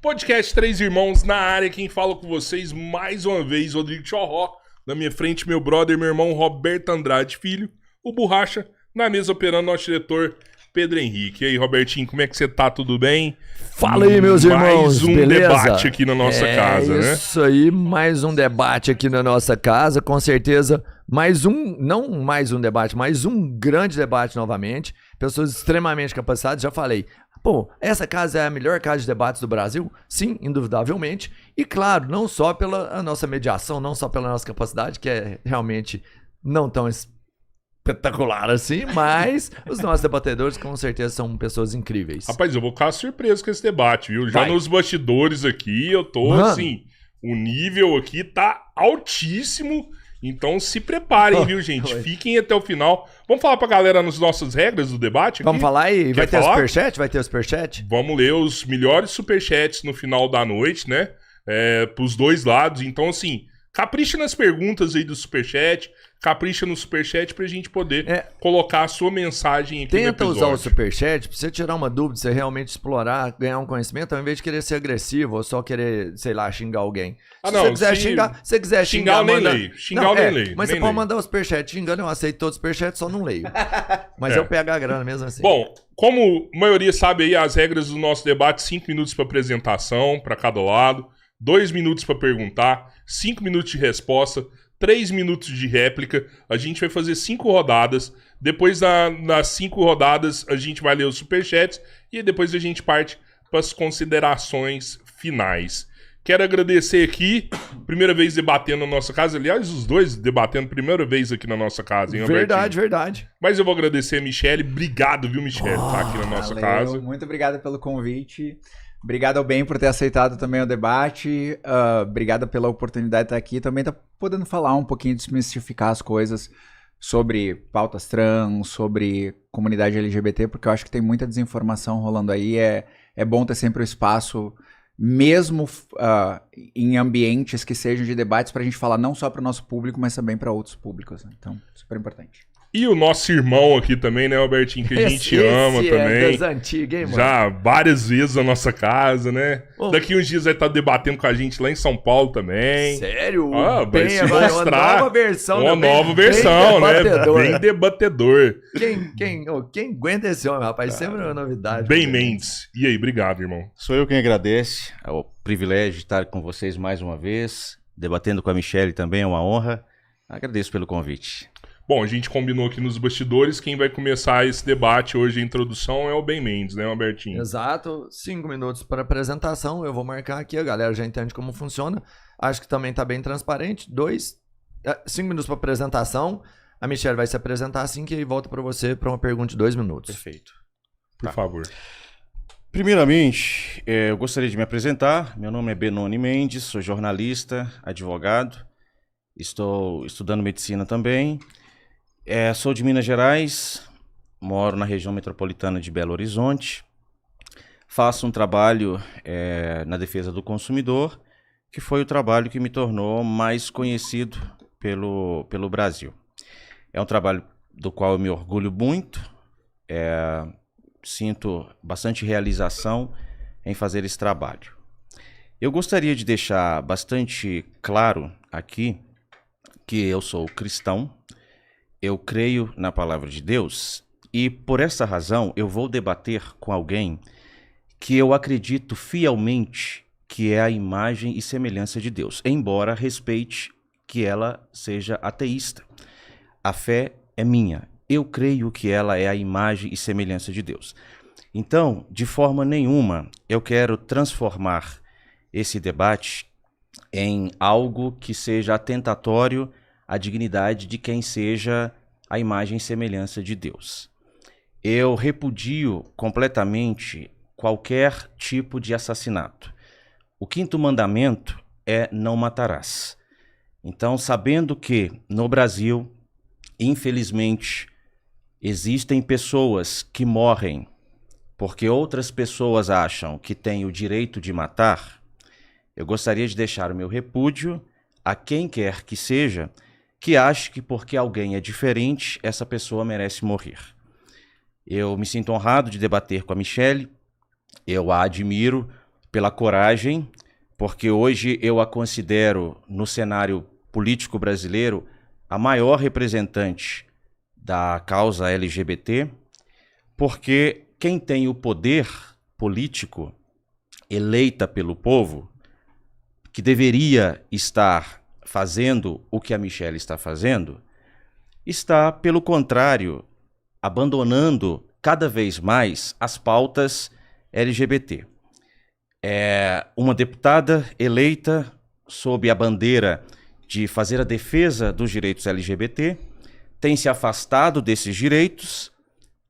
Podcast Três Irmãos na área, quem fala com vocês mais uma vez, Rodrigo Chorró. Na minha frente, meu brother, meu irmão Roberto Andrade Filho, o Borracha, na mesa operando nosso diretor Pedro Henrique. E aí, Robertinho, como é que você tá? Tudo bem? Fala aí, meus irmãos, Mais um beleza? debate aqui na nossa casa, né? Isso aí, mais um debate aqui na nossa casa, com certeza, não mais um debate, mais um grande debate novamente, pessoas extremamente capacitadas, já falei. Pô, essa casa é a melhor casa de debates do Brasil? Sim, indubitavelmente. E claro, não só pela nossa mediação, não só pela nossa capacidade, que é realmente não tão espetacular assim, mas os nossos debatedores com certeza são pessoas incríveis. Rapaz, eu vou ficar surpreso com esse debate, viu? Já Vai. nos bastidores aqui, eu tô Mano. assim, o nível aqui tá altíssimo. Então se preparem, viu, gente? Fiquem até o final. Vamos falar pra galera nas nossas regras do debate aqui? Vamos falar aí? Vai ter falar? superchat? Vai ter superchat? Vamos ler os melhores superchats no final da noite, né? Pros dois lados. Então, assim, capricha nas perguntas aí do superchat. Capricha no superchat pra gente poder colocar a sua mensagem aqui no Tenta episódio. usar o superchat pra você tirar uma dúvida, você realmente explorar, ganhar um conhecimento, ao invés de querer ser agressivo ou só querer, sei lá, xingar alguém. Ah, Se não, você quiser se xingar, se quiser xingar, eu nem manda... leio. Xingar eu nem leio. Mas nem você pode leio. mandar o superchat xingando, eu aceito todos os superchats, só não leio. Mas eu pego a grana mesmo assim. Bom, como a maioria sabe aí, as regras do nosso debate, 5 minutos para apresentação, para cada lado, 2 minutos para perguntar, 5 minutos de resposta, 3 minutos de réplica. A gente vai fazer 5 rodadas. Depois das 5 rodadas, a gente vai ler os superchats e depois a gente parte para as considerações finais. Quero agradecer aqui, primeira vez debatendo na nossa casa. Aliás, os dois debatendo primeira vez aqui na nossa casa, hein, Albertinho? Verdade. Mas eu vou agradecer a Michele. Obrigado, viu, Michele, por estar aqui na nossa casa. Muito obrigado pelo convite. Obrigado ao Ben por ter aceitado também o debate. Obrigado pela oportunidade de estar aqui. Também tá podendo falar um pouquinho, desmistificar as coisas sobre pautas trans, sobre comunidade LGBT, porque eu acho que tem muita desinformação rolando aí. É bom ter sempre o espaço, mesmo em ambientes que sejam de debates, para a gente falar não só para o nosso público, mas também para outros públicos. Né? Então, super importante. E o nosso irmão aqui também, né, Albertinho, que a gente ama esse também. É das antigas, hein, mano? Já várias vezes na nossa casa, né? Ô. Daqui uns dias vai estar debatendo com a gente lá em São Paulo também. Sério? Vai Bem, se agora mostrar uma nova versão. uma né? nova Bem versão, né? debatedor. Bem debatedor. Quem aguenta esse homem, rapaz? Sempre uma novidade. Bem Mendes. E aí, obrigado, irmão. Sou eu quem agradece ao privilégio de estar com vocês mais uma vez, debatendo com a Michele também, é uma honra. Agradeço pelo convite. Bom, a gente combinou aqui nos bastidores, quem vai começar esse debate hoje, a introdução, é o Ben Mendes, né, Albertinho? Exato, 5 minutos para apresentação, eu vou marcar aqui, a galera já entende como funciona, acho que também tá bem transparente, 5 minutos para apresentação, a Michelle vai se apresentar assim que aí volta para você para uma pergunta de 2 minutos. Perfeito. Por favor. Primeiramente, eu gostaria de me apresentar. Meu nome é Benoni Mendes, sou jornalista, advogado, estou estudando medicina também. Sou de Minas Gerais, moro na região metropolitana de Belo Horizonte. Faço um trabalho na defesa do consumidor, que foi o trabalho que me tornou mais conhecido pelo Brasil. É um trabalho do qual eu me orgulho muito, sinto bastante realização em fazer esse trabalho. Eu gostaria de deixar bastante claro aqui que eu sou cristão, eu creio na palavra de Deus e por essa razão eu vou debater com alguém que eu acredito fielmente que é a imagem e semelhança de Deus, embora respeite que ela seja ateísta. A fé é minha, eu creio que ela é a imagem e semelhança de Deus. Então, de forma nenhuma, eu quero transformar esse debate em algo que seja atentatório à dignidade de quem seja a imagem e semelhança de Deus. Eu repudio completamente qualquer tipo de assassinato. O 5º mandamento é não matarás. Então, sabendo que no Brasil, infelizmente, existem pessoas que morrem porque outras pessoas acham que têm o direito de matar, eu gostaria de deixar o meu repúdio a quem quer que seja que ache que porque alguém é diferente, essa pessoa merece morrer. Eu me sinto honrado de debater com a Michele, eu a admiro pela coragem, porque hoje eu a considero, no cenário político brasileiro, a maior representante da causa LGBT, porque quem tem o poder político eleita pelo povo, que deveria estar fazendo o que a Michelle está fazendo, está, pelo contrário, abandonando cada vez mais as pautas LGBT. É uma deputada eleita sob a bandeira de fazer a defesa dos direitos LGBT, tem se afastado desses direitos,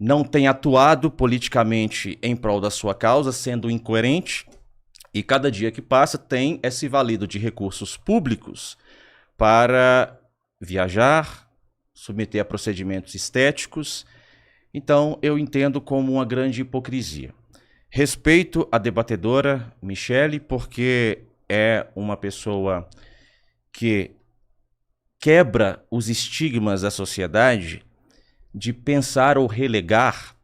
não tem atuado politicamente em prol da sua causa, sendo incoerente, e cada dia que passa tem se valido de recursos públicos para viajar, submeter a procedimentos estéticos. Então, eu entendo como uma grande hipocrisia. Respeito a debatedora Michelle, porque é uma pessoa que quebra os estigmas da sociedade de pensar ou relegar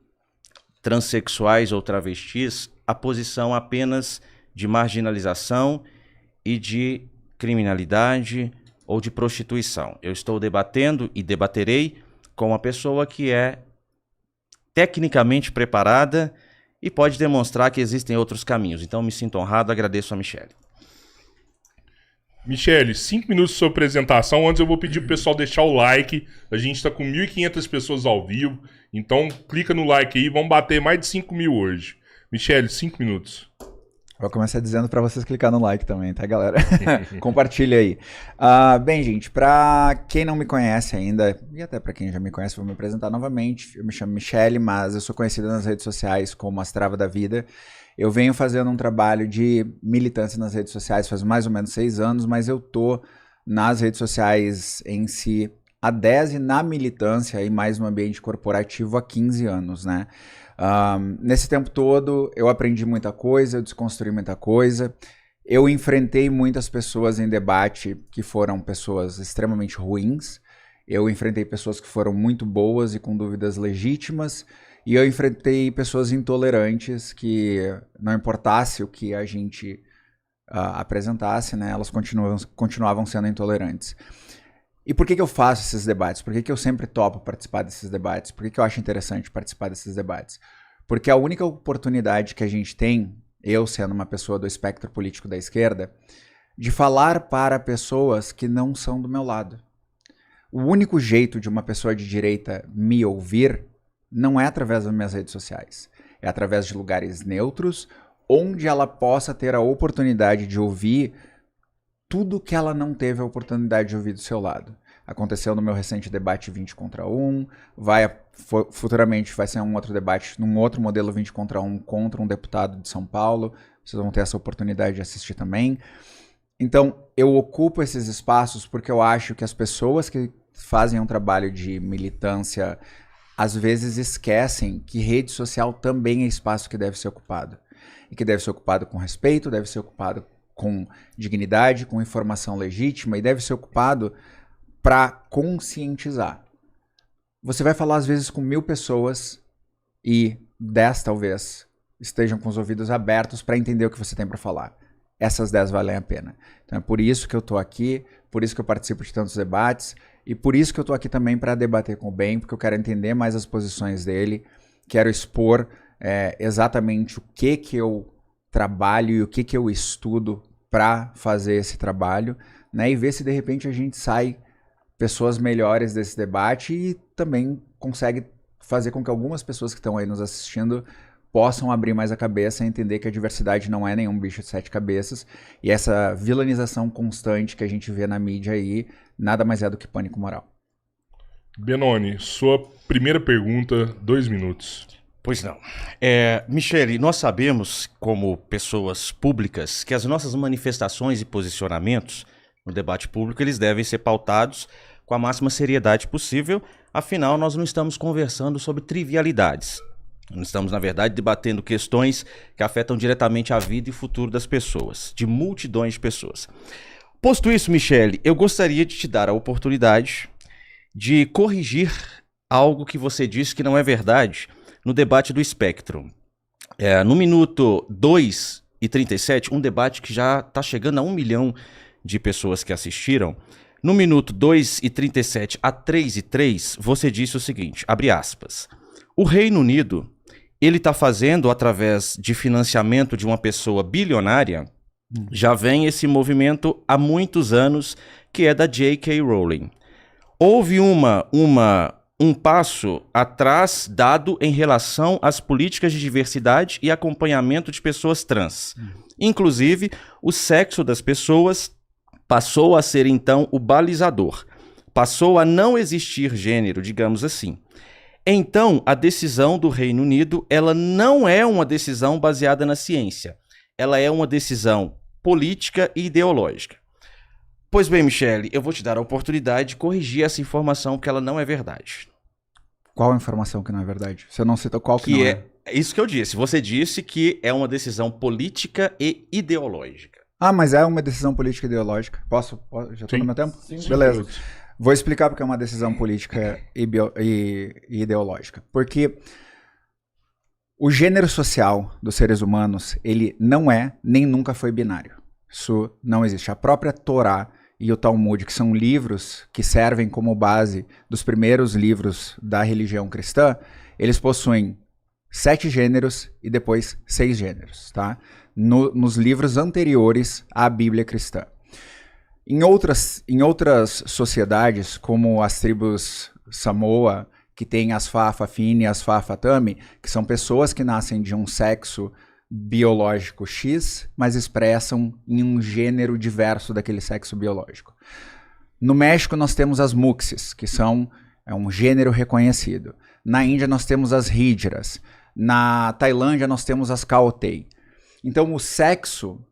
transexuais ou travestis à posição apenas de marginalização e de criminalidade ou de prostituição. Eu estou debatendo e debaterei com uma pessoa que é tecnicamente preparada e pode demonstrar que existem outros caminhos. Então, me sinto honrado, agradeço a Michelle. Michelle, 5 minutos de sua apresentação. Antes eu vou pedir pro pessoal deixar o like. A gente tá com 1.500 pessoas ao vivo. Então, clica no like aí. Vamos bater mais de 5.000 hoje. Michelle, 5 minutos. Vou começar dizendo para vocês clicar no like também, tá, galera? Compartilha aí. Bem, gente, pra quem não me conhece ainda, e até pra quem já me conhece, vou me apresentar novamente. Eu me chamo Michelle, mas eu sou conhecido nas redes sociais como Astrava da Vida. Eu venho fazendo um trabalho de militância nas redes sociais faz mais ou menos 6 anos, mas eu tô nas redes sociais em si há 10 e na militância e mais no ambiente corporativo há 15 anos, né? Nesse tempo todo eu aprendi muita coisa, eu desconstruí muita coisa, eu enfrentei muitas pessoas em debate que foram pessoas extremamente ruins, eu enfrentei pessoas que foram muito boas e com dúvidas legítimas, e eu enfrentei pessoas intolerantes que não importasse o que a gente apresentasse, né, elas continuavam sendo intolerantes. E por que eu faço esses debates? Por que eu sempre topo participar desses debates? Por que eu acho interessante participar desses debates? Porque a única oportunidade que a gente tem, eu sendo uma pessoa do espectro político da esquerda, de falar para pessoas que não são do meu lado. O único jeito de uma pessoa de direita me ouvir não é através das minhas redes sociais. É através de lugares neutros, onde ela possa ter a oportunidade de ouvir tudo que ela não teve a oportunidade de ouvir do seu lado. Aconteceu no meu recente debate 20 contra 1, futuramente vai ser um outro debate num outro modelo 20 contra 1 contra um deputado de São Paulo, vocês vão ter essa oportunidade de assistir também. Então, eu ocupo esses espaços porque eu acho que as pessoas que fazem um trabalho de militância às vezes esquecem que rede social também é espaço que deve ser ocupado. E que deve ser ocupado com respeito, deve ser ocupado com dignidade, com informação legítima e deve ser ocupado para conscientizar. Você vai falar às vezes com 1000 pessoas e 10 talvez estejam com os ouvidos abertos para entender o que você tem para falar. Essas 10 valem a pena. Então é por isso que eu estou aqui, por isso que eu participo de tantos debates e por isso que eu estou aqui também para debater com o Ben, porque eu quero entender mais as posições dele, quero expor exatamente o que eu trabalho e o que eu estudo para fazer esse trabalho, né? E ver se de repente a gente sai pessoas melhores desse debate e também consegue fazer com que algumas pessoas que estão aí nos assistindo possam abrir mais a cabeça e entender que a diversidade não é nenhum bicho de 7 cabeças e essa vilanização constante que a gente vê na mídia aí nada mais é do que pânico moral. Benoni, sua primeira pergunta, 2 minutos. Pois não. Michelle, nós sabemos, como pessoas públicas, que as nossas manifestações e posicionamentos no debate público, eles devem ser pautados com a máxima seriedade possível, afinal, nós não estamos conversando sobre trivialidades. Nós estamos, na verdade, debatendo questões que afetam diretamente a vida e o futuro das pessoas, de multidões de pessoas. Posto isso, Michelle, eu gostaria de te dar a oportunidade de corrigir algo que você disse que não é verdade no debate do espectro. No minuto 2 2h37, um debate que já está chegando a 1 milhão de pessoas que assistiram. No minuto 2h37 a 3h03, você disse o seguinte, abre aspas, o Reino Unido, ele está fazendo, através de financiamento de uma pessoa bilionária, já vem esse movimento há muitos anos, que é da J.K. Rowling. Houve um passo atrás dado em relação às políticas de diversidade e acompanhamento de pessoas trans. Inclusive, o sexo das pessoas passou a ser, então, o balizador. Passou a não existir gênero, digamos assim. Então, a decisão do Reino Unido, ela não é uma decisão baseada na ciência. Ela é uma decisão política e ideológica. Pois bem, Michele, eu vou te dar a oportunidade de corrigir essa informação, porque ela não é verdade. Qual informação que não é verdade? Você não citou qual que não é? É isso que eu disse. Você disse que é uma decisão política e ideológica. Ah, mas é uma decisão política e ideológica. Posso? Já estou no meu tempo? Sim. Beleza. Vou explicar porque é uma decisão política e ideológica. Porque o gênero social dos seres humanos, ele não é, nem nunca foi binário. Isso não existe. A própria Torá e o Talmud, que são livros que servem como base dos primeiros livros da religião cristã, eles possuem 7 gêneros e depois 6 gêneros, tá? Nos livros anteriores à Bíblia cristã. Em outras sociedades, como as tribos Samoa, que tem as Fa'afafine e as Fa'afatame, que são pessoas que nascem de um sexo biológico X, mas expressam em um gênero diverso daquele sexo biológico. No México nós temos as Muxes, que são um gênero reconhecido. Na Índia nós temos as Hijras. Na Tailândia nós temos as Kaotei. Então o sexo,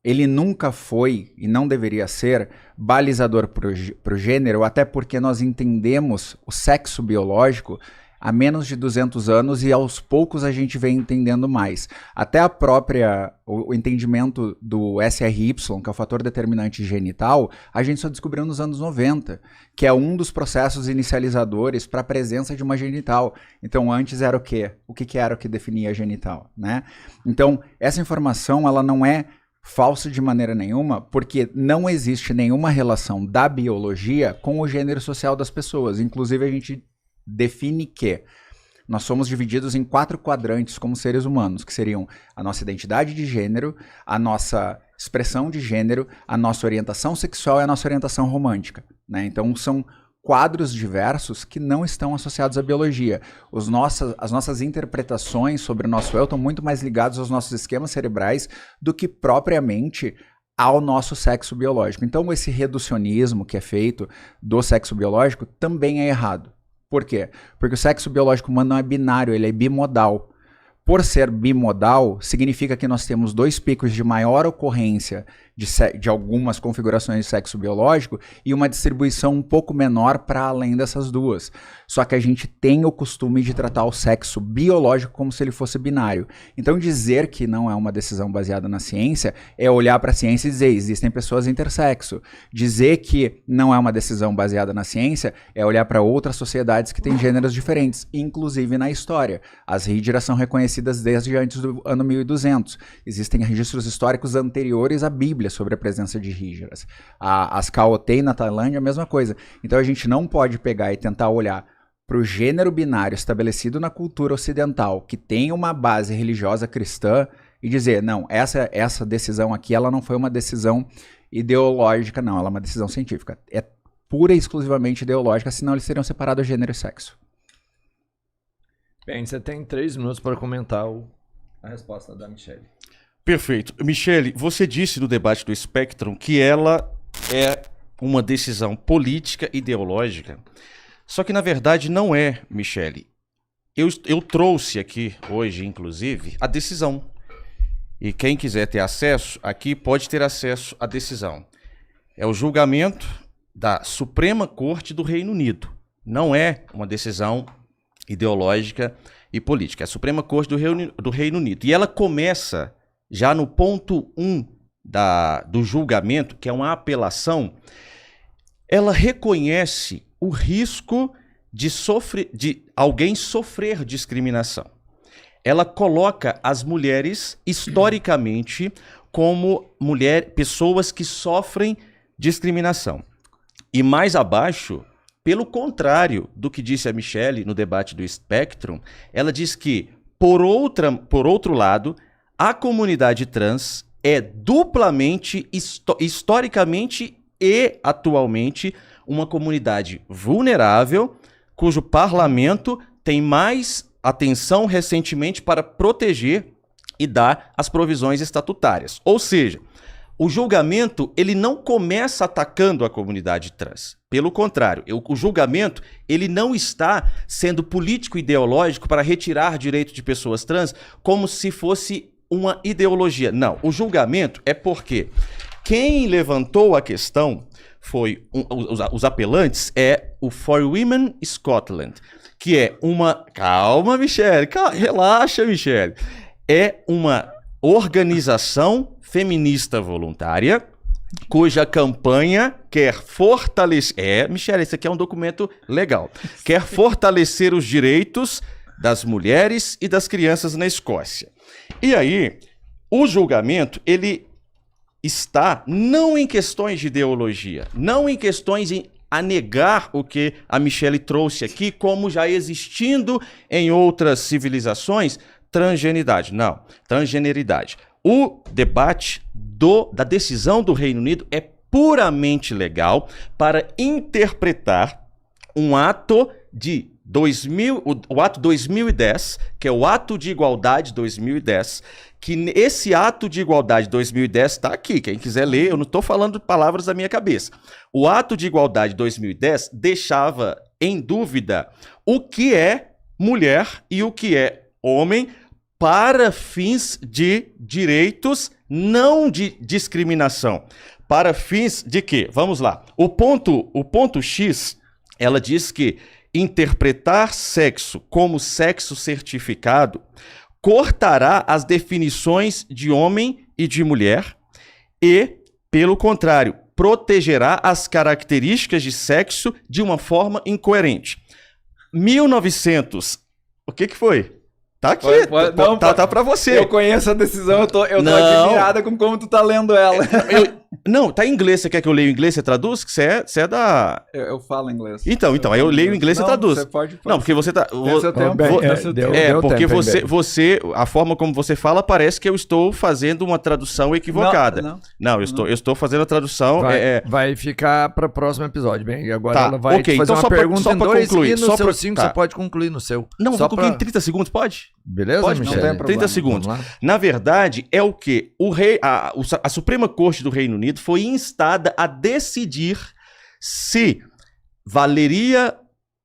ele nunca foi e não deveria ser balizador para o gênero, até porque nós entendemos o sexo biológico há menos de 200 anos e aos poucos a gente vem entendendo mais. Até o entendimento do SRY, que é o fator determinante genital, a gente só descobriu nos anos 90, que é um dos processos inicializadores para a presença de uma genital. Então antes era o quê? O que era o que definia a genital, né? Então essa informação ela não é falsa de maneira nenhuma, porque não existe nenhuma relação da biologia com o gênero social das pessoas. Inclusive a gente define que nós somos divididos em 4 quadrantes como seres humanos, que seriam a nossa identidade de gênero, a nossa expressão de gênero, a nossa orientação sexual e a nossa orientação romântica, né? Então são quadros diversos que não estão associados à biologia. As nossas interpretações sobre o nosso eu estão muito mais ligados aos nossos esquemas cerebrais do que propriamente ao nosso sexo biológico. Então esse reducionismo que é feito do sexo biológico também é errado. Por quê? Porque o sexo biológico humano não é binário, ele é bimodal. Por ser bimodal, significa que nós temos 2 picos de maior ocorrência de algumas configurações de sexo biológico e uma distribuição um pouco menor para além dessas duas. Só que a gente tem o costume de tratar o sexo biológico como se ele fosse binário. Então dizer que não é uma decisão baseada na ciência é olhar para a ciência e dizer existem pessoas intersexo. Dizer que não é uma decisão baseada na ciência é olhar para outras sociedades que têm gêneros diferentes, inclusive na história. As Hijras são reconhecidas desde antes do ano 1200. Existem registros históricos anteriores à Bíblia sobre a presença de Hijras. As Kaotei na Tailândia, a mesma coisa. Então a gente não pode pegar e tentar olhar para o gênero binário estabelecido na cultura ocidental, que tem uma base religiosa cristã, e dizer, não, essa decisão aqui, ela não foi uma decisão ideológica, não, ela é uma decisão científica. É pura e exclusivamente ideológica, senão eles seriam separados gênero e sexo. Bem, você tem 3 minutos para comentar a resposta da Michele. Perfeito. Michele, você disse no debate do Spectrum que ela é uma decisão política ideológica. Só que, na verdade, não é, Michele. Eu trouxe aqui hoje, inclusive, a decisão. E quem quiser ter acesso aqui pode ter acesso à decisão. É o julgamento da Suprema Corte do Reino Unido. Não é uma decisão ideológica e política. É a Suprema Corte do Reino Unido. E ela começa já no ponto 1 do julgamento, que é uma apelação. Ela reconhece o risco de alguém sofrer discriminação. ela coloca as mulheres historicamente como pessoas que sofrem discriminação. E mais abaixo, pelo contrário do que disse a Michelle no debate do Spectrum, ela diz que, por outro lado, a comunidade trans é duplamente, historicamente e atualmente, uma comunidade vulnerável, cujo parlamento tem mais atenção recentemente para proteger e dar as provisões estatutárias. Ou seja, o julgamento ele não começa atacando a comunidade trans. Pelo contrário, o julgamento ele não está sendo político e ideológico para retirar direito de pessoas trans como se fosse uma ideologia. Não, o julgamento é porque quem levantou a questão foi os apelantes é o For Women Scotland, que é uma... Calma, Michelle, relaxa, Michelle. É uma organização feminista voluntária cuja campanha quer fortalecer... Michelle, esse aqui é um documento legal. Quer fortalecer os direitos das mulheres e das crianças na Escócia. E aí, o julgamento, ele está não em questões de ideologia, não em questões a negar o que a Michelle trouxe aqui, como já existindo em outras civilizações, transgeneridade. Não, transgeneridade. O debate da decisão do Reino Unido é puramente legal para interpretar um ato de o ato 2010, que é o Ato de Igualdade 2010, que esse Ato de Igualdade 2010 está aqui, quem quiser ler, eu não estou falando palavras da minha cabeça. O Ato de Igualdade 2010 deixava em dúvida o que é mulher e o que é homem para fins de direitos, não de discriminação. Para fins de quê? Vamos lá. O ponto X, ela diz que interpretar sexo como sexo certificado cortará as definições de homem e de mulher e, pelo contrário, protegerá as características de sexo de uma forma incoerente. 1900... O que foi? Tá aqui, tá pra você. Eu conheço a decisão, eu tô admirada com como tu tá lendo ela. Não, tá em inglês, você quer que eu leia em inglês, você traduz? Que você é da... Eu falo inglês. Então, aí eu leio em inglês e traduz. Você pode. Não, porque você tá... Seu tempo. Porque você, a forma como você fala, parece que eu estou fazendo uma tradução equivocada. Não, eu estou fazendo a tradução... Vai ficar para o próximo episódio, bem. Agora tá, ela vai te fazer então uma pergunta só em pra 2 concluir, e no seu 5 você pode concluir no seu. Não, vou concluir em 30 segundos, pode? Beleza, pode, Michelle? Não tem problema. 30 segundos. Na verdade, é o que a Suprema Corte do Reino Unido foi instada a decidir se valeria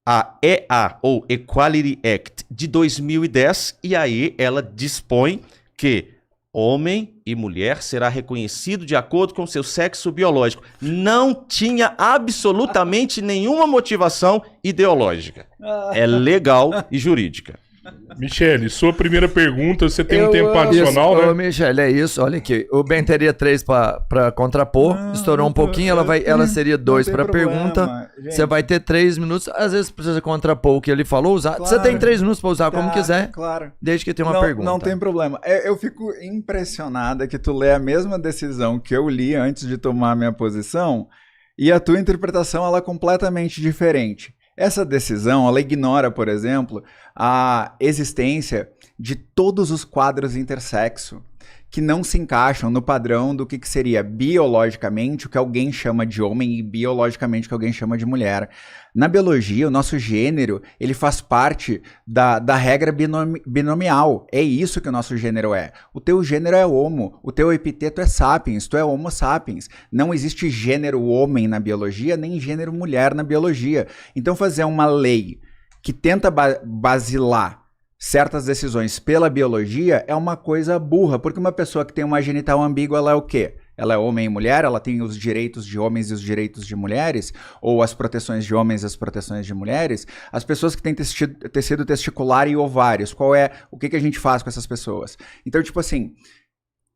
a EA, ou Equality Act, de 2010, e aí ela dispõe que homem e mulher será reconhecido de acordo com seu sexo biológico. Não tinha absolutamente nenhuma motivação ideológica. É legal e jurídica. Michelle, sua primeira pergunta, você tem um tempo adicional, né? Ô, Michelle, é isso, olha aqui. O Ben teria 3 pra contrapor, estourou um pouquinho, ela seria 2 pra pergunta. Você vai ter 3 minutos, às vezes precisa contrapor o que ele falou, usar. Você tem 3 minutos pra usar como quiser, claro. desde que tenha uma pergunta. Não tem problema. Eu fico impressionada que tu lê a mesma decisão que eu li antes de tomar a minha posição e a tua interpretação ela é completamente diferente. Essa decisão, ela ignora, por exemplo, a existência de todos os quadros intersexo que não se encaixam no padrão do que seria biologicamente o que alguém chama de homem e biologicamente o que alguém chama de mulher. Na biologia, o nosso gênero, ele faz parte da regra binomial. É isso que o nosso gênero é. O teu gênero é homo, o teu epiteto é sapiens, tu é homo sapiens. Não existe gênero homem na biologia, nem gênero mulher na biologia. Então fazer uma lei que tenta basilar certas decisões pela biologia é uma coisa burra, porque uma pessoa que tem uma genital ambígua, ela é o quê? Ela é homem e mulher, ela tem os direitos de homens e os direitos de mulheres, ou as proteções de homens e as proteções de mulheres. As pessoas que têm tecido testicular e ovários, o que a gente faz com essas pessoas? Então, tipo assim,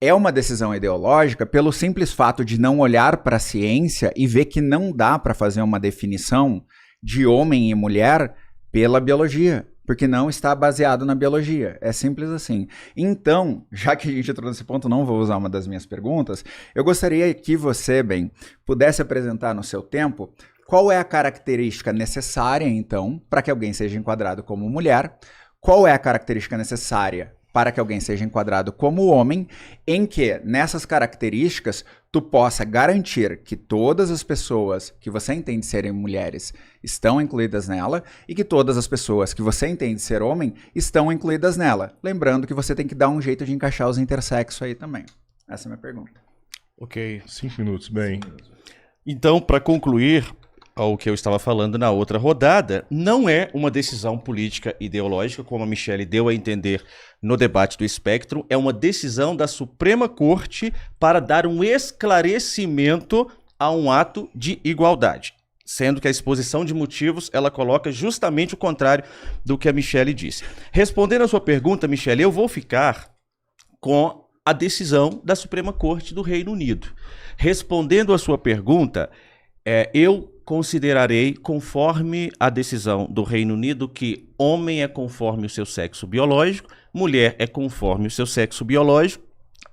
é uma decisão ideológica pelo simples fato de não olhar para a ciência e ver que não dá para fazer uma definição de homem e mulher pela biologia. porque não está baseado na biologia. É simples assim. Então, já que a gente entrou nesse ponto, não vou usar uma das minhas perguntas, eu gostaria que você, Ben, pudesse apresentar no seu tempo qual é a característica necessária, então, para que alguém seja enquadrado como mulher, qual é a característica necessária para que alguém seja enquadrado como homem, em que, nessas características, tu possa garantir que todas as pessoas que você entende serem mulheres estão incluídas nela e que todas as pessoas que você entende ser homem estão incluídas nela. Lembrando que você tem que dar um jeito de encaixar os intersexos aí também. Essa é a minha pergunta. Ok. 5 minutos, bem. Então, para concluir ao que eu estava falando na outra rodada, não é uma decisão política ideológica, como a Michelle deu a entender no debate do Espectro, é uma decisão da Suprema Corte para dar um esclarecimento a um ato de igualdade. Sendo que a exposição de motivos, ela coloca justamente o contrário do que a Michelle disse. Respondendo a sua pergunta, Michelle, eu vou ficar com a decisão da Suprema Corte do Reino Unido. Respondendo a sua pergunta, eu considerarei, conforme a decisão do Reino Unido, que homem é conforme o seu sexo biológico, mulher é conforme o seu sexo biológico,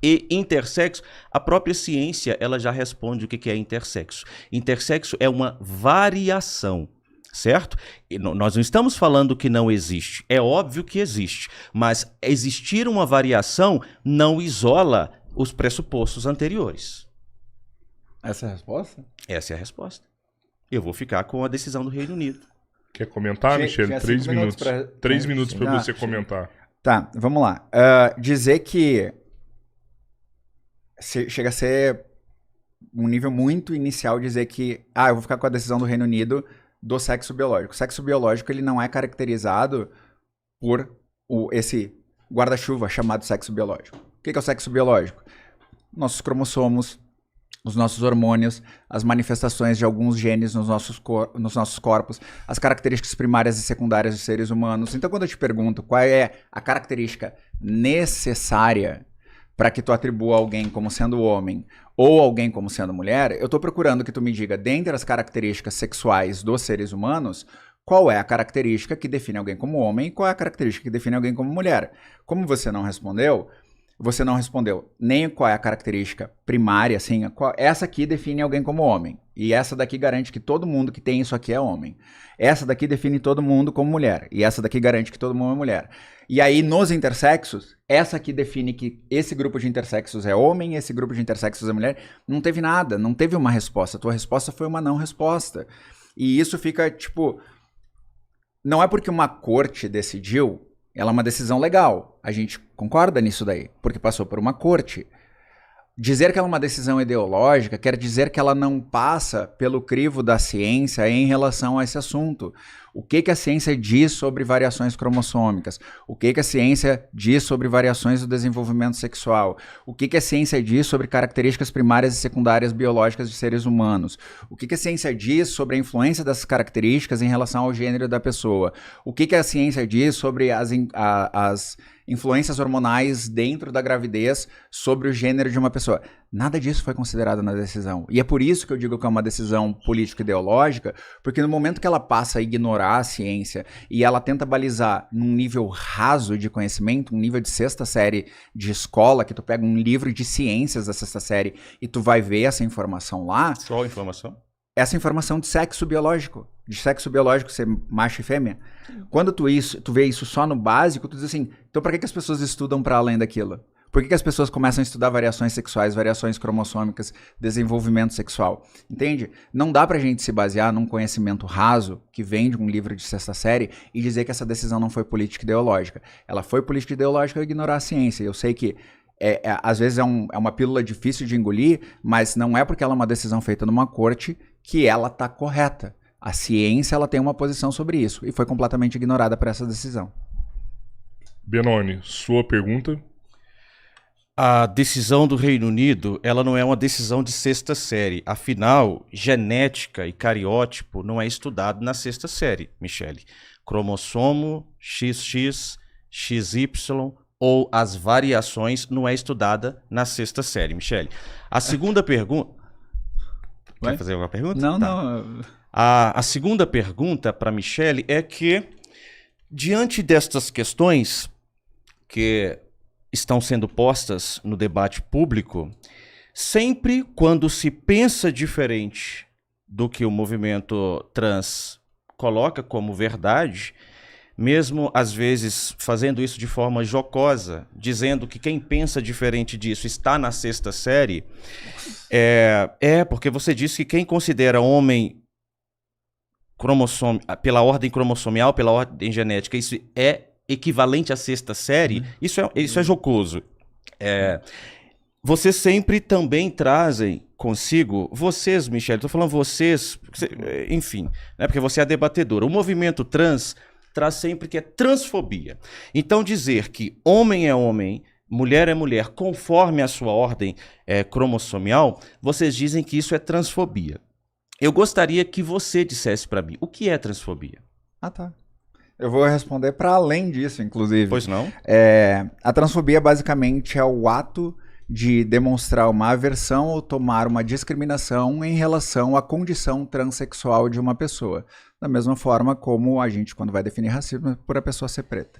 e intersexo, a própria ciência ela já responde o que é intersexo. Intersexo é uma variação, certo? E nós não estamos falando que não existe, é óbvio que existe, mas existir uma variação não isola os pressupostos anteriores. Essa é a resposta? Essa é a resposta. Eu vou ficar com a decisão do Reino Unido. Quer comentar, Michelle? 3 minutos. 3 minutos para você comentar. Tá, vamos lá. Dizer que chega a ser um nível muito inicial dizer que eu vou ficar com a decisão do Reino Unido do sexo biológico. O sexo biológico ele não é caracterizado por esse guarda-chuva chamado sexo biológico. O que é o sexo biológico? Nossos cromossomos, os nossos hormônios, as manifestações de alguns genes nos nossos corpos, as características primárias e secundárias dos seres humanos. Então, quando eu te pergunto qual é a característica necessária para que tu atribua alguém como sendo homem ou alguém como sendo mulher, eu estou procurando que tu me diga, dentre as características sexuais dos seres humanos, qual é a característica que define alguém como homem e qual é a característica que define alguém como mulher. Como você não respondeu nem qual é a característica primária, assim, essa aqui define alguém como homem, e essa daqui garante que todo mundo que tem isso aqui é homem. Essa daqui define todo mundo como mulher, e essa daqui garante que todo mundo é mulher. E aí, nos intersexos, essa aqui define que esse grupo de intersexos é homem, esse grupo de intersexos é mulher. Não teve nada, não teve uma resposta. A tua resposta foi uma não resposta. E isso fica, tipo... Não é porque uma corte decidiu... Ela é uma decisão legal, a gente concorda nisso daí, porque passou por uma corte. Dizer que ela é uma decisão ideológica quer dizer que ela não passa pelo crivo da ciência em relação a esse assunto. O que a ciência diz sobre variações cromossômicas? O que a ciência diz sobre variações do desenvolvimento sexual? O que a ciência diz sobre características primárias e secundárias biológicas de seres humanos? O que a ciência diz sobre a influência dessas características em relação ao gênero da pessoa? O que a ciência diz sobre as influências hormonais dentro da gravidez sobre o gênero de uma pessoa? Nada disso foi considerado na decisão. E é por isso que eu digo que é uma decisão político-ideológica, porque no momento que ela passa a ignorar a ciência e ela tenta balizar num nível raso de conhecimento, um nível de 6ª série de escola, que tu pega um livro de ciências da 6ª série e tu vai ver essa informação lá... Qual informação? Essa informação de sexo biológico ser macho e fêmea. Quando tu vê isso só no básico, tu diz assim, então pra que as pessoas estudam para além daquilo? Por que as pessoas começam a estudar variações sexuais, variações cromossômicas, desenvolvimento sexual? Entende? Não dá pra gente se basear num conhecimento raso que vem de um livro de 6ª série e dizer que essa decisão não foi política ideológica. Ela foi política ideológica ao ignorar a ciência. Eu sei que às vezes é uma pílula difícil de engolir, mas não é porque ela é uma decisão feita numa corte que ela tá correta. A ciência ela tem uma posição sobre isso e foi completamente ignorada por essa decisão. Benoni, sua pergunta? A decisão do Reino Unido, ela não é uma decisão de 6ª série. Afinal, genética e cariótipo não é estudado na 6ª série, Michelle. Cromossomo, XX, XY ou as variações não é estudada na 6ª série, Michelle. A segunda pergunta... Quer fazer alguma pergunta? Não, tá. não. A segunda pergunta para Michelle é que Diante destas questões que estão sendo postas no debate público, sempre quando se pensa diferente do que o movimento trans coloca como verdade, mesmo às vezes fazendo isso de forma jocosa, dizendo que quem pensa diferente disso está na sexta série, porque você disse que quem considera homem pela ordem cromossomial, pela ordem genética, isso é equivalente à sexta série, isso é jocoso. Vocês sempre também trazem consigo, vocês, Michele, estou falando vocês, enfim, né, porque você é a debatedora. O movimento trans traz sempre que é transfobia. Então dizer que homem é homem, mulher é mulher, conforme a sua ordem cromossomial, vocês dizem que isso é transfobia. Eu gostaria que você dissesse para mim, o que é transfobia? Ah, tá. Eu vou responder para além disso, inclusive. Pois não? A transfobia basicamente é o ato de demonstrar uma aversão ou tomar uma discriminação em relação à condição transexual de uma pessoa. Da mesma forma como a gente, quando vai definir racismo, é por a pessoa ser preta.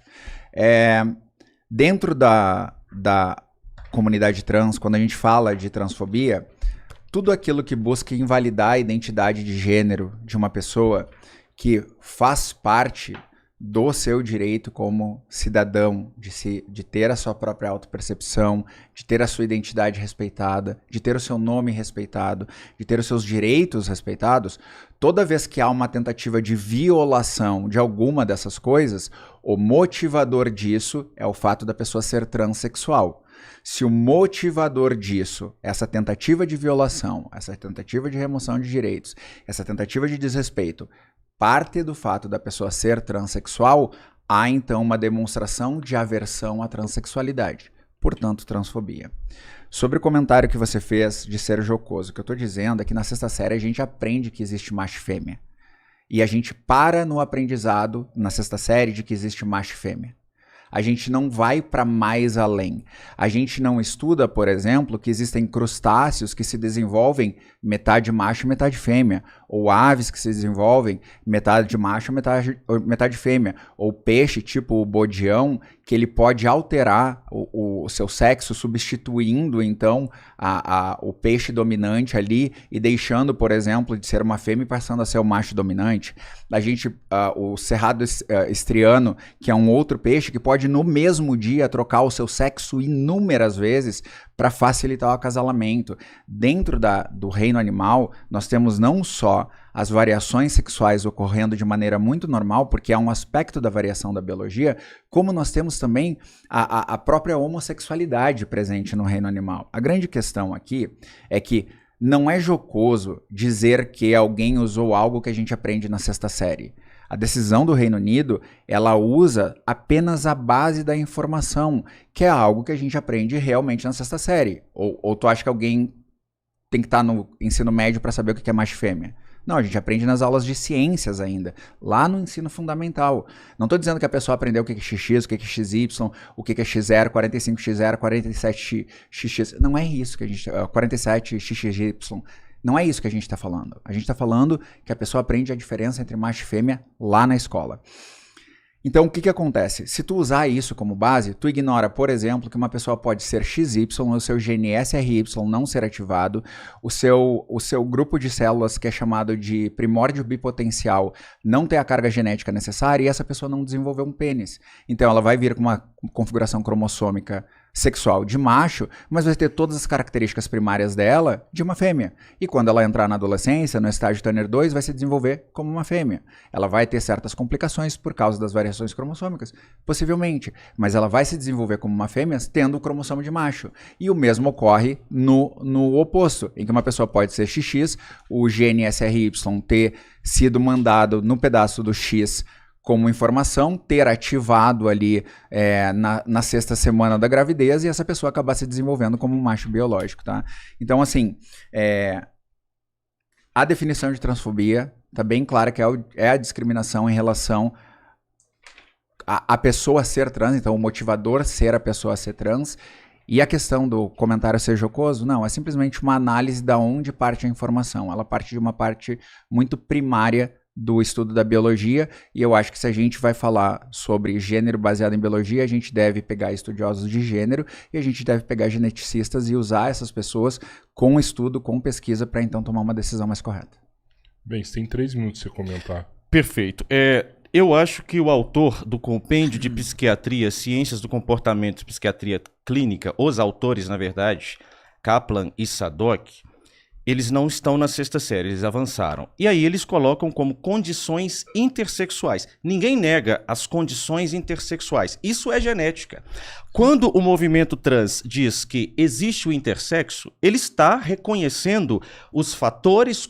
Dentro da comunidade trans, quando a gente fala de transfobia, tudo aquilo que busca invalidar a identidade de gênero de uma pessoa que faz parte do seu direito como cidadão, de ter a sua própria autopercepção, de ter a sua identidade respeitada, de ter o seu nome respeitado, de ter os seus direitos respeitados, toda vez que há uma tentativa de violação de alguma dessas coisas, o motivador disso é o fato da pessoa ser transexual. Se o motivador disso, essa tentativa de violação, essa tentativa de remoção de direitos, essa tentativa de desrespeito, parte do fato da pessoa ser transexual, há então uma demonstração de aversão à transexualidade, portanto, transfobia. Sobre o comentário que você fez de ser jocoso, o que eu estou dizendo é que na sexta série a gente aprende que existe macho e fêmea. E a gente para no aprendizado, na sexta série, de que existe macho e fêmea. A gente não vai para mais além. A gente não estuda, por exemplo, que existem crustáceos que se desenvolvem metade macho e metade fêmea, ou aves que se desenvolvem metade macho e metade fêmea, ou peixe tipo o bodião, que ele pode alterar o seu sexo, substituindo então o peixe dominante ali e deixando, por exemplo, de ser uma fêmea e passando a ser o macho dominante. O cerrado estriano, que é um outro peixe que pode no mesmo dia trocar o seu sexo inúmeras vezes para facilitar o acasalamento. Dentro do reino animal, nós temos não só as variações sexuais ocorrendo de maneira muito normal, porque é um aspecto da variação da biologia, como nós temos também a própria homossexualidade presente no reino animal. A grande questão aqui é que não é jocoso dizer que alguém usou algo que a gente aprende na sexta série. A decisão do Reino Unido, ela usa apenas a base da informação, que é algo que a gente aprende realmente na sexta série. Ou tu acha que alguém tem que estar no ensino médio para saber o que é macho e fêmea? Não, a gente aprende nas aulas de ciências ainda, lá no ensino fundamental. Não estou dizendo que a pessoa aprendeu o que é XX, o que é XY, o que é X0, 45X0, 47XX. Não é isso que a gente... 47XY. Não é isso que a gente está falando. A gente está falando que a pessoa aprende a diferença entre macho e fêmea lá na escola. Então, o que acontece? Se tu usar isso como base, tu ignora, por exemplo, que uma pessoa pode ser XY, o seu gene SRY não ser ativado, o seu grupo de células, que é chamado de primórdio bipotencial, não ter a carga genética necessária e essa pessoa não desenvolver um pênis. Então, ela vai vir com uma configuração cromossômica sexual de macho, mas vai ter todas as características primárias dela de uma fêmea. E quando ela entrar na adolescência, no estágio Turner 2, vai se desenvolver como uma fêmea. Ela vai ter certas complicações por causa das variações cromossômicas, possivelmente, mas ela vai se desenvolver como uma fêmea tendo o cromossomo de macho. E o mesmo ocorre no oposto, em que uma pessoa pode ser XX, o gene SRY ter sido mandado no pedaço do X como informação, ter ativado ali na sexta semana da gravidez e essa pessoa acabar se desenvolvendo como um macho biológico, tá? Então, assim, a definição de transfobia tá bem clara que é a discriminação em relação a pessoa ser trans, então o motivador ser a pessoa ser trans. E a questão do comentário ser jocoso, não, é simplesmente uma análise de onde parte a informação. Ela parte de uma parte muito primária do estudo da biologia, e eu acho que se a gente vai falar sobre gênero baseado em biologia, a gente deve pegar estudiosos de gênero e a gente deve pegar geneticistas e usar essas pessoas com estudo, com pesquisa, para então tomar uma decisão mais correta. Bem, você tem 3 minutos pra você comentar. Perfeito. Eu acho que o autor do Compêndio de Psiquiatria, Ciências do Comportamento e Psiquiatria Clínica, os autores, na verdade, Kaplan e Sadok, eles não estão na 6ª série, eles avançaram. E aí eles colocam como condições intersexuais. Ninguém nega as condições intersexuais. Isso é genética. Quando o movimento trans diz que existe o intersexo, ele está reconhecendo os fatores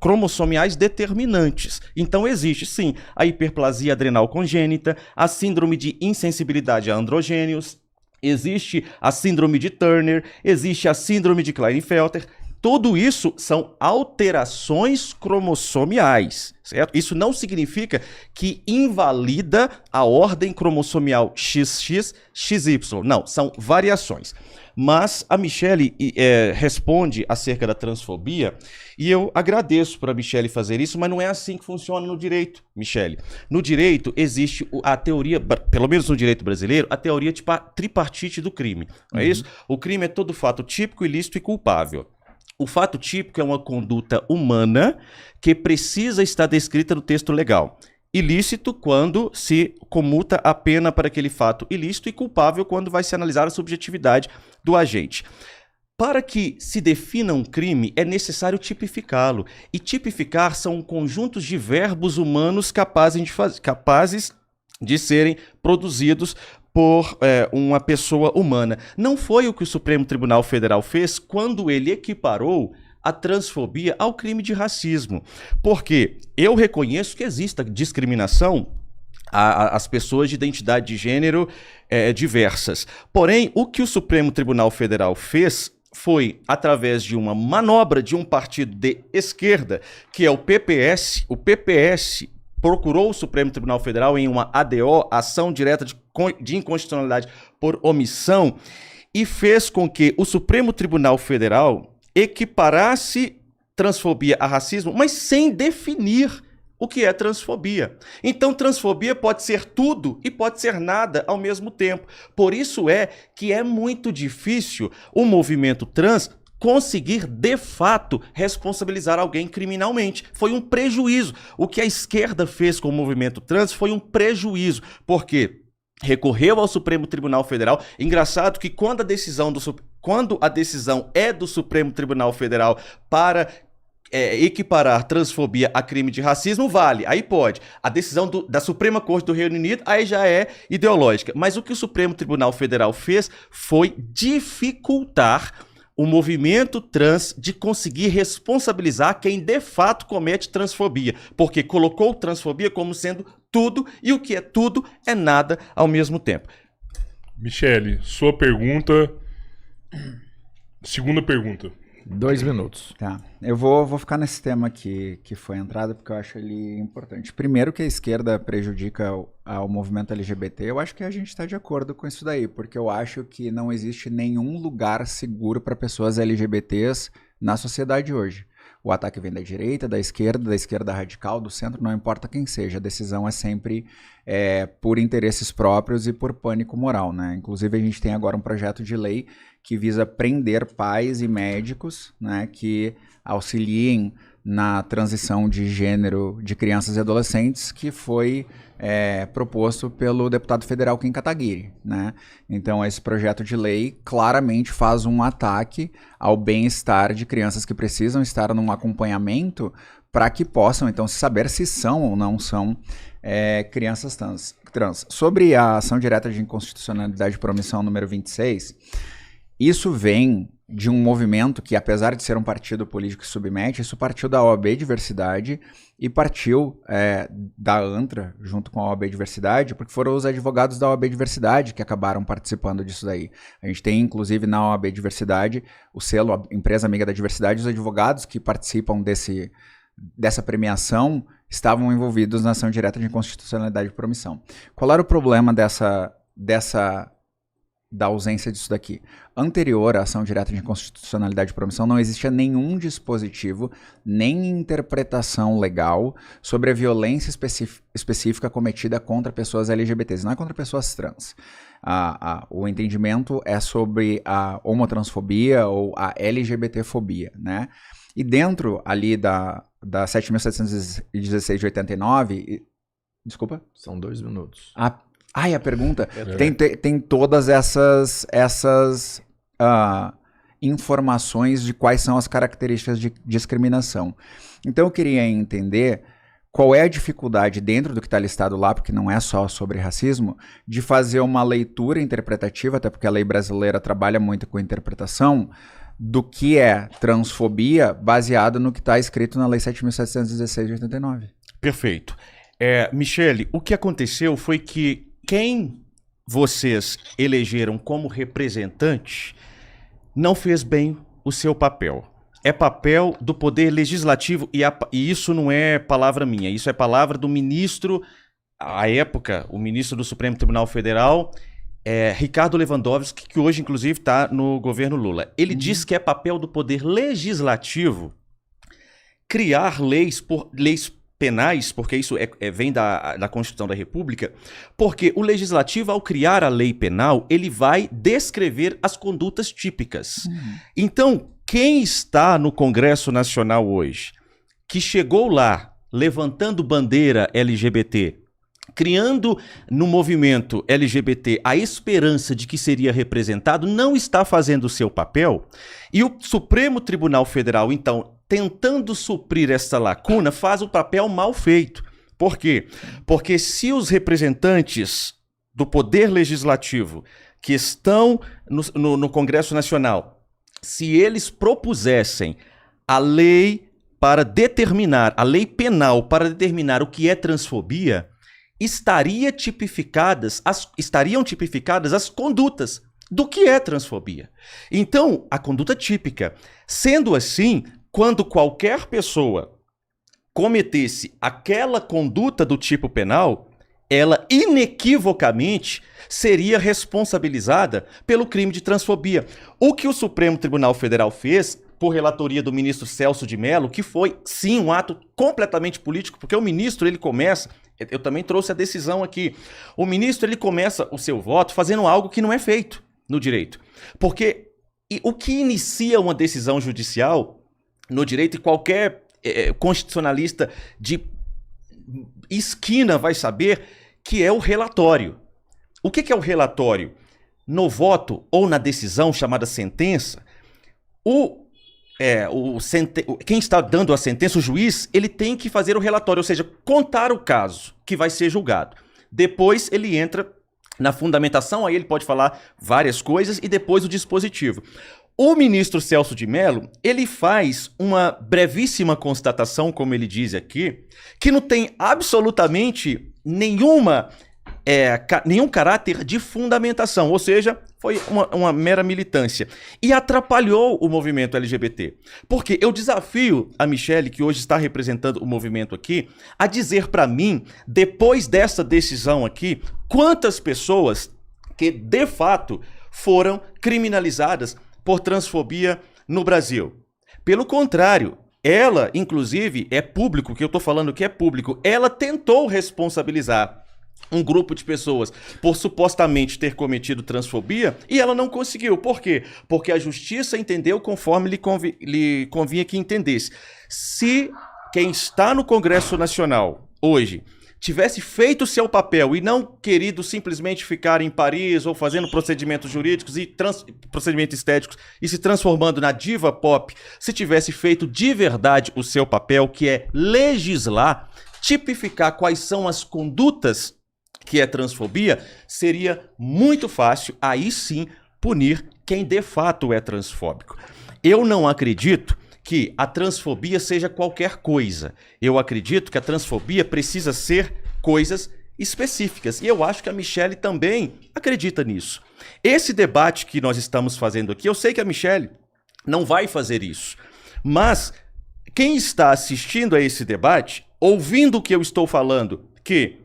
cromossomiais determinantes. Então existe, sim, a hiperplasia adrenal congênita, a síndrome de insensibilidade a androgênios, existe a síndrome de Turner, existe a síndrome de Klinefelter. Tudo isso são alterações cromossomiais, certo? Isso não significa que invalida a ordem cromossomial XX, XY. Não, são variações. Mas a Michele responde acerca da transfobia e eu agradeço por a Michele fazer isso, mas não é assim que funciona no direito, Michele. No direito existe a teoria, pelo menos no direito brasileiro, a teoria tripartite do crime, não é isso? O crime é todo fato típico, ilícito e culpável. O fato típico é uma conduta humana que precisa estar descrita no texto legal. Ilícito quando se comuta a pena para aquele fato ilícito e culpável quando vai se analisar a subjetividade do agente. Para que se defina um crime, é necessário tipificá-lo. E tipificar são conjuntos de verbos humanos capazes de serem produzidos por uma pessoa humana. Não foi o que o Supremo Tribunal Federal fez quando ele equiparou a transfobia ao crime de racismo. Porque eu reconheço que exista discriminação às pessoas de identidade de gênero diversas. Porém, o que o Supremo Tribunal Federal fez foi, através de uma manobra de um partido de esquerda, que é o PPS, procurou o Supremo Tribunal Federal em uma ADO, ação direta de inconstitucionalidade por omissão, e fez com que o Supremo Tribunal Federal equiparasse transfobia a racismo, mas sem definir o que é transfobia. Então, transfobia pode ser tudo e pode ser nada ao mesmo tempo. Por isso é que é muito difícil o movimento trans conseguir, de fato, responsabilizar alguém criminalmente. Foi um prejuízo. O que a esquerda fez com o movimento trans foi um prejuízo, porque recorreu ao Supremo Tribunal Federal. Engraçado que quando a decisão é do Supremo Tribunal Federal para equiparar transfobia a crime de racismo, vale, aí pode. A decisão da Suprema Corte do Reino Unido, aí já é ideológica. Mas o que o Supremo Tribunal Federal fez foi dificultar o movimento trans de conseguir responsabilizar quem de fato comete transfobia, porque colocou transfobia como sendo tudo, e o que é tudo é nada ao mesmo tempo. Michele, sua pergunta. Segunda pergunta. 2 minutos. Tá, eu vou ficar nesse tema que foi a entrada, porque eu acho ele importante. Primeiro, que a esquerda prejudica ao movimento LGBT, eu acho que a gente está de acordo com isso daí, porque eu acho que não existe nenhum lugar seguro para pessoas LGBTs na sociedade hoje. O ataque vem da direita, da esquerda radical, do centro, não importa quem seja, a decisão é sempre por interesses próprios e por pânico moral, né? Inclusive a gente tem agora um projeto de lei que visa prender pais e médicos, né, que auxiliem na transição de gênero de crianças e adolescentes, que foi proposto pelo deputado federal Kim Kataguiri, né? Então esse projeto de lei claramente faz um ataque ao bem-estar de crianças que precisam estar num acompanhamento para que possam então saber se são ou não são crianças trans. Sobre a ação direta de inconstitucionalidade por omissão número 26, isso vem de um movimento que, apesar de ser um partido político que submete, isso partiu da OAB Diversidade e partiu da ANTRA, junto com a OAB Diversidade, porque foram os advogados da OAB Diversidade que acabaram participando disso daí. A gente tem, inclusive, na OAB Diversidade, o selo, a empresa amiga da diversidade, os advogados que participam dessa premiação estavam envolvidos na ação direta de inconstitucionalidade por omissão. Qual era o problema dessa da ausência disso daqui. Anterior à ação direta de inconstitucionalidade de promissão, não existia nenhum dispositivo, nem interpretação legal sobre a violência específica cometida contra pessoas LGBTs, não é contra pessoas trans. O entendimento é sobre a homotransfobia ou a LGBTfobia, né? E dentro ali da 7.716 de 89... Desculpa? São 2 minutos. E a pergunta tem todas essas informações de quais são as características de discriminação. Então eu queria entender qual é a dificuldade dentro do que está listado lá, porque não é só sobre racismo, de fazer uma leitura interpretativa, até porque a lei brasileira trabalha muito com interpretação, do que é transfobia baseado no que está escrito na lei 7.716 de 89. Perfeito. Michele, o que aconteceu foi que quem vocês elegeram como representante não fez bem o seu papel. É papel do Poder Legislativo, e isso não é palavra minha, isso é palavra do ministro, à época, o ministro do Supremo Tribunal Federal, Ricardo Lewandowski, que hoje, inclusive, está no governo Lula. Ele diz que é papel do Poder Legislativo criar leis penais, porque isso vem da Constituição da República, porque o Legislativo, ao criar a lei penal, ele vai descrever as condutas típicas. Então, quem está no Congresso Nacional hoje, que chegou lá levantando bandeira LGBT, criando no movimento LGBT a esperança de que seria representado, não está fazendo o seu papel, e o Supremo Tribunal Federal, então, tentando suprir essa lacuna, faz o papel mal feito. Por quê? Porque se os representantes do Poder Legislativo que estão no Congresso Nacional, se eles propusessem a lei para determinar, a lei penal para determinar o que é transfobia, estariam tipificadas as condutas do que é transfobia. Então, a conduta típica. Sendo assim, quando qualquer pessoa cometesse aquela conduta do tipo penal, ela inequivocamente seria responsabilizada pelo crime de transfobia. O que o Supremo Tribunal Federal fez, por relatoria do ministro Celso de Mello, que foi, sim, um ato completamente político, porque o ministro, ele começa, eu também trouxe a decisão aqui, o ministro, ele começa o seu voto fazendo algo que não é feito no direito. Porque o que inicia uma decisão judicial no direito, e qualquer constitucionalista de esquina vai saber, que é o relatório. O que é o relatório? No voto ou na decisão chamada sentença, quem está dando a sentença, o juiz, ele tem que fazer o relatório, ou seja, contar o caso que vai ser julgado. Depois ele entra na fundamentação, aí ele pode falar várias coisas, e depois o dispositivo. O ministro Celso de Mello, ele faz uma brevíssima constatação, como ele diz aqui, que não tem absolutamente nenhum caráter de fundamentação, ou seja, foi uma mera militância. E atrapalhou o movimento LGBT. Porque eu desafio a Michele, que hoje está representando o movimento aqui, a dizer para mim, depois dessa decisão aqui, quantas pessoas que, de fato, foram criminalizadas por transfobia no Brasil. Pelo contrário, ela, inclusive, é público, que eu estou falando que é público, ela tentou responsabilizar um grupo de pessoas por supostamente ter cometido transfobia e ela não conseguiu. Por quê? Porque a justiça entendeu conforme lhe convinha que entendesse. Se quem está no Congresso Nacional hoje tivesse feito o seu papel e não querido simplesmente ficar em Paris ou fazendo procedimentos jurídicos e procedimentos estéticos e se transformando na diva pop, se tivesse feito de verdade o seu papel, que é legislar, tipificar quais são as condutas que é transfobia, seria muito fácil, aí sim, punir quem de fato é transfóbico. Eu não acredito que a transfobia seja qualquer coisa. Eu acredito que a transfobia precisa ser coisas específicas. E eu acho que a Michele também acredita nisso. Esse debate que nós estamos fazendo aqui, eu sei que a Michele não vai fazer isso. Mas quem está assistindo a esse debate, ouvindo o que eu estou falando, que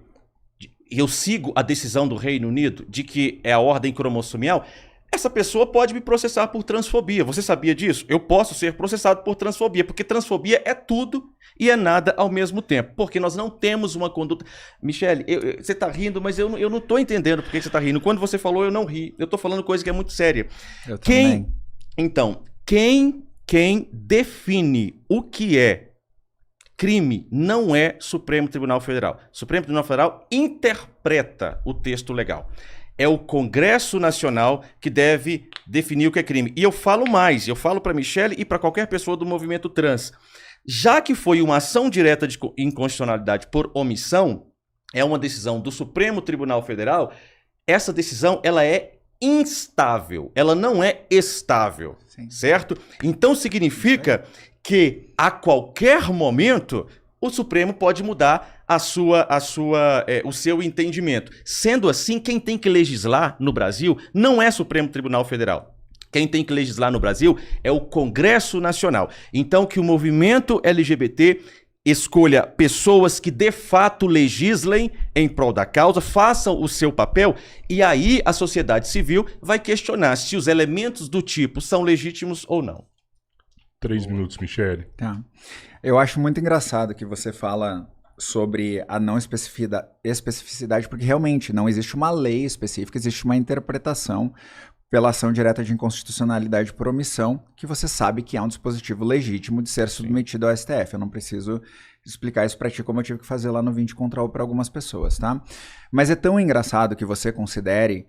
eu sigo a decisão do Reino Unido de que é a ordem cromossomial, essa pessoa pode me processar por transfobia. Você sabia disso? Eu posso ser processado por transfobia, porque transfobia é tudo e é nada ao mesmo tempo. Porque nós não temos uma conduta... Michele, você tá rindo, mas eu não tô entendendo por que você tá rindo. Quando você falou, eu não ri. Eu tô falando coisa que é muito séria. Eu também. Então, quem define o que é crime não é Supremo Tribunal Federal. Supremo Tribunal Federal interpreta o texto legal. É o Congresso Nacional que deve definir o que é crime. E eu falo mais, eu falo para Michele e para qualquer pessoa do movimento trans. Já que foi uma ação direta de inconstitucionalidade por omissão, é uma decisão do Supremo Tribunal Federal, essa decisão ela é instável, ela não é estável, Sim. certo? Então significa que a qualquer momento o Supremo pode mudar o seu entendimento. Sendo assim, quem tem que legislar no Brasil não é Supremo Tribunal Federal. Quem tem que legislar no Brasil é o Congresso Nacional. Então, que o movimento LGBT escolha pessoas que de fato legislem em prol da causa, façam o seu papel, e aí a sociedade civil vai questionar se os elementos do tipo são legítimos ou não. 3 minutos, Michele. Tá. Eu acho muito engraçado que você fala sobre a não especificidade, porque realmente não existe uma lei específica, existe uma interpretação pela ação direta de inconstitucionalidade por omissão, que você sabe que é um dispositivo legítimo de ser submetido ao STF. Eu não preciso explicar isso para ti como eu tive que fazer lá no 20 contra 1 para algumas pessoas, tá? Mas é tão engraçado que você considere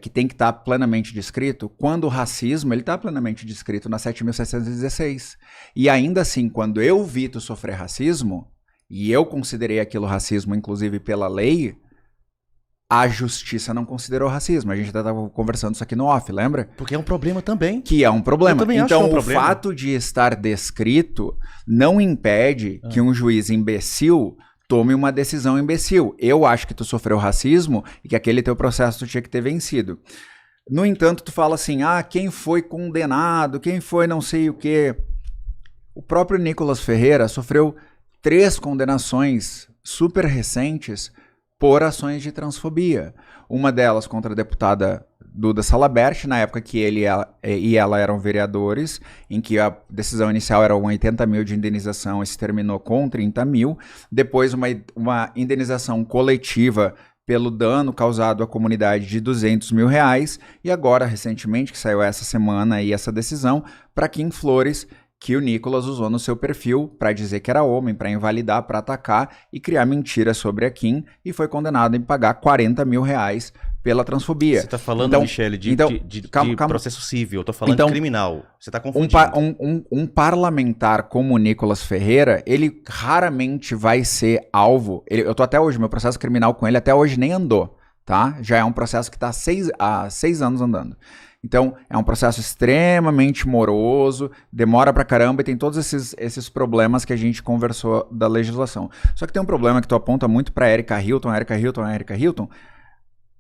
que tem que estar plenamente descrito, quando o racismo ele está plenamente descrito na 7.716. E ainda assim, quando eu vi tu sofrer racismo, e eu considerei aquilo racismo, inclusive pela lei, a justiça não considerou racismo. A gente até estava conversando isso aqui no off, lembra? Porque é um problema também. Que é um problema. Eu também acho então, que é um o problema. fato de estar descrito não impede que um juiz imbecil tome uma decisão imbecil. Eu acho que tu sofreu racismo e que aquele teu processo tu tinha que ter vencido. No entanto, tu fala assim, quem foi condenado, quem foi não sei o quê. O próprio Nicolas Ferreira sofreu 3 condenações super recentes por ações de transfobia. Uma delas contra a deputada Duda Salabert, na época que ele e ela eram vereadores, em que a decisão inicial era 80 mil de indenização e se terminou com 30 mil. Depois uma indenização coletiva pelo dano causado à comunidade de 200 mil reais. E agora, recentemente, que saiu essa semana aí essa decisão, para Kim Flores, que o Nicolas usou no seu perfil para dizer que era homem, para invalidar, para atacar e criar mentiras sobre a Kim, e foi condenado em pagar 40 mil reais pela transfobia. Você está falando, então, Michele, de calma. processo civil. Eu estou falando de criminal. Você está confundindo. Um parlamentar como o Nicolas Ferreira, ele raramente vai ser alvo. Eu tô até hoje, meu processo criminal com ele até hoje nem andou, tá? Já é um processo que está há 6 anos andando. Então, é um processo extremamente moroso, demora pra caramba e tem todos esses problemas que a gente conversou da legislação. Só que tem um problema que tu aponta muito pra Erika Hilton.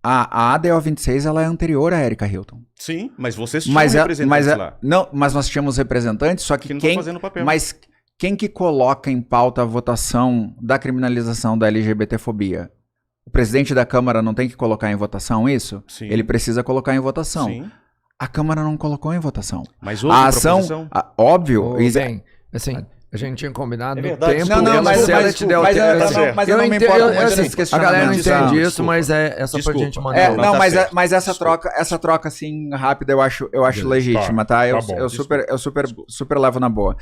A ADO 26 ela é anterior à Erika Hilton. Sim, mas vocês tinham representantes lá. Não, mas nós tínhamos representantes, só que não estão fazendo papel. Mas quem que coloca em pauta a votação da criminalização da LGBTfobia? O presidente da Câmara não tem que colocar em votação isso? Sim. Ele precisa colocar em votação. Sim. A Câmara não colocou em votação. Mas houve a ação, proposição? Óbvio. Bem, assim, a gente tinha combinado no verdade. tempo. Não, mas eu não me importo muito desses questionamentos. A galera não entende isso, Desculpa. mas é só pra gente mandar. Mas essa troca assim rápida eu acho legítima, tá? Eu super levo na boa.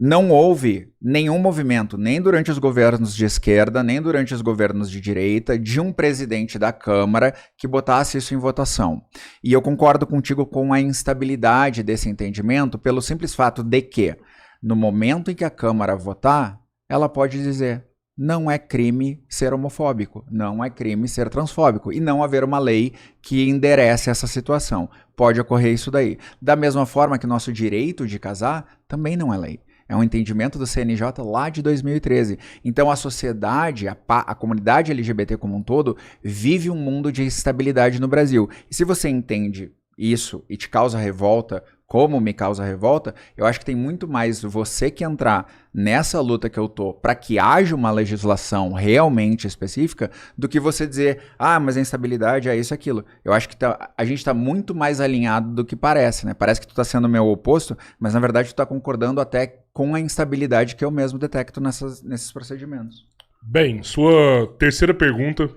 Não houve nenhum movimento, nem durante os governos de esquerda, nem durante os governos de direita, de um presidente da Câmara que botasse isso em votação. E eu concordo contigo com a instabilidade desse entendimento pelo simples fato de que, no momento em que a Câmara votar, ela pode dizer: não é crime ser homofóbico, não é crime ser transfóbico, e não haver uma lei que enderece essa situação. Pode ocorrer isso daí. Da mesma forma que nosso direito de casar também não é lei. É um entendimento do CNJ lá de 2013. Então a sociedade, a comunidade LGBT como um todo, vive um mundo de instabilidade no Brasil. E se você entende isso e te causa revolta como me causa revolta, eu acho que tem muito mais você que entrar nessa luta que eu tô para que haja uma legislação realmente específica do que você dizer, mas a instabilidade é isso e aquilo. Eu acho que a gente tá muito mais alinhado do que parece, né? Parece que tu tá sendo o meu oposto, mas na verdade tu tá concordando até com a instabilidade que eu mesmo detecto nesses procedimentos. Bem, sua terceira pergunta,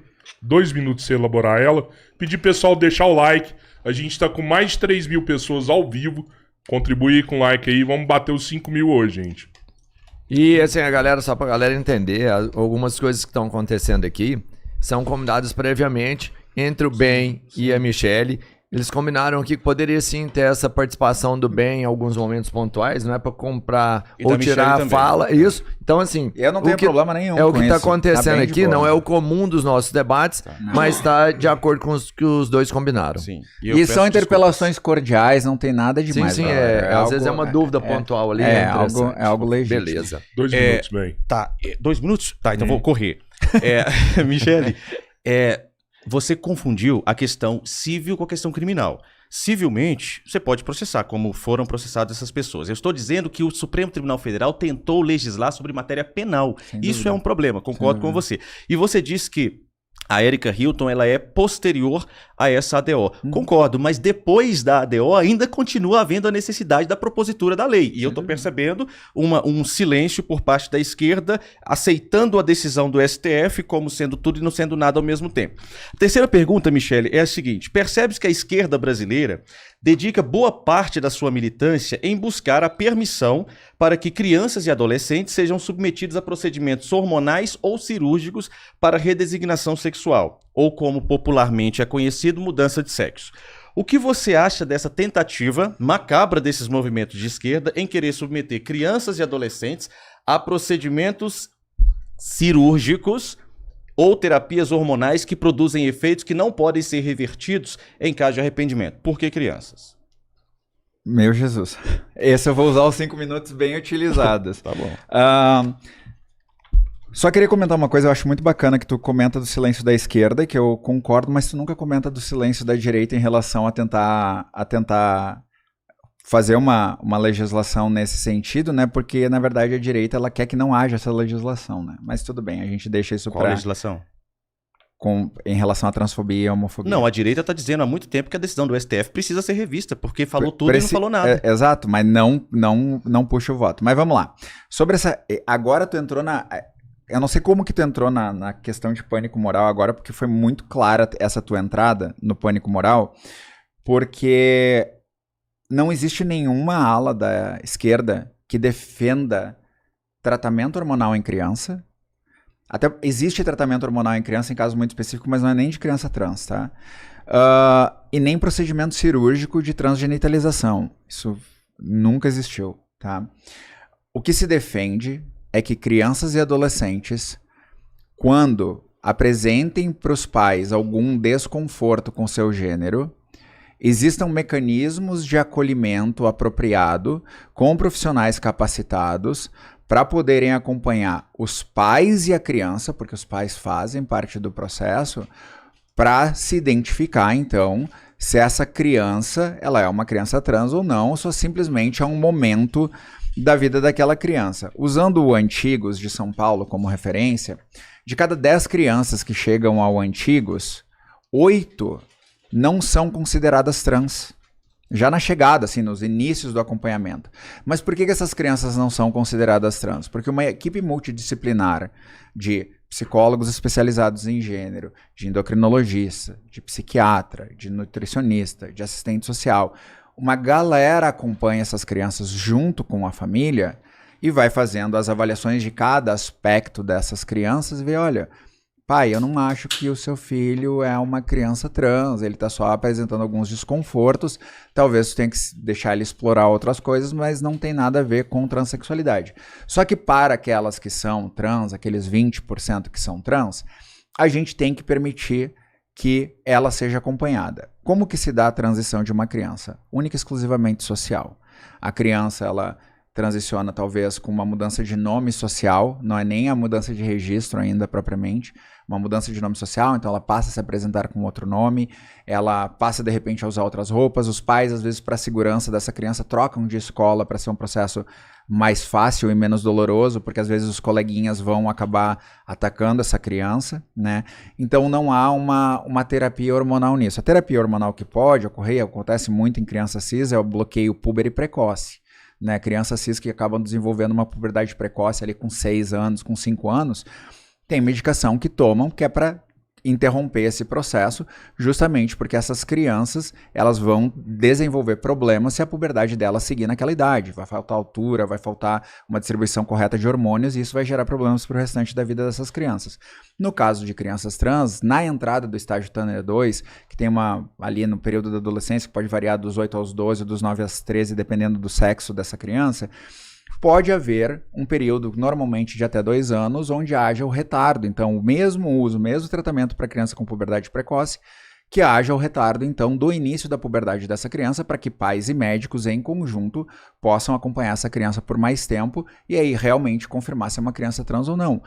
2 minutos pra você elaborar ela. Pedir pessoal deixar o like. A gente tá com mais de 3 mil pessoas ao vivo. Contribui com o like aí. Vamos bater os 5 mil hoje, gente. E assim, a galera, só pra galera entender, algumas coisas que estão acontecendo aqui são combinadas previamente entre o Ben e a Michelle. Eles combinaram aqui que poderia sim ter essa participação do Ben em alguns momentos pontuais, não é pra comprar E ou da Michelle tirar a também. fala. Isso. Então, assim. Eu não tenho problema nenhum É o com que tá isso. acontecendo bem de aqui, boa. não é o comum dos nossos debates, mas tá de acordo com os que os dois combinaram. Sim. E são interpelações cordiais, não tem nada demais. Sim, galera. às vezes é uma dúvida pontual ali. É interessante. algo legítimo. Beleza. 2 minutos, bem. Tá, 2 minutos? Tá, então vou correr. Michele, você confundiu a questão civil com a questão criminal. Civilmente, você pode processar, como foram processadas essas pessoas. Eu estou dizendo que o Supremo Tribunal Federal tentou legislar sobre matéria penal. Isso é um problema, concordo com você. E você disse que a Erika Hilton, ela é posterior a essa ADO. Concordo, mas depois da ADO ainda continua havendo a necessidade da propositura da lei. E eu estou percebendo um silêncio por parte da esquerda, aceitando a decisão do STF como sendo tudo e não sendo nada ao mesmo tempo. A terceira pergunta, Michele, é a seguinte. Percebes que a esquerda brasileira dedica boa parte da sua militância em buscar a permissão para que crianças e adolescentes sejam submetidos a procedimentos hormonais ou cirúrgicos para redesignação sexual, ou como popularmente é conhecido, mudança de sexo. O que você acha dessa tentativa macabra desses movimentos de esquerda em querer submeter crianças e adolescentes a procedimentos cirúrgicos ou terapias hormonais que produzem efeitos que não podem ser revertidos em caso de arrependimento? Por que crianças? Meu Jesus. Esse eu vou usar os 5 minutos bem utilizados. Tá bom. Só queria comentar uma coisa, eu acho muito bacana que tu comenta do silêncio da esquerda, que eu concordo, mas tu nunca comenta do silêncio da direita em relação a tentar fazer uma legislação nesse sentido, né? Porque, na verdade, a direita ela quer que não haja essa legislação, né? Mas tudo bem, a gente deixa isso Qual legislação? Em relação à transfobia e homofobia. Não, a direita está dizendo há muito tempo que a decisão do STF precisa ser revista, porque falou tudo e não falou nada. Exato, mas não puxa o voto. Mas vamos lá. Sobre essa... Agora tu entrou na... Eu não sei como que tu entrou na questão de pânico moral agora, porque foi muito clara essa tua entrada no pânico moral, porque não existe nenhuma ala da esquerda que defenda tratamento hormonal em criança. Até existe tratamento hormonal em criança em casos muito específicos, mas não é nem de criança trans, tá? E nem procedimento cirúrgico de transgenitalização. Isso nunca existiu, tá? O que se defende é que crianças e adolescentes, quando apresentem para os pais algum desconforto com seu gênero, existam mecanismos de acolhimento apropriado com profissionais capacitados para poderem acompanhar os pais e a criança, porque os pais fazem parte do processo, para se identificar, então, se essa criança ela é uma criança trans ou não, ou só simplesmente é um momento da vida daquela criança. Usando o Antigos de São Paulo como referência, de cada 10 crianças que chegam ao Antigos, 8 não são consideradas trans. Já na chegada, assim, nos inícios do acompanhamento. Mas por que essas crianças não são consideradas trans? Porque uma equipe multidisciplinar de psicólogos especializados em gênero, de endocrinologista, de psiquiatra, de nutricionista, de assistente social, uma galera acompanha essas crianças junto com a família e vai fazendo as avaliações de cada aspecto dessas crianças e vê, olha, pai, eu não acho que o seu filho é uma criança trans, ele está só apresentando alguns desconfortos, talvez você tenha que deixar ele explorar outras coisas, mas não tem nada a ver com transexualidade. Só que para aquelas que são trans, aqueles 20% que são trans, a gente tem que permitir que ela seja acompanhada. Como que se dá a transição de uma criança? Única e exclusivamente social. A criança, ela transiciona talvez com uma mudança de nome social, não é nem a mudança de registro ainda propriamente, uma mudança de nome social, então ela passa a se apresentar com outro nome, ela passa de repente a usar outras roupas, os pais às vezes para a segurança dessa criança trocam de escola para ser um processo mais fácil e menos doloroso, porque às vezes os coleguinhas vão acabar atacando essa criança, né? Então não há uma terapia hormonal nisso. A terapia hormonal que pode ocorrer, acontece muito em crianças cis, é o bloqueio púbere precoce. Né, crianças cis que acabam desenvolvendo uma puberdade precoce ali com 6 anos, com 5 anos, tem medicação que tomam que é para interromper esse processo, justamente porque essas crianças elas vão desenvolver problemas se a puberdade delas seguir naquela idade. Vai faltar altura, vai faltar uma distribuição correta de hormônios e isso vai gerar problemas para o restante da vida dessas crianças. No caso de crianças trans, na entrada do estágio Tanner 2, que tem ali no período da adolescência, que pode variar dos 8 aos 12, dos 9 às 13, dependendo do sexo dessa criança, pode haver um período, normalmente de até 2 anos, onde haja o retardo. Então, o mesmo uso, o mesmo tratamento para criança com puberdade precoce, que haja o retardo, então, do início da puberdade dessa criança, para que pais e médicos, em conjunto, possam acompanhar essa criança por mais tempo e aí realmente confirmar se é uma criança trans ou não.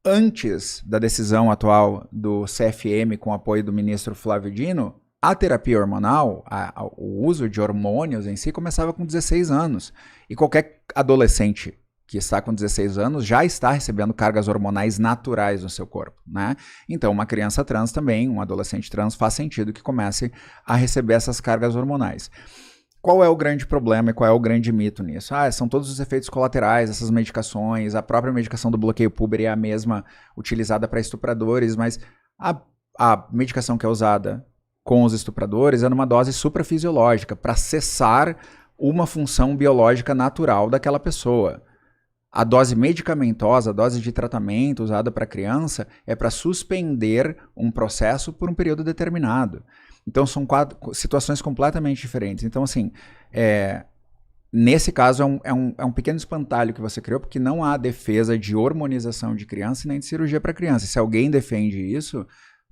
Antes da decisão atual do CFM, com apoio do ministro Flávio Dino, a terapia hormonal, o uso de hormônios em si, começava com 16 anos. E qualquer adolescente que está com 16 anos já está recebendo cargas hormonais naturais no seu corpo, né? Então, uma criança trans também, um adolescente trans, faz sentido que comece a receber essas cargas hormonais. Qual é o grande problema e qual é o grande mito nisso? São todos os efeitos colaterais, essas medicações, a própria medicação do bloqueio púbere é a mesma utilizada para estupradores, mas a medicação que é usada com os estupradores é numa dose suprafisiológica, para cessar uma função biológica natural daquela pessoa. A dose medicamentosa, a dose de tratamento usada para criança é para suspender um processo por um período determinado. Então são situações completamente diferentes. Então assim, nesse caso é um pequeno espantalho que você criou, porque não há defesa de hormonização de criança nem de cirurgia para criança. Se alguém defende isso,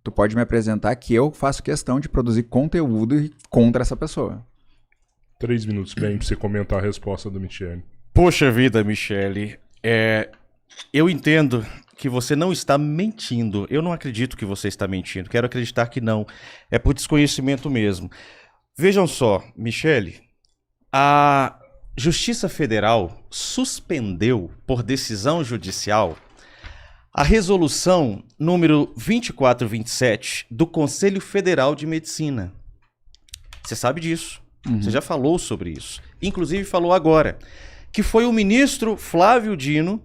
tu pode me apresentar que eu faço questão de produzir conteúdo contra essa pessoa. 3 minutos, bem, pra você comentar a resposta do Michele. Poxa vida, Michele, eu entendo que você não está mentindo. Eu não acredito que você está mentindo. Quero acreditar que não. É por desconhecimento mesmo. Vejam só, Michele, a Justiça Federal suspendeu, por decisão judicial, a resolução número 2427 do Conselho Federal de Medicina. Você sabe disso. Você já falou sobre isso. Inclusive falou agora. Que foi o ministro Flávio Dino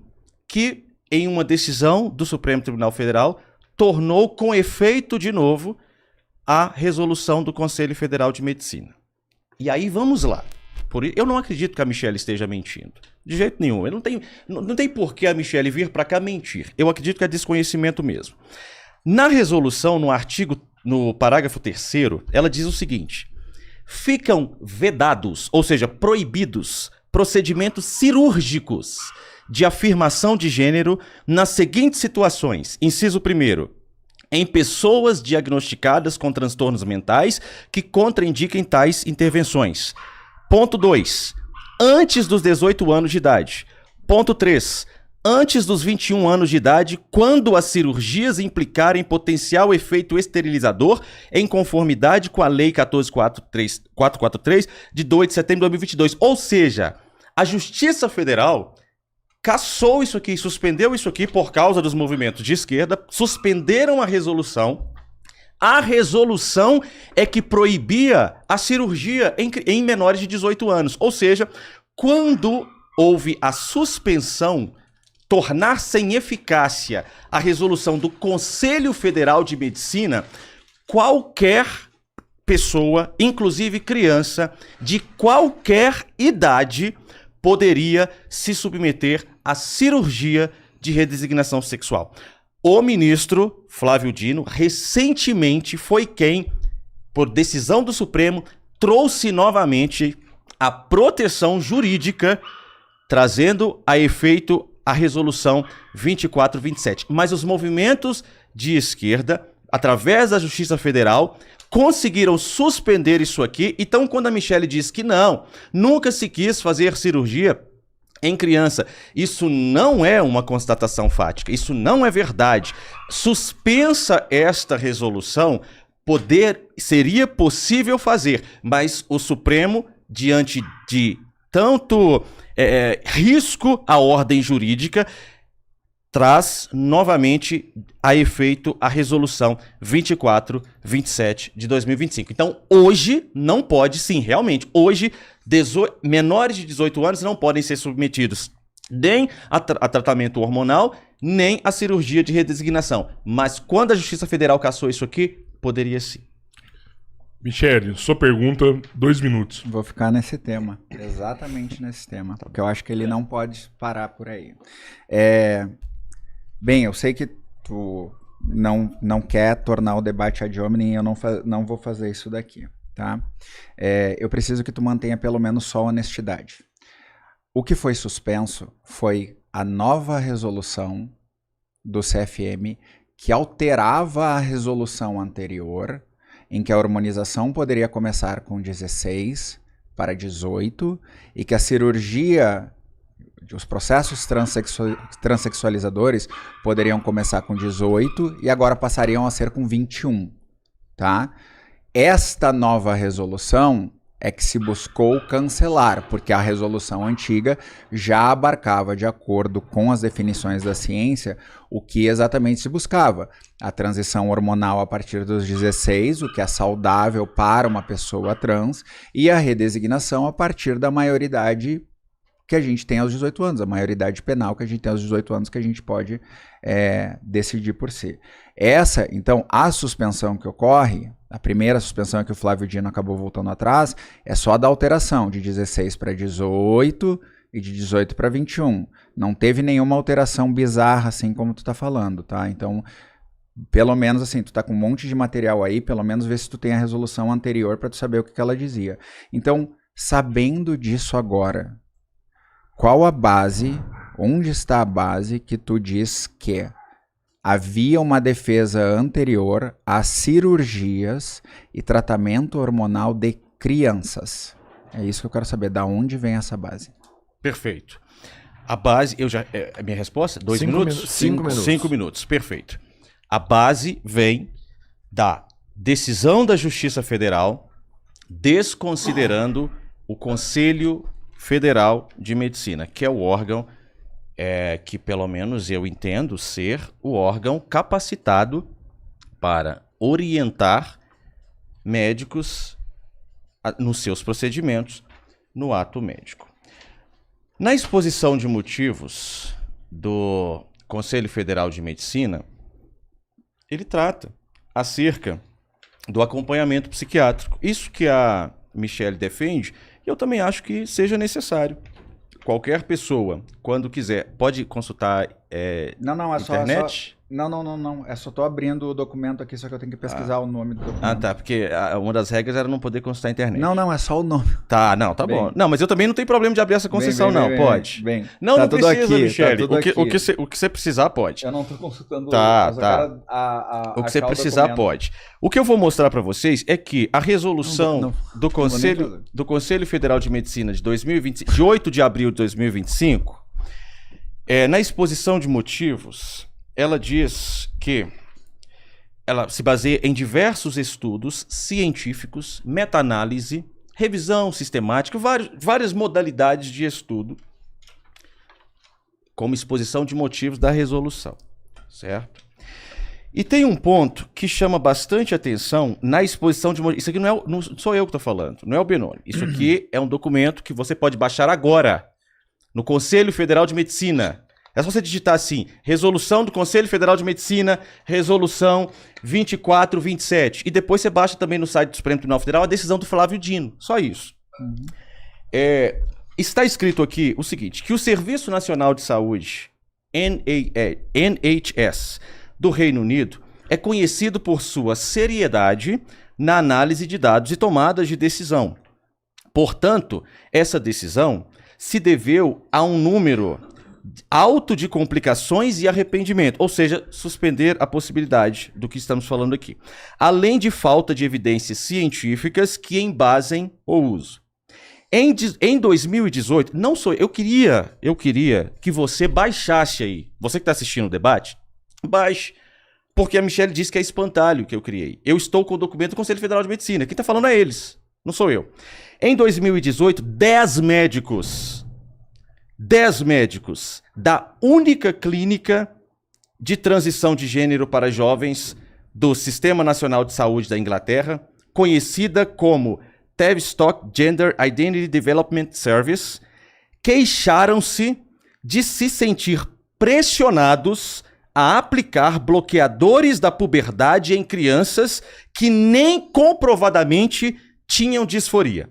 que, em uma decisão do Supremo Tribunal Federal, tornou com efeito de novo a resolução do Conselho Federal de Medicina. E aí vamos lá. Eu não acredito que a Michele esteja mentindo. De jeito nenhum. Não tem por que a Michele vir para cá mentir. Eu acredito que é desconhecimento mesmo. Na resolução, no parágrafo 3º, ela diz o seguinte: ficam vedados, ou seja, proibidos, procedimentos cirúrgicos de afirmação de gênero nas seguintes situações. Inciso 1º. Em pessoas diagnosticadas com transtornos mentais que contraindiquem tais intervenções. Ponto 2. Antes dos 18 anos de idade. Ponto 3. Antes dos 21 anos de idade, quando as cirurgias implicarem potencial efeito esterilizador em conformidade com a Lei 14.443, de 2 de setembro de 2022. Ou seja, a Justiça Federal cassou isso aqui, suspendeu isso aqui por causa dos movimentos de esquerda, suspenderam a resolução. A resolução é que proibia a cirurgia em menores de 18 anos. Ou seja, quando houve a suspensão, tornar sem eficácia a resolução do Conselho Federal de Medicina, qualquer pessoa, inclusive criança, de qualquer idade, poderia se submeter à cirurgia de redesignação sexual. O ministro Flávio Dino recentemente foi quem, por decisão do Supremo, trouxe novamente a proteção jurídica, trazendo a efeito a resolução 2427. Mas os movimentos de esquerda, através da Justiça Federal, conseguiram suspender isso aqui. Então, quando a Michele diz que não, nunca se quis fazer cirurgia em criança. Isso não é uma constatação fática, isso não é verdade. Suspensa esta resolução, seria possível fazer, mas o Supremo, diante de tanto risco à ordem jurídica, traz novamente a efeito a resolução 2427 de 2025. Então, hoje não pode, sim, realmente, hoje menores de 18 anos não podem ser submetidos nem a tratamento hormonal, nem a cirurgia de redesignação. Mas quando a Justiça Federal cassou isso aqui, poderia sim. Michele, sua pergunta, 2 minutos. Vou ficar nesse tema, exatamente nesse tema, porque eu acho que ele não pode parar por aí. Bem, eu sei que tu não quer tornar o debate ad hominem, eu não vou fazer isso daqui, tá? Eu preciso que tu mantenha pelo menos só honestidade. O que foi suspenso foi a nova resolução do CFM que alterava a resolução anterior, em que a hormonização poderia começar com 16 para 18 e que a cirurgia, os processos transexualizadores poderiam começar com 18 e agora passariam a ser com 21, tá? Esta nova resolução é que se buscou cancelar, porque a resolução antiga já abarcava, de acordo com as definições da ciência, o que exatamente se buscava. A transição hormonal a partir dos 16, o que é saudável para uma pessoa trans, e a redesignação a partir da maioridade que a gente tem aos 18 anos, a maioridade penal que a gente tem aos 18 anos, que a gente pode decidir por si. Então, a suspensão que ocorre, a primeira suspensão é que o Flávio Dino acabou voltando atrás, é só da alteração de 16 para 18 e de 18 para 21. Não teve nenhuma alteração bizarra, assim como tu tá falando, tá? Então, pelo menos assim, tu tá com um monte de material aí, pelo menos vê se tu tem a resolução anterior para tu saber o que ela dizia. Então, sabendo disso agora, qual a base, onde está a base que tu diz que havia uma defesa anterior a cirurgias e tratamento hormonal de crianças? É isso que eu quero saber, da onde vem essa base? Perfeito. A base, a minha resposta? 2 minutos? 5 minutos. 5 minutos, perfeito. A base vem da decisão da Justiça Federal desconsiderando o Conselho Federal de Medicina, que é o órgão que, pelo menos, eu entendo ser o órgão capacitado para orientar médicos nos seus procedimentos no ato médico. Na exposição de motivos do Conselho Federal de Medicina, ele trata acerca do acompanhamento psiquiátrico. Isso que a Michele defende, eu também acho que seja necessário. Qualquer pessoa, quando quiser, pode consultar internet? Não. É só tô abrindo o documento aqui, só que eu tenho que pesquisar o nome do documento. Ah, tá. Porque uma das regras era não poder consultar a internet. Não, é só o nome. Tá, não, tá bom. Não, mas eu também não tenho problema de abrir essa concessão, não. Pode. Não, tá não tudo precisa, aqui, Michele. tá tudo O que você precisar, pode. Eu não tô consultando. Tá. O que você precisar, pode. O que eu vou mostrar para vocês é que a resolução do Conselho Federal de Medicina de 2025, de 8 de abril de 2025, na exposição de motivos, ela diz que ela se baseia em diversos estudos científicos, meta-análise, revisão sistemática, várias modalidades de estudo, como exposição de motivos da resolução, certo? E tem um ponto que chama bastante atenção na exposição de motivos. Isso aqui não sou eu que estou falando, não é o Benoni. Isso aqui é um documento que você pode baixar agora, no Conselho Federal de Medicina. É só você digitar assim, resolução do Conselho Federal de Medicina, resolução 2427. E depois você baixa também no site do Supremo Tribunal Federal a decisão do Flávio Dino. Só isso. Está escrito aqui o seguinte, que o Serviço Nacional de Saúde, NHS, do Reino Unido, é conhecido por sua seriedade na análise de dados e tomadas de decisão. Portanto, essa decisão se deveu a um número alto de complicações e arrependimento, ou seja, suspender a possibilidade do que estamos falando aqui, além de falta de evidências científicas que embasem o uso. Em 2018, não sou eu queria que você baixasse aí. Você que está assistindo o debate, baixe. Porque a Michelle disse que é espantalho que eu criei. Eu estou com o documento do Conselho Federal de Medicina. Quem está falando é eles, não sou eu. Em 2018, 10 médicos da única clínica de transição de gênero para jovens do Sistema Nacional de Saúde da Inglaterra, conhecida como Tavistock Gender Identity Development Service, queixaram-se de se sentir pressionados a aplicar bloqueadores da puberdade em crianças que nem comprovadamente tinham disforia.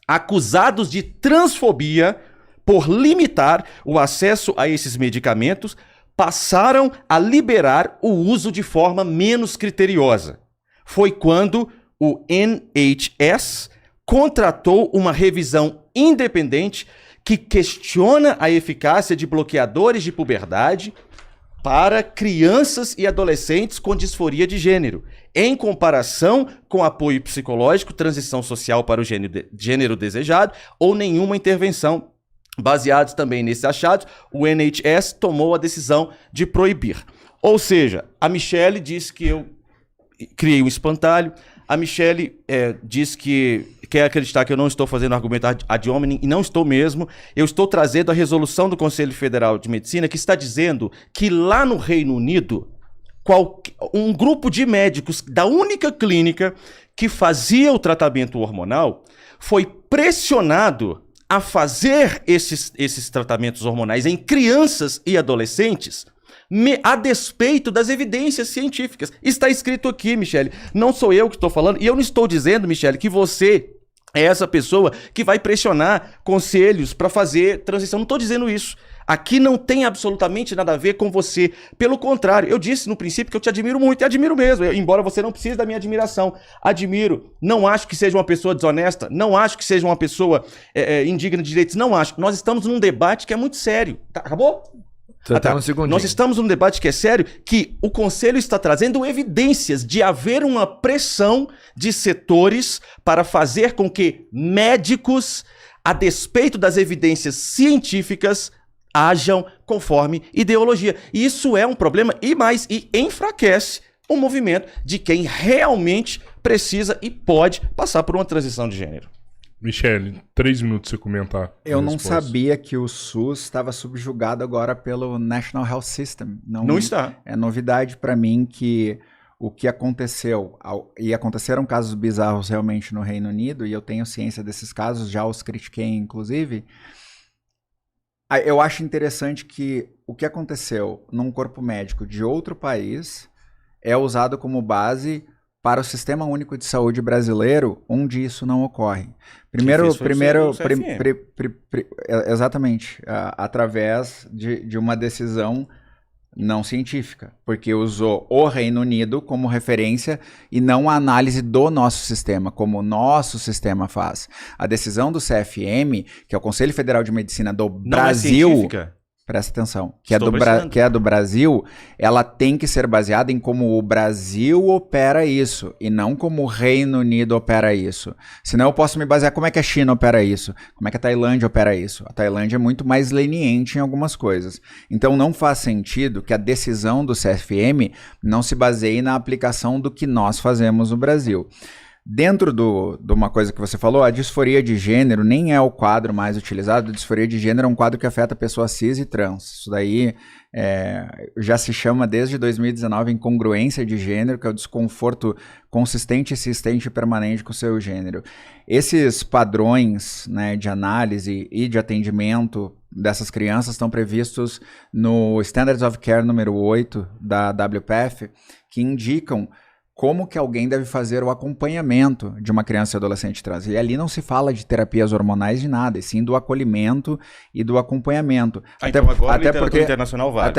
Acusados de transfobia por limitar o acesso a esses medicamentos, passaram a liberar o uso de forma menos criteriosa. Foi quando o NHS contratou uma revisão independente que questiona a eficácia de bloqueadores de puberdade para crianças e adolescentes com disforia de gênero, em comparação com apoio psicológico, transição social para o gênero desejado ou nenhuma intervenção. Baseados também nesses achados, o NHS tomou a decisão de proibir. Ou seja, a Michelle disse que eu criei um espantalho, a Michelle diz que quer acreditar que eu não estou fazendo argumento ad hominem, e não estou mesmo. Eu estou trazendo a resolução do Conselho Federal de Medicina que está dizendo que lá no Reino Unido, um grupo de médicos da única clínica que fazia o tratamento hormonal foi pressionado a fazer esses tratamentos hormonais em crianças e adolescentes a despeito das evidências científicas. Está escrito aqui, Michelle. Não sou eu que estou falando. E eu não estou dizendo, Michelle, que você é essa pessoa que vai pressionar conselhos para fazer transição. Não estou dizendo isso. Aqui não tem absolutamente nada a ver com você. Pelo contrário, eu disse no princípio que eu te admiro muito, e admiro mesmo, embora você não precise da minha admiração. Admiro. Não acho que seja uma pessoa desonesta, não acho que seja uma pessoa indigna de direitos, não acho. Nós estamos num debate que é muito sério. Tá, acabou? Nós estamos num debate que é sério, que o Conselho está trazendo evidências de haver uma pressão de setores para fazer com que médicos, a despeito das evidências científicas, ajam conforme ideologia. E isso é um problema e enfraquece o movimento de quem realmente precisa e pode passar por uma transição de gênero. Michelle, 3 minutos pra você comentar. Eu não sabia que o SUS estava subjugado agora pelo National Health System. Não está. É novidade para mim que o que aconteceu, e aconteceram casos bizarros realmente no Reino Unido, e eu tenho ciência desses casos, já os critiquei inclusive. Eu acho interessante que o que aconteceu num corpo médico de outro país é usado como base para o Sistema Único de Saúde brasileiro, onde isso não ocorre. Exatamente, através de uma decisão não científica, porque usou o Reino Unido como referência e não a análise do nosso sistema, como o nosso sistema faz. A decisão do CFM, que é o Conselho Federal de Medicina do Brasil... Não é científica? Presta atenção, que é do Brasil, ela tem que ser baseada em como o Brasil opera isso, e não como o Reino Unido opera isso. Senão eu posso me basear como é que a China opera isso, como é que a Tailândia opera isso. A Tailândia é muito mais leniente em algumas coisas. Então não faz sentido que a decisão do CFM não se baseie na aplicação do que nós fazemos no Brasil. Dentro de uma coisa que você falou, a disforia de gênero nem é o quadro mais utilizado. A disforia de gênero é um quadro que afeta pessoas cis e trans. Isso daí já se chama desde 2019 incongruência de gênero, que é o desconforto consistente, insistente e permanente com o seu gênero. Esses padrões, né, de análise e de atendimento dessas crianças estão previstos no Standards of Care número 8 da WPF, que indicam como que alguém deve fazer o acompanhamento de uma criança e adolescente trans. E ali não se fala de terapias hormonais de nada, e sim do acolhimento e do acompanhamento. Então agora a literatura internacional vale.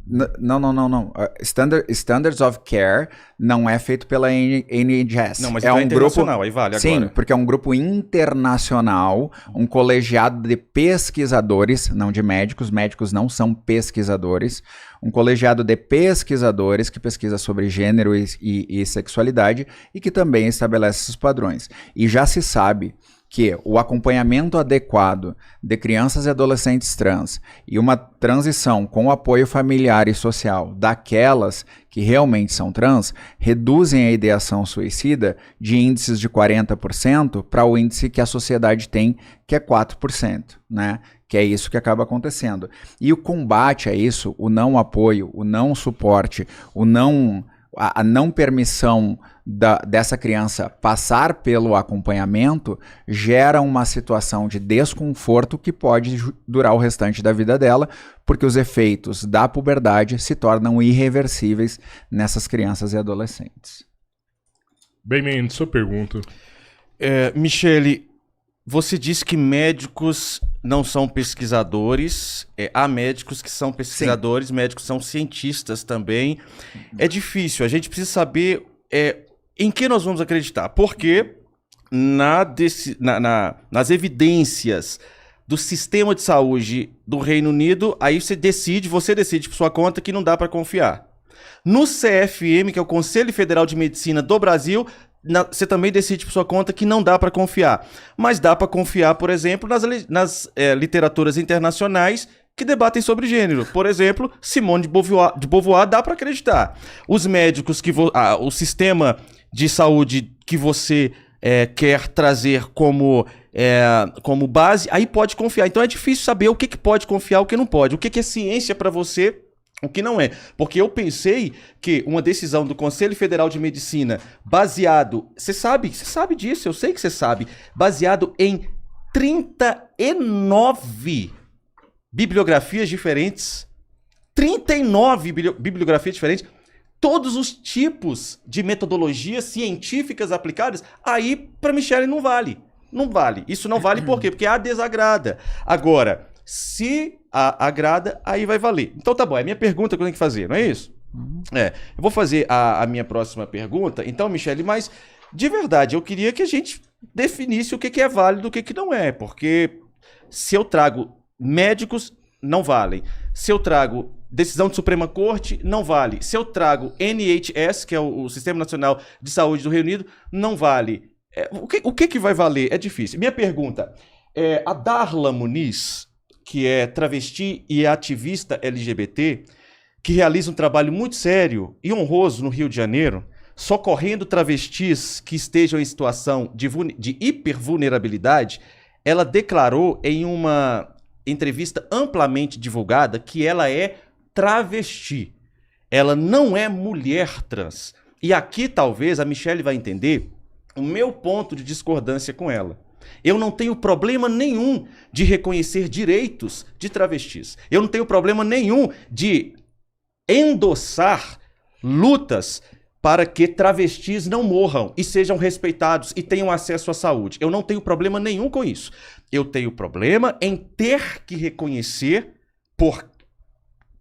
Não. Standards of Care não é feito pela NHS. Não, mas é um internacional, aí vale agora. Sim, porque é um grupo internacional, um colegiado de pesquisadores, não de médicos. Médicos não são pesquisadores. Um colegiado de pesquisadores que pesquisa sobre gênero e sexualidade e que também estabelece esses padrões. E já se sabe que o acompanhamento adequado de crianças e adolescentes trans e uma transição com apoio familiar e social daquelas que realmente são trans reduzem a ideação suicida de índices de 40% para o índice que a sociedade tem, que é 4%, né? Que é isso que acaba acontecendo. E o combate a isso, o não apoio, o não suporte, a não permissão dessa criança passar pelo acompanhamento gera uma situação de desconforto que pode durar o restante da vida dela, porque os efeitos da puberdade se tornam irreversíveis nessas crianças e adolescentes. Bem, sua pergunta. Michele, você disse que médicos não são pesquisadores, há médicos que são pesquisadores, sim. Médicos são cientistas também. É difícil, a gente precisa saber em que nós vamos acreditar, porque nas evidências do sistema de saúde do Reino Unido, aí você decide por sua conta que não dá para confiar. No CFM, que é o Conselho Federal de Medicina do Brasil, você também decide por sua conta que não dá para confiar. Mas dá para confiar, por exemplo, nas literaturas internacionais que debatem sobre gênero. Por exemplo, Simone de Beauvoir dá para acreditar. Os médicos o sistema de saúde que você quer trazer como base, aí pode confiar. Então é difícil saber o que pode confiar, o que não pode. O que é ciência para você, o que não é. Porque eu pensei que uma decisão do Conselho Federal de Medicina baseado... Você sabe disso, eu sei que você sabe. Baseado em 39 bibliografias diferentes. 39 bibliografias diferentes. Todos os tipos de metodologias científicas aplicadas. Aí, para Michele, não vale. Não vale. Isso não vale por quê? Porque a desagrada. Agora... Se agrada, aí vai valer. Então tá bom, é a minha pergunta que eu tenho que fazer, não é isso? Eu vou fazer a minha próxima pergunta. Então, Michele, mas de verdade, eu queria que a gente definisse o que é válido e o que não é. Porque se eu trago médicos, não valem. Se eu trago decisão de Suprema Corte, não vale. Se eu trago NHS, que é o Sistema Nacional de Saúde do Reino Unido, não vale. O que vai valer? É difícil. Minha pergunta é, a Darla Muniz, que é travesti e ativista LGBT, que realiza um trabalho muito sério e honroso no Rio de Janeiro, socorrendo travestis que estejam em situação de hipervulnerabilidade, ela declarou em uma entrevista amplamente divulgada que ela é travesti. Ela não é mulher trans. E aqui talvez a Michele vai entender o meu ponto de discordância com ela. Eu não tenho problema nenhum de reconhecer direitos de travestis. Eu não tenho problema nenhum de endossar lutas para que travestis não morram e sejam respeitados e tenham acesso à saúde. Eu não tenho problema nenhum com isso. Eu tenho problema em ter que reconhecer,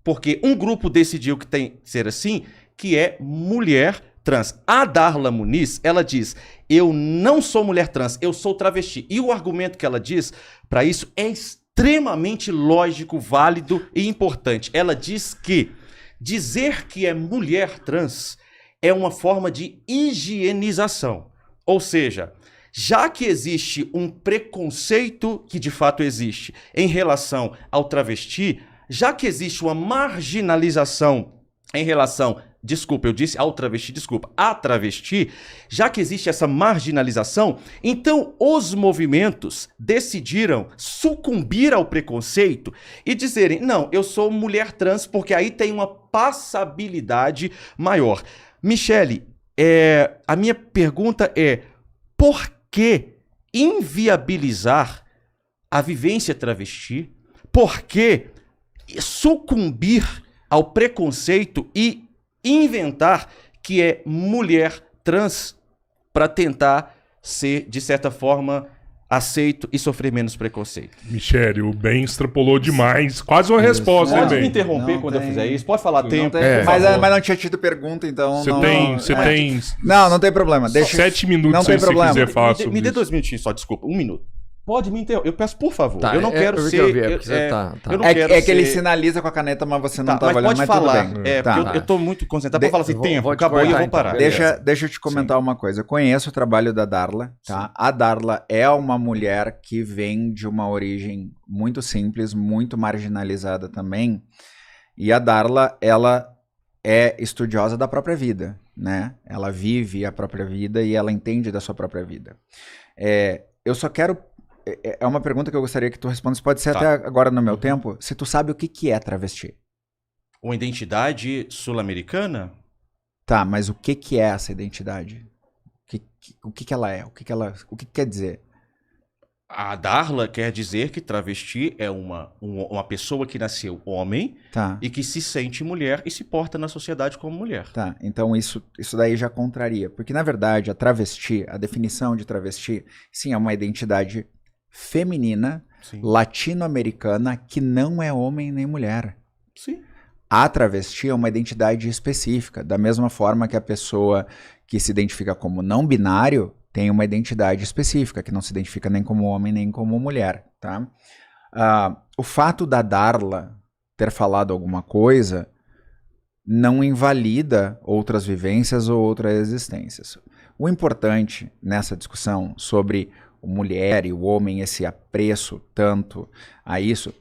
porque um grupo decidiu que tem que ser assim, que é mulher trans. A Darla Muniz, ela diz, eu não sou mulher trans, eu sou travesti. E o argumento que ela diz para isso é extremamente lógico, válido e importante. Ela diz que dizer que é mulher trans é uma forma de higienização. Ou seja, já que existe um preconceito, que de fato existe, em relação ao travesti, já que existe uma marginalização em relação... Desculpa, eu disse ao travesti, a travesti, já que existe essa marginalização, então os movimentos decidiram sucumbir ao preconceito e dizerem, não, eu sou mulher trans porque aí tem uma passabilidade maior. Michele, a minha pergunta é, por que inviabilizar a vivência travesti? Por que sucumbir ao preconceito e inventar que é mulher trans para tentar ser, de certa forma, aceito e sofrer menos preconceito? Michele, o Ben extrapolou demais. Quase uma resposta, hein, Pode Ben? me interromper Não quando tem. eu fizer isso? Pode falar tempo. Mas não tinha tido pergunta, então... Você não, tem Não tem problema. Deixa... 7 minutos não se tem você problema. quiser falar sobre Me dê isso. 2 minutinhos só, desculpa. 1 minuto. Pode me interromper. Eu peço, por favor. Tá, eu não quero porque ser... eu vi, é porque você tá. eu não É, quero que ele ser- sinaliza com a caneta, mas você não Tá, tá mas olhando, pode mas falar. tudo bem. É, Tá. porque eu tô muito concentrado pra falar assim, vou- tempo, vou te acabou e eu cortar, vou então. parar. Beleza. Deixa eu te comentar uma coisa. Eu conheço o trabalho da Darla, tá? A Darla é uma mulher que vem de uma origem muito simples, muito marginalizada também. E a Darla, ela é estudiosa da própria vida, né? Ela vive a própria vida e ela entende da sua própria vida. Eu só quero... É uma pergunta que eu gostaria que tu respondesse, pode ser Tá. até agora no meu tempo, se tu sabe o que é travesti. Uma identidade sul-americana? Tá, mas o que é essa identidade? O que ela é? O que quer dizer? A Darla quer dizer que travesti é uma pessoa que nasceu homem Tá, e que se sente mulher e se porta na sociedade como mulher. tá. Então isso daí já contraria. Porque, na verdade, a travesti, a definição de travesti, sim, é uma identidade feminina, Sim. latino-americana, que não é homem nem mulher. Sim. A travesti é uma identidade específica, da mesma forma que a pessoa que se identifica como não binário tem uma identidade específica, que não se identifica nem como homem nem como mulher, tá? O fato da Darla ter falado alguma coisa não invalida outras vivências ou outras existências. O importante nessa discussão sobre a mulher e o homem, esse apreço tanto a isso,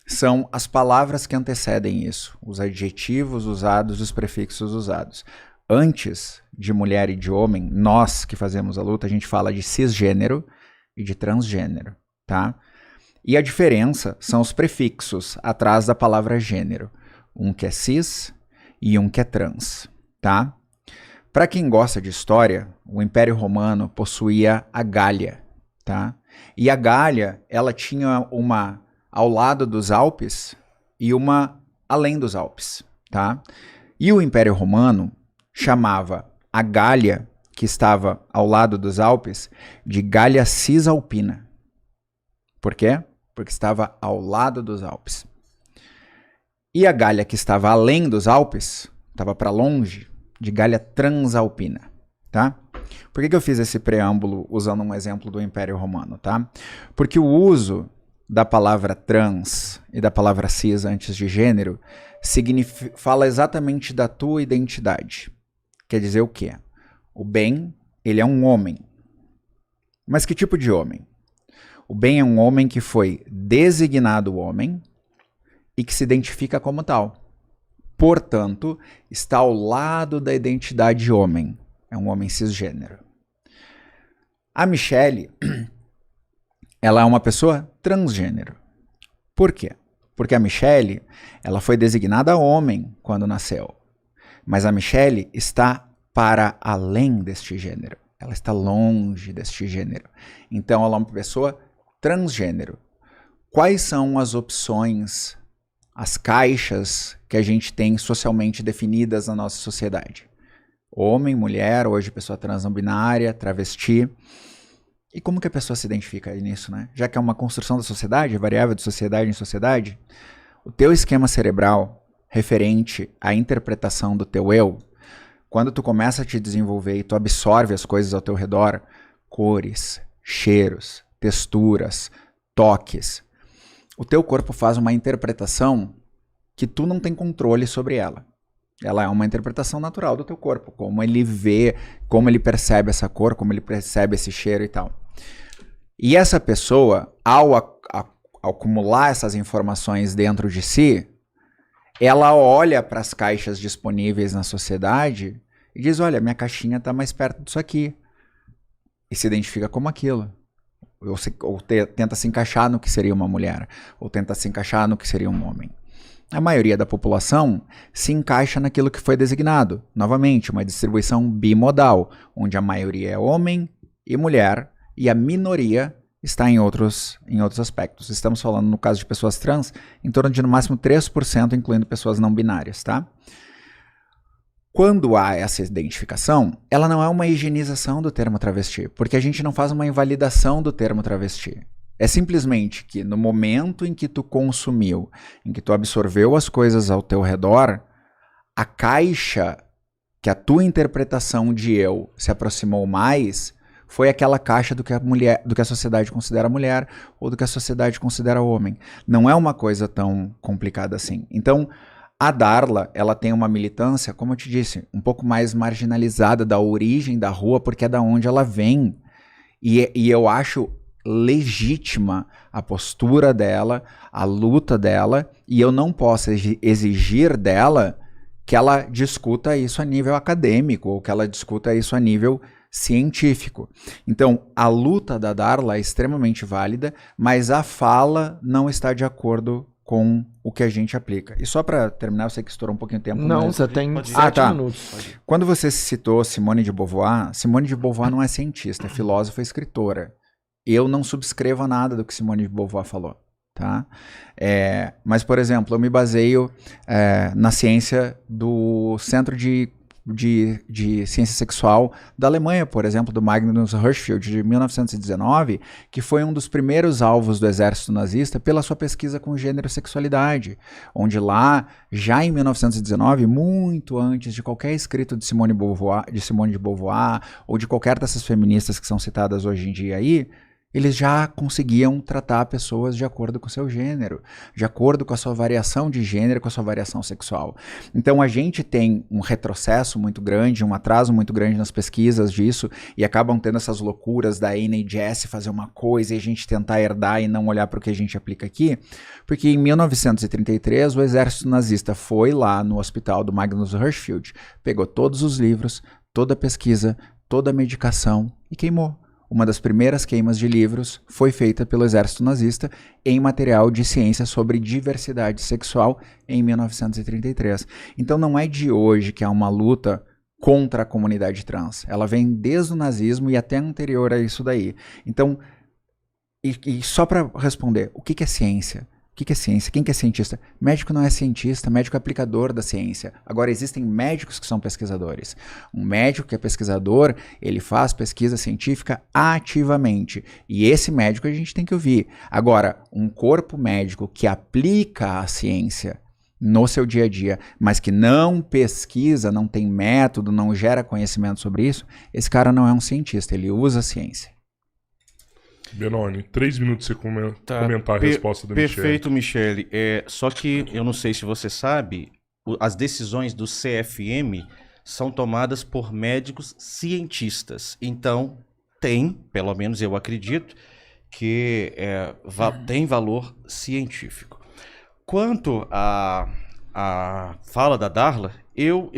são as palavras que antecedem isso, os adjetivos usados, os prefixos usados. Antes de mulher e de homem, nós que fazemos a luta, a gente fala de cisgênero e de transgênero, tá? E a diferença são os prefixos atrás da palavra gênero. Um que é cis e um que é trans, tá? Para quem gosta de história, o Império Romano possuía a Gália, tá? E a Gália, ela tinha uma ao lado dos Alpes e uma além dos Alpes, tá? E o Império Romano chamava a Gália, que estava ao lado dos Alpes, de Gália Cisalpina. Por quê? Porque estava ao lado dos Alpes. E a Gália que estava além dos Alpes, estava para longe, de Gália Transalpina, tá? Por que eu fiz esse preâmbulo usando um exemplo do Império Romano, tá? Porque o uso da palavra trans e da palavra cis antes de gênero fala exatamente da tua identidade. Quer dizer o quê? O Ben, ele é um homem. Mas que tipo de homem? O Ben é um homem que foi designado homem e que se identifica como tal. Portanto, está ao lado da identidade homem. É um homem cisgênero. A Michelle, ela é uma pessoa transgênero. Por quê? Porque a Michelle, ela foi designada homem quando nasceu. Mas a Michelle está para além deste gênero. Ela está longe deste gênero. Então, ela é uma pessoa transgênero. Quais são as opções, as caixas que a gente tem socialmente definidas na nossa sociedade? Homem, mulher, hoje pessoa trans não binária, travesti. E como que a pessoa se identifica nisso, né? Já que é uma construção da sociedade, variável de sociedade em sociedade, o teu esquema cerebral referente à interpretação do teu eu, quando tu começa a te desenvolver e tu absorve as coisas ao teu redor, cores, cheiros, texturas, toques, o teu corpo faz uma interpretação que tu não tem controle sobre ela. Ela é uma interpretação natural do teu corpo, como ele vê, como ele percebe essa cor, como ele percebe esse cheiro e tal. E essa pessoa, ao acumular essas informações dentro de si, ela olha para as caixas disponíveis na sociedade e diz, olha, minha caixinha está mais perto disso aqui. E se identifica como aquilo. Ou tenta se encaixar no que seria uma mulher, ou tenta se encaixar no que seria um homem. A maioria da população se encaixa naquilo que foi designado. Novamente, uma distribuição bimodal, onde a maioria é homem e mulher, e a minoria está em outros aspectos. Estamos falando, no caso de pessoas trans, em torno de no máximo 3%, incluindo pessoas não binárias, tá? Quando há essa identificação, ela não é uma higienização do termo travesti, porque a gente não faz uma invalidação do termo travesti. É simplesmente que no momento em que tu consumiu, em que tu absorveu as coisas ao teu redor, a caixa que a tua interpretação de eu se aproximou mais foi aquela caixa do que a mulher, do que a sociedade considera mulher ou do que a sociedade considera homem. Não é uma coisa tão complicada assim. Então, a Darla, ela tem uma militância, como eu te disse, um pouco mais marginalizada da origem da rua, porque é da onde ela vem. E eu acho legítima a postura dela, a luta dela, e eu não posso exigir dela que ela discuta isso a nível acadêmico, ou que ela discuta isso a nível científico. Então, a luta da Darla é extremamente válida, mas a fala não está de acordo com o que a gente aplica. E só para terminar, eu sei que estourou um pouquinho de tempo. Não, mas... você tem Pode ir. 7 tá. minutos. Quando você citou Simone de Beauvoir não é cientista, é filósofa e escritora. Eu não subscrevo nada do que Simone de Beauvoir falou, tá? Mas, por exemplo, eu me baseio na ciência do Centro de Ciência Sexual da Alemanha, por exemplo, do Magnus Hirschfeld, de 1919, que foi um dos primeiros alvos do exército nazista pela sua pesquisa com gênero e sexualidade, onde lá, já em 1919, muito antes de qualquer escrito de Simone de Beauvoir, ou de qualquer dessas feministas que são citadas hoje em dia aí, eles já conseguiam tratar pessoas de acordo com o seu gênero, de acordo com a sua variação de gênero, com a sua variação sexual. Então a gente tem um retrocesso muito grande, um atraso muito grande nas pesquisas disso, e acabam tendo essas loucuras da NHS fazer uma coisa e a gente tentar herdar e não olhar para o que a gente aplica aqui, porque em 1933 o exército nazista foi lá no hospital do Magnus Hirschfeld, pegou todos os livros, toda a pesquisa, toda a medicação e queimou. Uma das primeiras queimas de livros foi feita pelo exército nazista em material de ciência sobre diversidade sexual em 1933. Então não é de hoje que há uma luta contra a comunidade trans. Ela vem desde o nazismo e até anterior a isso daí. Então, e só para responder, o que é ciência? O que é ciência? Quem que é cientista? Médico não é cientista, médico é aplicador da ciência. Agora, existem médicos que são pesquisadores. Um médico que é pesquisador, ele faz pesquisa científica ativamente. E esse médico a gente tem que ouvir. Agora, um corpo médico que aplica a ciência no seu dia a dia, mas que não pesquisa, não tem método, não gera conhecimento sobre isso, esse cara não é um cientista, ele usa a ciência. Benoni, 3 minutos pra você comentar a resposta da Michele. Perfeito, Michele. Só que eu não sei se você sabe, as decisões do CFM são tomadas por médicos cientistas. Então, pelo menos eu acredito, que tem valor científico. Quanto à fala da Darla, eu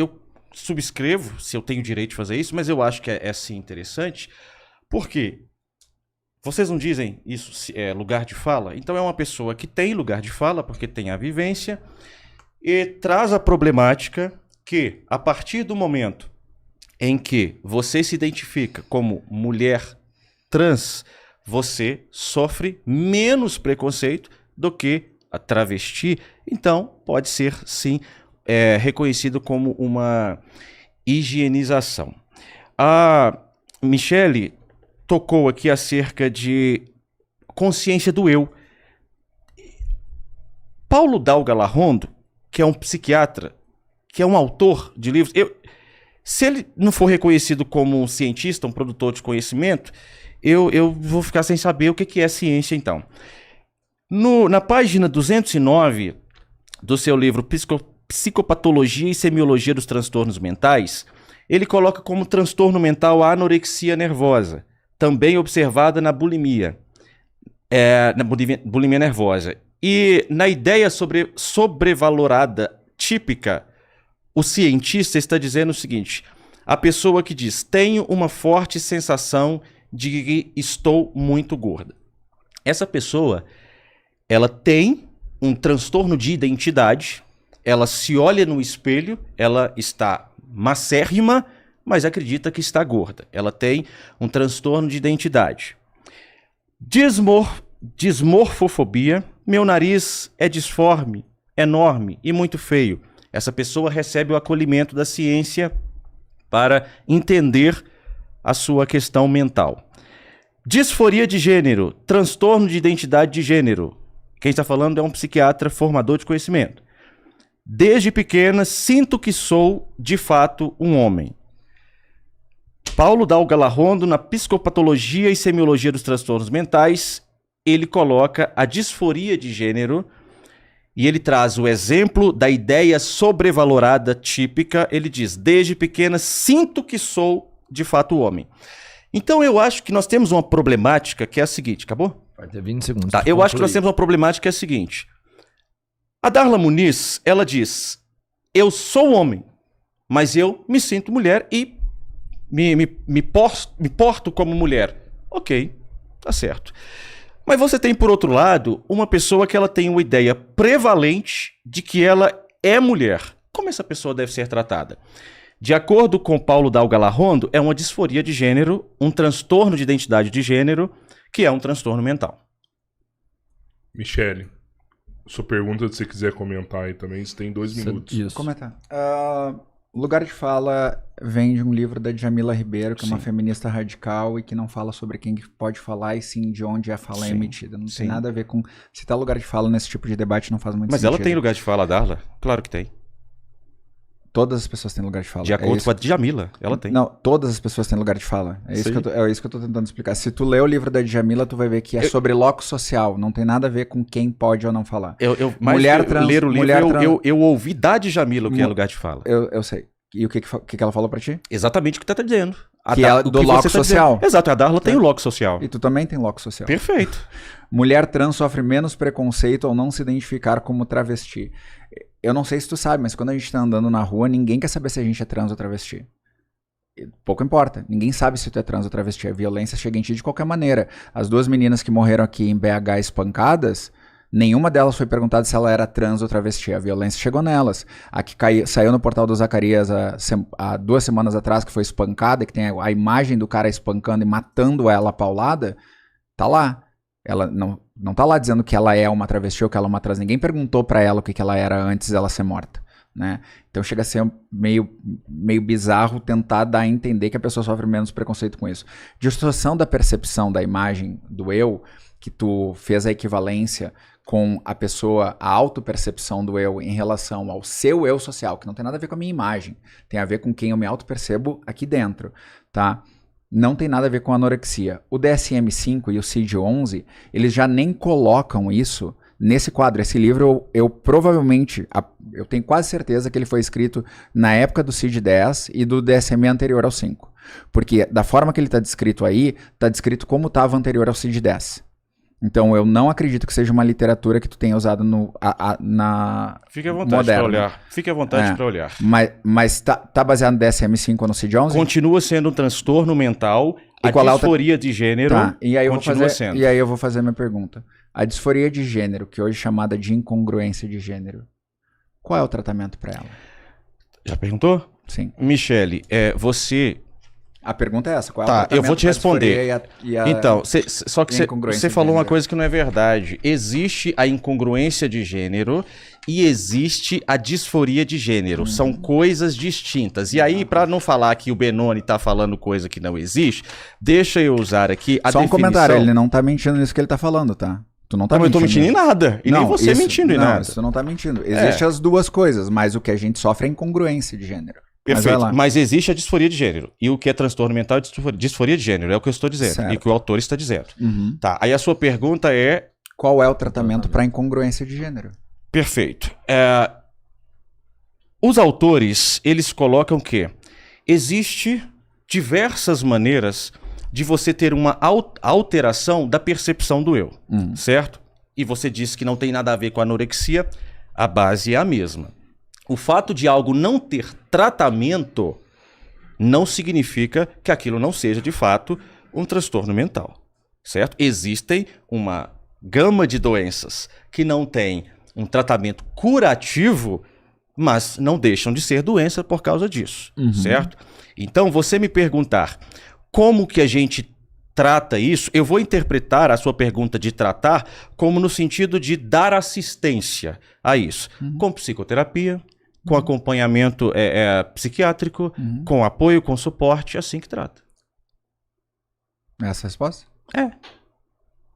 subscrevo, se eu tenho direito de fazer isso, mas eu acho que é sim interessante, porque vocês não dizem isso é lugar de fala? Então é uma pessoa que tem lugar de fala, porque tem a vivência, e traz a problemática que, a partir do momento em que você se identifica como mulher trans, você sofre menos preconceito do que a travesti. Então pode ser, sim, reconhecido como uma higienização. A Michele tocou aqui acerca de consciência do eu. Paulo Dalga-Larrondo, que é um psiquiatra, que é um autor de livros, se ele não for reconhecido como um cientista, um produtor de conhecimento, eu vou ficar sem saber o que é ciência, então. Na página 209 do seu livro Psicopatologia e Semiologia dos Transtornos Mentais, ele coloca como transtorno mental a anorexia nervosa, também observada na bulimia, bulimia nervosa. E na ideia sobrevalorada típica, o cientista está dizendo o seguinte: a pessoa que diz, tenho uma forte sensação de que estou muito gorda. Essa pessoa, ela tem um transtorno de identidade, ela se olha no espelho, ela está macérrima, mas acredita que está gorda. Ela tem um transtorno de identidade. Dismorfofobia. Meu nariz é disforme, enorme e muito feio. Essa pessoa recebe o acolhimento da ciência para entender a sua questão mental. Disforia de gênero. Transtorno de identidade de gênero. Quem está falando é um psiquiatra formador de conhecimento. Desde pequena, sinto que sou, de fato, um homem. Paulo Dalgalarrondo, na Psicopatologia e Semiologia dos Transtornos Mentais, ele coloca a disforia de gênero e ele traz o exemplo da ideia sobrevalorada típica. Ele diz, desde pequena sinto que sou de fato homem. Então eu acho que nós temos uma problemática que é a seguinte, acabou? Vai ter 20 segundos. Tá, eu acho que nós temos uma problemática que é a seguinte. A Darla Muniz, ela diz, eu sou homem, mas eu me sinto mulher e me porto como mulher. Ok, tá certo. Mas você tem, por outro lado, uma pessoa que ela tem uma ideia prevalente de que ela é mulher. Como essa pessoa deve ser tratada? De acordo com Paulo Dalgalarrondo, é uma disforia de gênero, um transtorno de identidade de gênero, que é um transtorno mental. Michele, sua pergunta, se você quiser comentar aí também, você tem 2 minutos. Isso. Comentar. Lugar de Fala vem de um livro da Djamila Ribeiro, que é uma feminista radical e que não fala sobre quem pode falar, e sim de onde a fala é emitida. Não tem nada a ver com... Se tá lugar de fala nesse tipo de debate não faz muito sentido. Mas ela tem lugar de fala, Darla? Claro que tem. Todas as pessoas têm lugar de fala. De acordo com a Djamila, ela tem. Não, todas as pessoas têm lugar de fala. É isso que eu tô tentando explicar. Se tu lê o livro da Djamila, tu vai ver que é sobre locus social. Não tem nada a ver com quem pode ou não falar. Mulher trans, ler o livro, eu ouvi da Djamila o que é lugar de fala. Eu sei. E o que ela falou pra ti? Exatamente o que tá dizendo. Que é do locus social. Exato, a Darla tem o locus social. E tu também tem locus social. Perfeito. Mulher trans sofre menos preconceito ao não se identificar como travesti. Eu não sei se tu sabe, mas quando a gente tá andando na rua, ninguém quer saber se a gente é trans ou travesti. Pouco importa. Ninguém sabe se tu é trans ou travesti. A violência chega em ti de qualquer maneira. As 2 meninas que morreram aqui em BH espancadas, nenhuma delas foi perguntada se ela era trans ou travesti. A violência chegou nelas. A que saiu no portal do Zacarias há 2 semanas atrás, que foi espancada, que tem a imagem do cara espancando e matando ela a paulada, tá lá. Ela não tá lá dizendo que ela é uma travesti ou que ela é uma trans. Ninguém perguntou pra ela o que ela era antes dela ser morta, né? Então chega a ser meio bizarro tentar dar a entender que a pessoa sofre menos preconceito com isso. Distorção da percepção da imagem do eu, que tu fez a equivalência com a pessoa, a autopercepção do eu em relação ao seu eu social, que não tem nada a ver com a minha imagem, tem a ver com quem eu me autopercebo aqui dentro, tá? Não tem nada a ver com anorexia. O DSM-5 e o CID-11, eles já nem colocam isso nesse quadro. Esse livro, eu provavelmente, eu tenho quase certeza que ele foi escrito na época do CID-10 e do DSM anterior ao 5. Porque da forma que ele está descrito aí, está descrito como estava anterior ao CID-10. Então eu não acredito que seja uma literatura que tu tenha usado na Fique à vontade para olhar. Fique à vontade para olhar. Mas tá baseado no DSM-5 ou no CID-11? Continua sendo um transtorno mental. A disforia de gênero continua sendo. E aí eu vou fazer a minha pergunta. A disforia de gênero, que hoje é chamada de incongruência de gênero, qual é o tratamento para ela? Já perguntou? Sim. Michele, você... A pergunta é essa, qual é o Tá, tratamento eu vou te responder. Então, só que você falou uma coisa que não é verdade. Existe a incongruência de gênero e existe a disforia de gênero. São coisas distintas. E aí, para não falar que o Benoni tá falando coisa que não existe, deixa eu usar aqui a definição... Só um comentário, ele não tá mentindo nisso que ele tá falando, tá? Tu não tá mentindo. Eu tô mentindo em nada. E nem você mentindo em nada. Isso não tá mentindo. Existem as duas coisas, mas o que a gente sofre é incongruência de gênero. Perfeito, mas existe a disforia de gênero. E o que é transtorno mental é disforia de gênero, é o que eu estou dizendo. Certo. E o que o autor está dizendo. Tá, aí a sua pergunta é... Qual é o tratamento para incongruência de gênero? Perfeito. Os autores, eles colocam que existe diversas maneiras de você ter uma alteração da percepção do eu, certo? E você disse que não tem nada a ver com a anorexia, a base é a mesma. O fato de algo não ter tratamento não significa que aquilo não seja, de fato, um transtorno mental, certo? Existem uma gama de doenças que não têm um tratamento curativo, mas não deixam de ser doença por causa disso, certo? Então, você me perguntar como que a gente trata isso, eu vou interpretar a sua pergunta de tratar como no sentido de dar assistência a isso, com psicoterapia, com acompanhamento psiquiátrico, com apoio, com suporte, é assim que trata. Essa a resposta? É.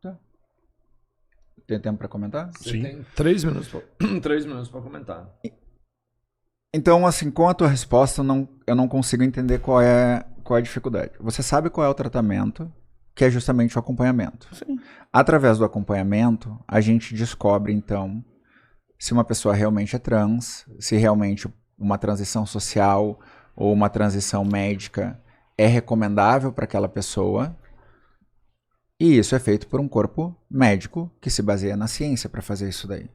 Tá. Tem tempo para comentar? Sim. Tem 3 minutos para comentar. Então, assim, com a tua resposta, eu não consigo entender qual é qual é a dificuldade? Você sabe qual é o tratamento, que é justamente o acompanhamento. Sim. Através do acompanhamento, a gente descobre, então, se uma pessoa realmente é trans, se realmente uma transição social ou uma transição médica é recomendável para aquela pessoa. E isso é feito por um corpo médico que se baseia na ciência para fazer isso daí.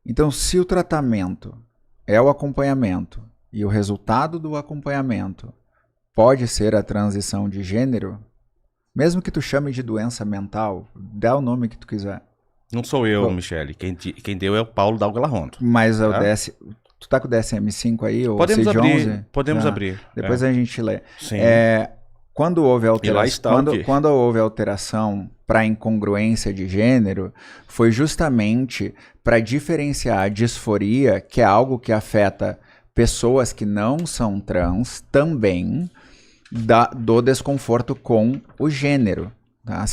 Então, se o tratamento é o acompanhamento e o resultado do acompanhamento pode ser a transição de gênero, mesmo que tu chame de doença mental, dá o nome que tu quiser. Não sou eu, Bom. Michele. Quem deu é o Paulo Dalgalarrondo. Mas o Tá. tu tá com o DSM-5 aí, ou Podemos CID-11? abrir. Podemos Tá. abrir. Depois a gente lê. Sim. Quando houve E lá alteração, está o quê? quando houve alteração para incongruência de gênero, foi justamente para diferenciar a disforia, que é algo que afeta pessoas que não são trans, também do desconforto com o gênero. Tá?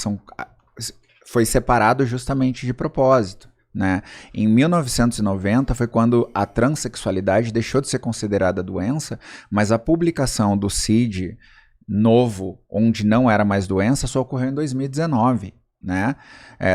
Foi separado justamente de propósito. Né? Em 1990 foi quando a transexualidade deixou de ser considerada doença, mas a publicação do CID novo, onde não era mais doença, só ocorreu em 2019. Né?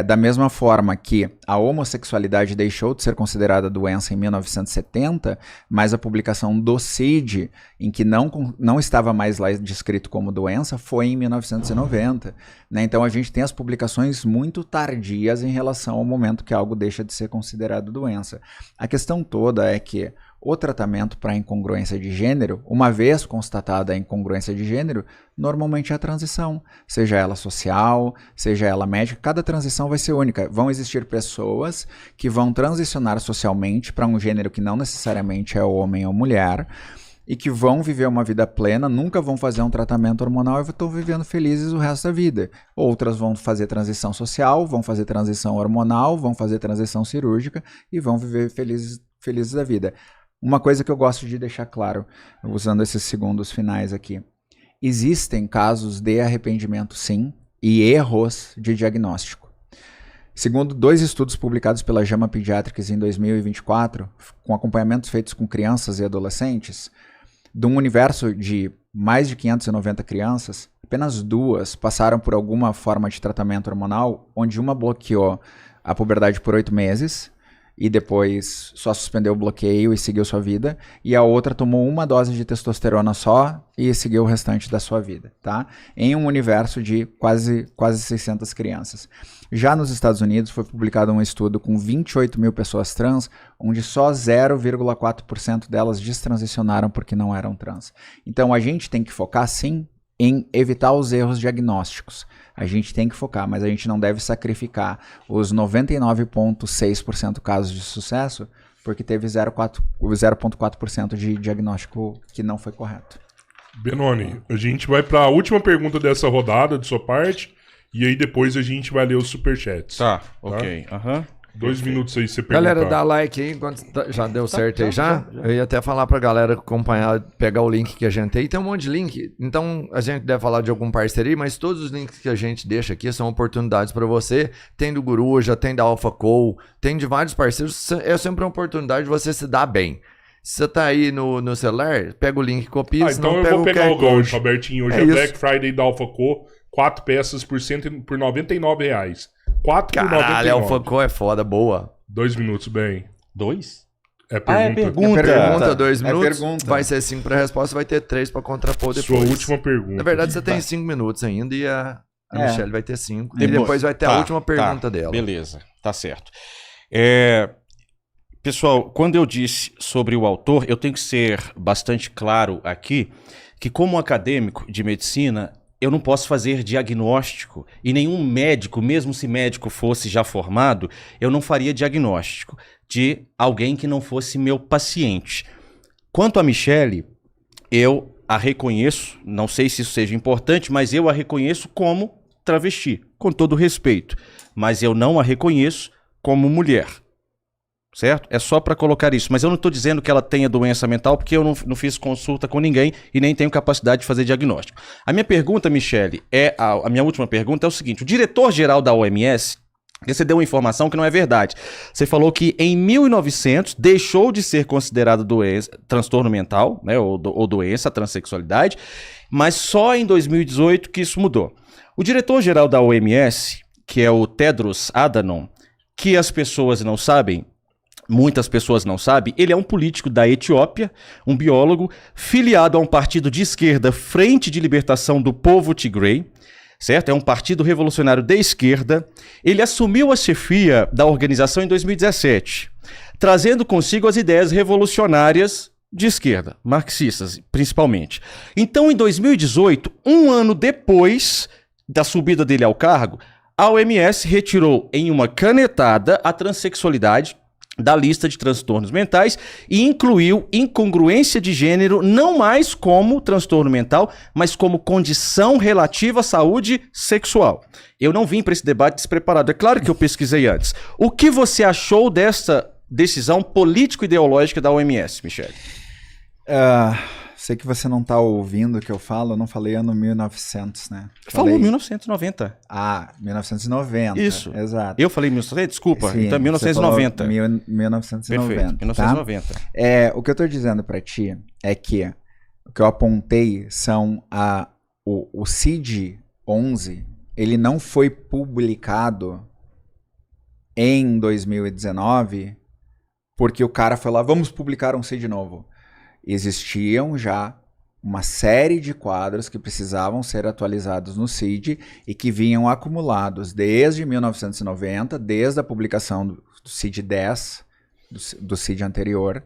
Da mesma forma que a homossexualidade deixou de ser considerada doença em 1970, mas a publicação do CID, em que não estava mais lá descrito como doença, foi em 1990. Né? Então a gente tem as publicações muito tardias em relação ao momento que algo deixa de ser considerado doença. A questão toda é que o tratamento para incongruência de gênero, uma vez constatada a incongruência de gênero, normalmente é a transição, seja ela social, seja ela médica, cada transição vai ser única. Vão existir pessoas que vão transicionar socialmente para um gênero que não necessariamente é homem ou mulher, e que vão viver uma vida plena, nunca vão fazer um tratamento hormonal e estão vivendo felizes o resto da vida. Outras vão fazer transição social, vão fazer transição hormonal, vão fazer transição cirúrgica e vão viver felizes da vida. Uma coisa que eu gosto de deixar claro, usando esses segundos finais aqui. Existem casos de arrependimento, sim, e erros de diagnóstico. Segundo 2 estudos publicados pela JAMA Pediatrics em 2024, com acompanhamentos feitos com crianças e adolescentes, de um universo de mais de 590 crianças, apenas 2 passaram por alguma forma de tratamento hormonal, onde uma bloqueou a puberdade por 8 meses, e depois só suspendeu o bloqueio e seguiu sua vida, e a outra tomou uma dose de testosterona só e seguiu o restante da sua vida, tá? Em um universo de quase 600 crianças. Já nos Estados Unidos foi publicado um estudo com 28 mil pessoas trans, onde só 0,4% delas destransicionaram porque não eram trans. Então a gente tem que focar sim em evitar os erros diagnósticos. A gente tem que focar, mas a gente não deve sacrificar os 99,6% casos de sucesso, porque teve 0,4% de diagnóstico que não foi correto. Benoni, a gente vai para a última pergunta dessa rodada, de sua parte, e aí depois a gente vai ler os superchats. Tá, ok. Aham. 2 minutos aí você perguntar. Galera, dá like aí enquanto já deu certo aí já. Eu ia até falar pra galera acompanhar, pegar o link que a gente tem. Tem um monte de link. Então a gente deve falar de algum parceria, mas todos os links que a gente deixa aqui são oportunidades pra você. Tem do Guruja, tem da AlphaCo, tem de vários parceiros. É sempre uma oportunidade de você se dar bem. Se você tá aí no celular, pega o link, copia, Então senão eu pega vou o pegar QR o gancho, Code. Robertinho. Hoje É é isso. Black Friday da AlphaCo, 4 peças por R$ 99. 4 por Caralho, a 99. AlphaCo é foda, boa. 2 minutos, bem. 2? É pergunta. pergunta. Pergunta, 2 É minutos. pergunta. Vai ser 5 pra resposta, vai ter 3 pra contrapor depois. Sua última pergunta. Na verdade, você tem 5 minutos ainda e a Michelle vai ter 5. E Depois. depois vai ter Tá, a última pergunta tá, dela. Beleza, tá certo. Pessoal, quando eu disse sobre o autor, eu tenho que ser bastante claro aqui que, como acadêmico de medicina, eu não posso fazer diagnóstico e nenhum médico, mesmo se médico fosse já formado, eu não faria diagnóstico de alguém que não fosse meu paciente. Quanto a Michele, eu a reconheço, não sei se isso seja importante, mas eu a reconheço como travesti, com todo respeito. Mas eu não a reconheço como mulher. Certo? É só para colocar isso. Mas eu não estou dizendo que ela tenha doença mental, porque eu não fiz consulta com ninguém e nem tenho capacidade de fazer diagnóstico. A minha pergunta, Michele, a minha última pergunta é o seguinte: o diretor-geral da OMS Porque você deu uma informação que não é verdade. Você falou que em 1900 deixou de ser considerado transtorno mental, né, ou doença, a transexualidade, mas só em 2018 que isso mudou. O diretor-geral da OMS, que é o Tedros Adhanom, que as pessoas não sabem, muitas pessoas não sabem, ele é um político da Etiópia, um biólogo, filiado a um partido de esquerda, Frente de Libertação do Povo Tigray, certo? É um partido revolucionário de esquerda. Ele assumiu a chefia da organização em 2017, trazendo consigo as ideias revolucionárias de esquerda, marxistas principalmente. Então, em 2018, um ano depois da subida dele ao cargo, a OMS retirou em uma canetada a transexualidade da lista de transtornos mentais e incluiu incongruência de gênero não mais como transtorno mental, mas como condição relativa à saúde sexual. Eu não vim para esse debate despreparado. É claro que eu pesquisei antes. O que você achou dessa decisão político-ideológica da OMS, Michele? Sei que você não tá ouvindo o que eu falo, eu não falei ano 1900, né? Falou 1990. 1990. Isso. Exato. Eu falei 1990? Desculpa. Sim, então 1990. 1990. Perfeito, 1990. Tá? O que eu tô dizendo pra ti é que o que eu apontei são o CID-11, ele não foi publicado em 2019 porque o cara foi lá, vamos publicar um CID novo. Existiam já uma série de quadros que precisavam ser atualizados no CID e que vinham acumulados desde 1990, desde a publicação do CID-10, do CID anterior.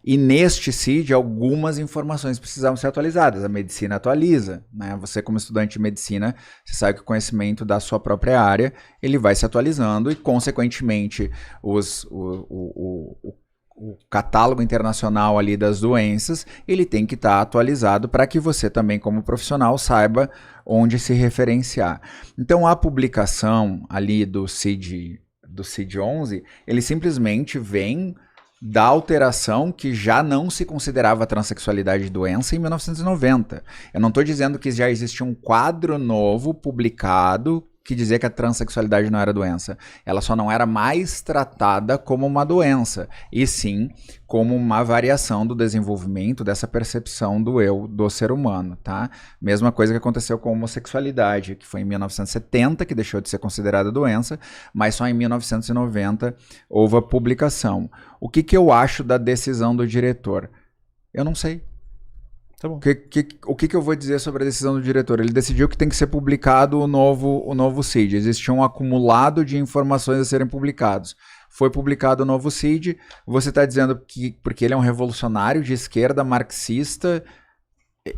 E neste CID, algumas informações precisavam ser atualizadas. A medicina atualiza, né? Você, como estudante de medicina, você sabe que o conhecimento da sua própria área, ele vai se atualizando e, consequentemente, o catálogo internacional ali das doenças, ele tem que estar atualizado para que você também, como profissional, saiba onde se referenciar. Então, a publicação ali do CID-11, ele simplesmente vem da alteração que já não se considerava transexualidade doença em 1990. Eu não estou dizendo que já existia um quadro novo publicado que dizia que a transexualidade não era doença. Ela só não era mais tratada como uma doença, e sim como uma variação do desenvolvimento dessa percepção do eu, do ser humano, tá? Mesma coisa que aconteceu com a homossexualidade, que foi em 1970 que deixou de ser considerada doença, mas só em 1990 houve a publicação. O que eu acho da decisão do diretor? Eu não sei. Tá bom. O que eu vou dizer sobre a decisão do diretor? Ele decidiu que tem que ser publicado o novo CID. Existia um acumulado de informações a serem publicados. Foi publicado o novo CID. Você está dizendo que porque ele é um revolucionário de esquerda, marxista,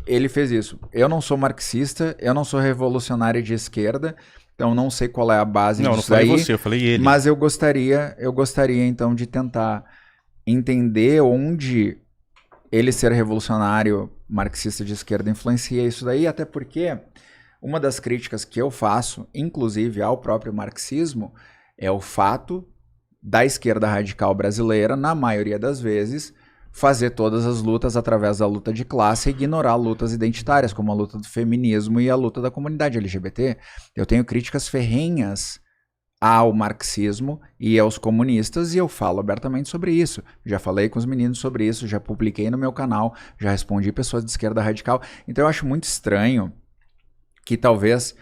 ele fez isso. Eu não sou marxista, eu não sou revolucionário de esquerda, então não sei qual é a base disso. Não falei você, eu falei ele. Mas eu gostaria então de tentar entender onde ele ser revolucionário marxista de esquerda influencia isso daí, até porque uma das críticas que eu faço, inclusive ao próprio marxismo, é o fato da esquerda radical brasileira, na maioria das vezes, fazer todas as lutas através da luta de classe e ignorar lutas identitárias, como a luta do feminismo e a luta da comunidade LGBT. Eu tenho críticas ferrenhas ao marxismo e aos comunistas, e eu falo abertamente sobre isso. Já falei com os meninos sobre isso, já publiquei no meu canal, já respondi pessoas de esquerda radical. Então eu acho muito estranho que talvez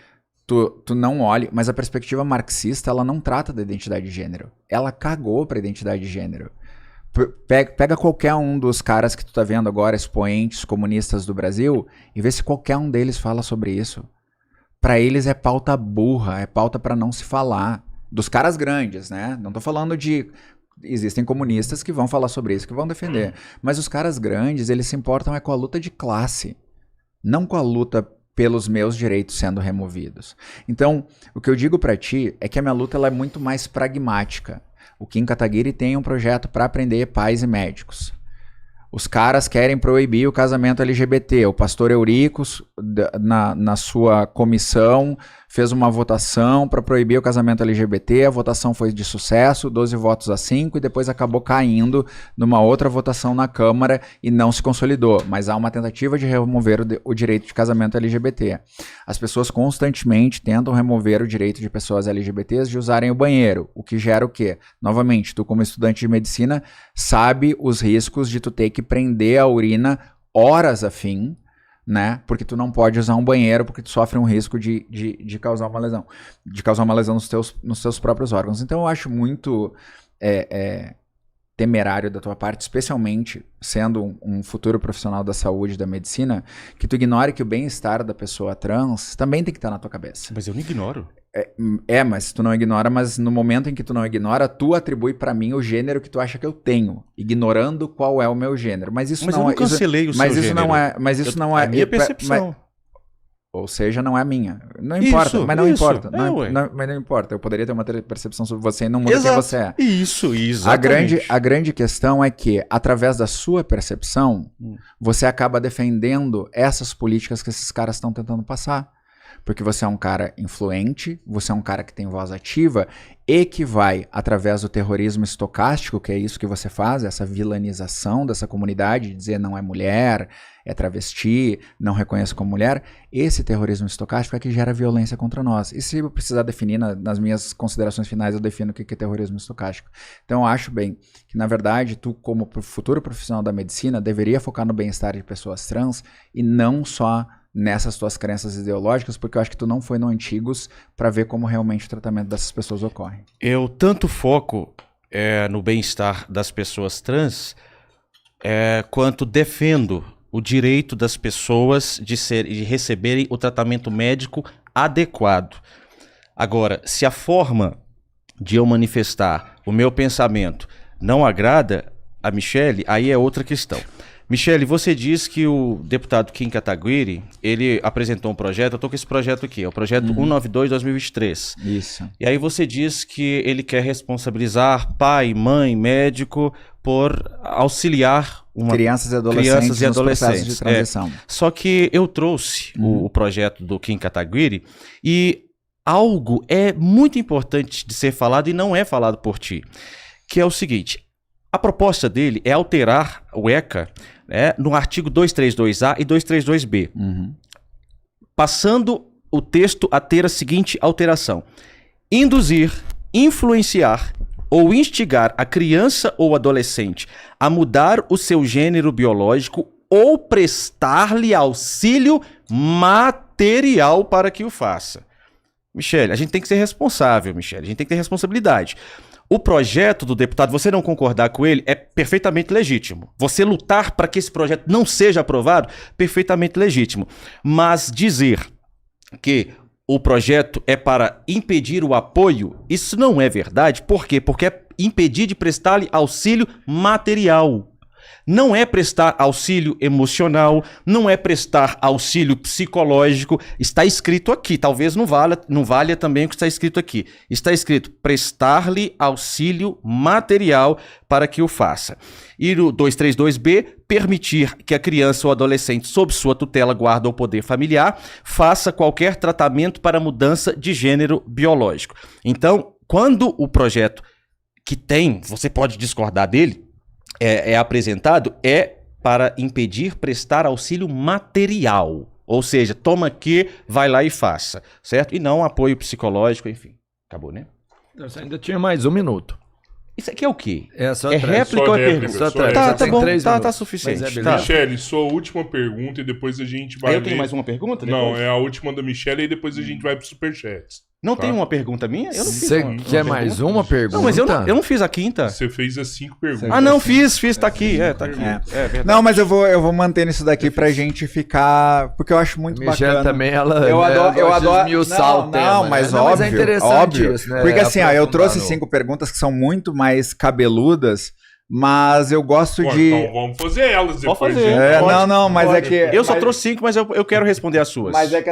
tu não olhe, mas a perspectiva marxista, ela não trata da identidade de gênero. Ela cagou pra identidade de gênero. Pega qualquer um dos caras que tu tá vendo agora, expoentes comunistas do Brasil, e vê se qualquer um deles fala sobre isso. Para eles é pauta burra, é pauta para não se falar. Dos caras grandes, né? Não tô falando de... Existem comunistas que vão falar sobre isso, que vão defender. Mas os caras grandes, eles se importam com a luta de classe. Não com a luta pelos meus direitos sendo removidos. Então, o que eu digo para ti é que a minha luta ela é muito mais pragmática. O Kim Kataguiri tem um projeto para aprender pais e médicos. Os caras querem proibir o casamento LGBT. O pastor Eurico, na sua comissão, fez uma votação para proibir o casamento LGBT, a votação foi de sucesso, 12 votos a 5, e depois acabou caindo numa outra votação na Câmara e não se consolidou, mas há uma tentativa de remover o direito de casamento LGBT. As pessoas constantemente tentam remover o direito de pessoas LGBTs de usarem o banheiro, o que gera o quê? Novamente, tu como estudante de medicina sabe os riscos de tu ter que prender a urina horas a fim, né? Porque tu não pode usar um banheiro porque tu sofre um risco de causar uma lesão. De causar uma lesão nos teus próprios órgãos. Então eu acho muito temerário da tua parte, especialmente sendo um futuro profissional da saúde e da medicina, que tu ignore que o bem-estar da pessoa trans também tem que estar na tua cabeça. Mas eu não ignoro. Mas tu não ignora, mas no momento em que tu não ignora, tu atribui pra mim o gênero que tu acha que eu tenho, ignorando qual é o meu gênero. Mas isso Mas não eu não cancelei o seu gênero. Mas isso não é a minha percepção. Ou seja, não é a minha. Não importa, Isso, mas não isso. importa. Ué. Mas não importa. Eu poderia ter uma percepção sobre você e não muda quem você é. Isso, exatamente. A grande questão é que, através da sua percepção, você acaba defendendo essas políticas que esses caras estão tentando passar. Porque você é um cara influente, você é um cara que tem voz ativa e que vai, através do terrorismo estocástico, que é isso que você faz, essa vilanização dessa comunidade, de dizer não é mulher, é travesti, não reconheço como mulher, esse terrorismo estocástico é que gera violência contra nós. E se eu precisar definir nas minhas considerações finais, eu defino o que é terrorismo estocástico. Então eu acho bem que, na verdade, tu como futuro profissional da medicina deveria focar no bem-estar de pessoas trans e não só nessas tuas crenças ideológicas, porque eu acho que tu não foi no Antigos para ver como realmente o tratamento dessas pessoas ocorre. Eu tanto foco no bem-estar das pessoas trans, quanto defendo o direito das pessoas de receberem o tratamento médico adequado. Agora, se a forma de eu manifestar o meu pensamento não agrada a Michele, aí é outra questão. Michele, você diz que o deputado Kim Kataguiri, ele apresentou um projeto, eu estou com esse projeto aqui, é o projeto 192/2023. Isso. E aí você diz que ele quer responsabilizar pai, mãe, médico por auxiliar crianças e adolescentes nos processos de transição. Só que eu trouxe o projeto do Kim Kataguiri e algo é muito importante de ser falado e não é falado por ti, que é o seguinte: a proposta dele é alterar o ECA, no artigo 232A e 232B, passando o texto a ter a seguinte alteração: induzir, influenciar ou instigar a criança ou adolescente a mudar o seu gênero biológico ou prestar-lhe auxílio material para que o faça. Michele, a gente tem que ser responsável, Michele, a gente tem que ter responsabilidade. O projeto do deputado, você não concordar com ele, é perfeitamente legítimo. Você lutar para que esse projeto não seja aprovado, perfeitamente legítimo. Mas dizer que o projeto é para impedir o apoio, isso não é verdade. Por quê? Porque é impedir de prestar-lhe auxílio material. Não é prestar auxílio emocional, não é prestar auxílio psicológico. Está escrito aqui, talvez não valha também o que está escrito aqui. Está escrito prestar-lhe auxílio material para que o faça. E no 232B, permitir que a criança ou adolescente, sob sua tutela, guarda ou poder familiar, faça qualquer tratamento para mudança de gênero biológico. Então, quando o projeto que tem, você pode discordar dele, é apresentado, é para impedir prestar auxílio material. Ou seja, toma aqui, vai lá e faça, certo? E não apoio psicológico, enfim. Acabou, né? Você ainda tinha mais 1 minuto. Isso aqui é o quê? É só é réplica ou é pergunta? Tá bom, tá suficiente. Tá. Michele, sua última pergunta e depois a gente vai. Eu tenho mais uma pergunta? Não, é a última da Michele e depois a gente vai pro Superchats. Não tem uma pergunta minha? Eu não fiz. Você quer mais uma pergunta? Não, mas eu não fiz a quinta. Você fez as 5 perguntas. Ah, não, fiz, tá aqui. Tá aqui. É verdade. Não, mas eu vou manter nisso daqui pra gente ficar. Porque eu acho muito Michele bacana. também, ela. Eu adoro. Não, mas né? óbvio. Mas é interessante óbvio. isso, né? Porque assim, ó, eu trouxe Aprofundar 5 perguntas que são muito mais cabeludas. Mas eu gosto de. Então vamos fazer elas depois. Pode fazer. Mas é que. Eu só trouxe 5, mas eu quero responder as suas. Mas é que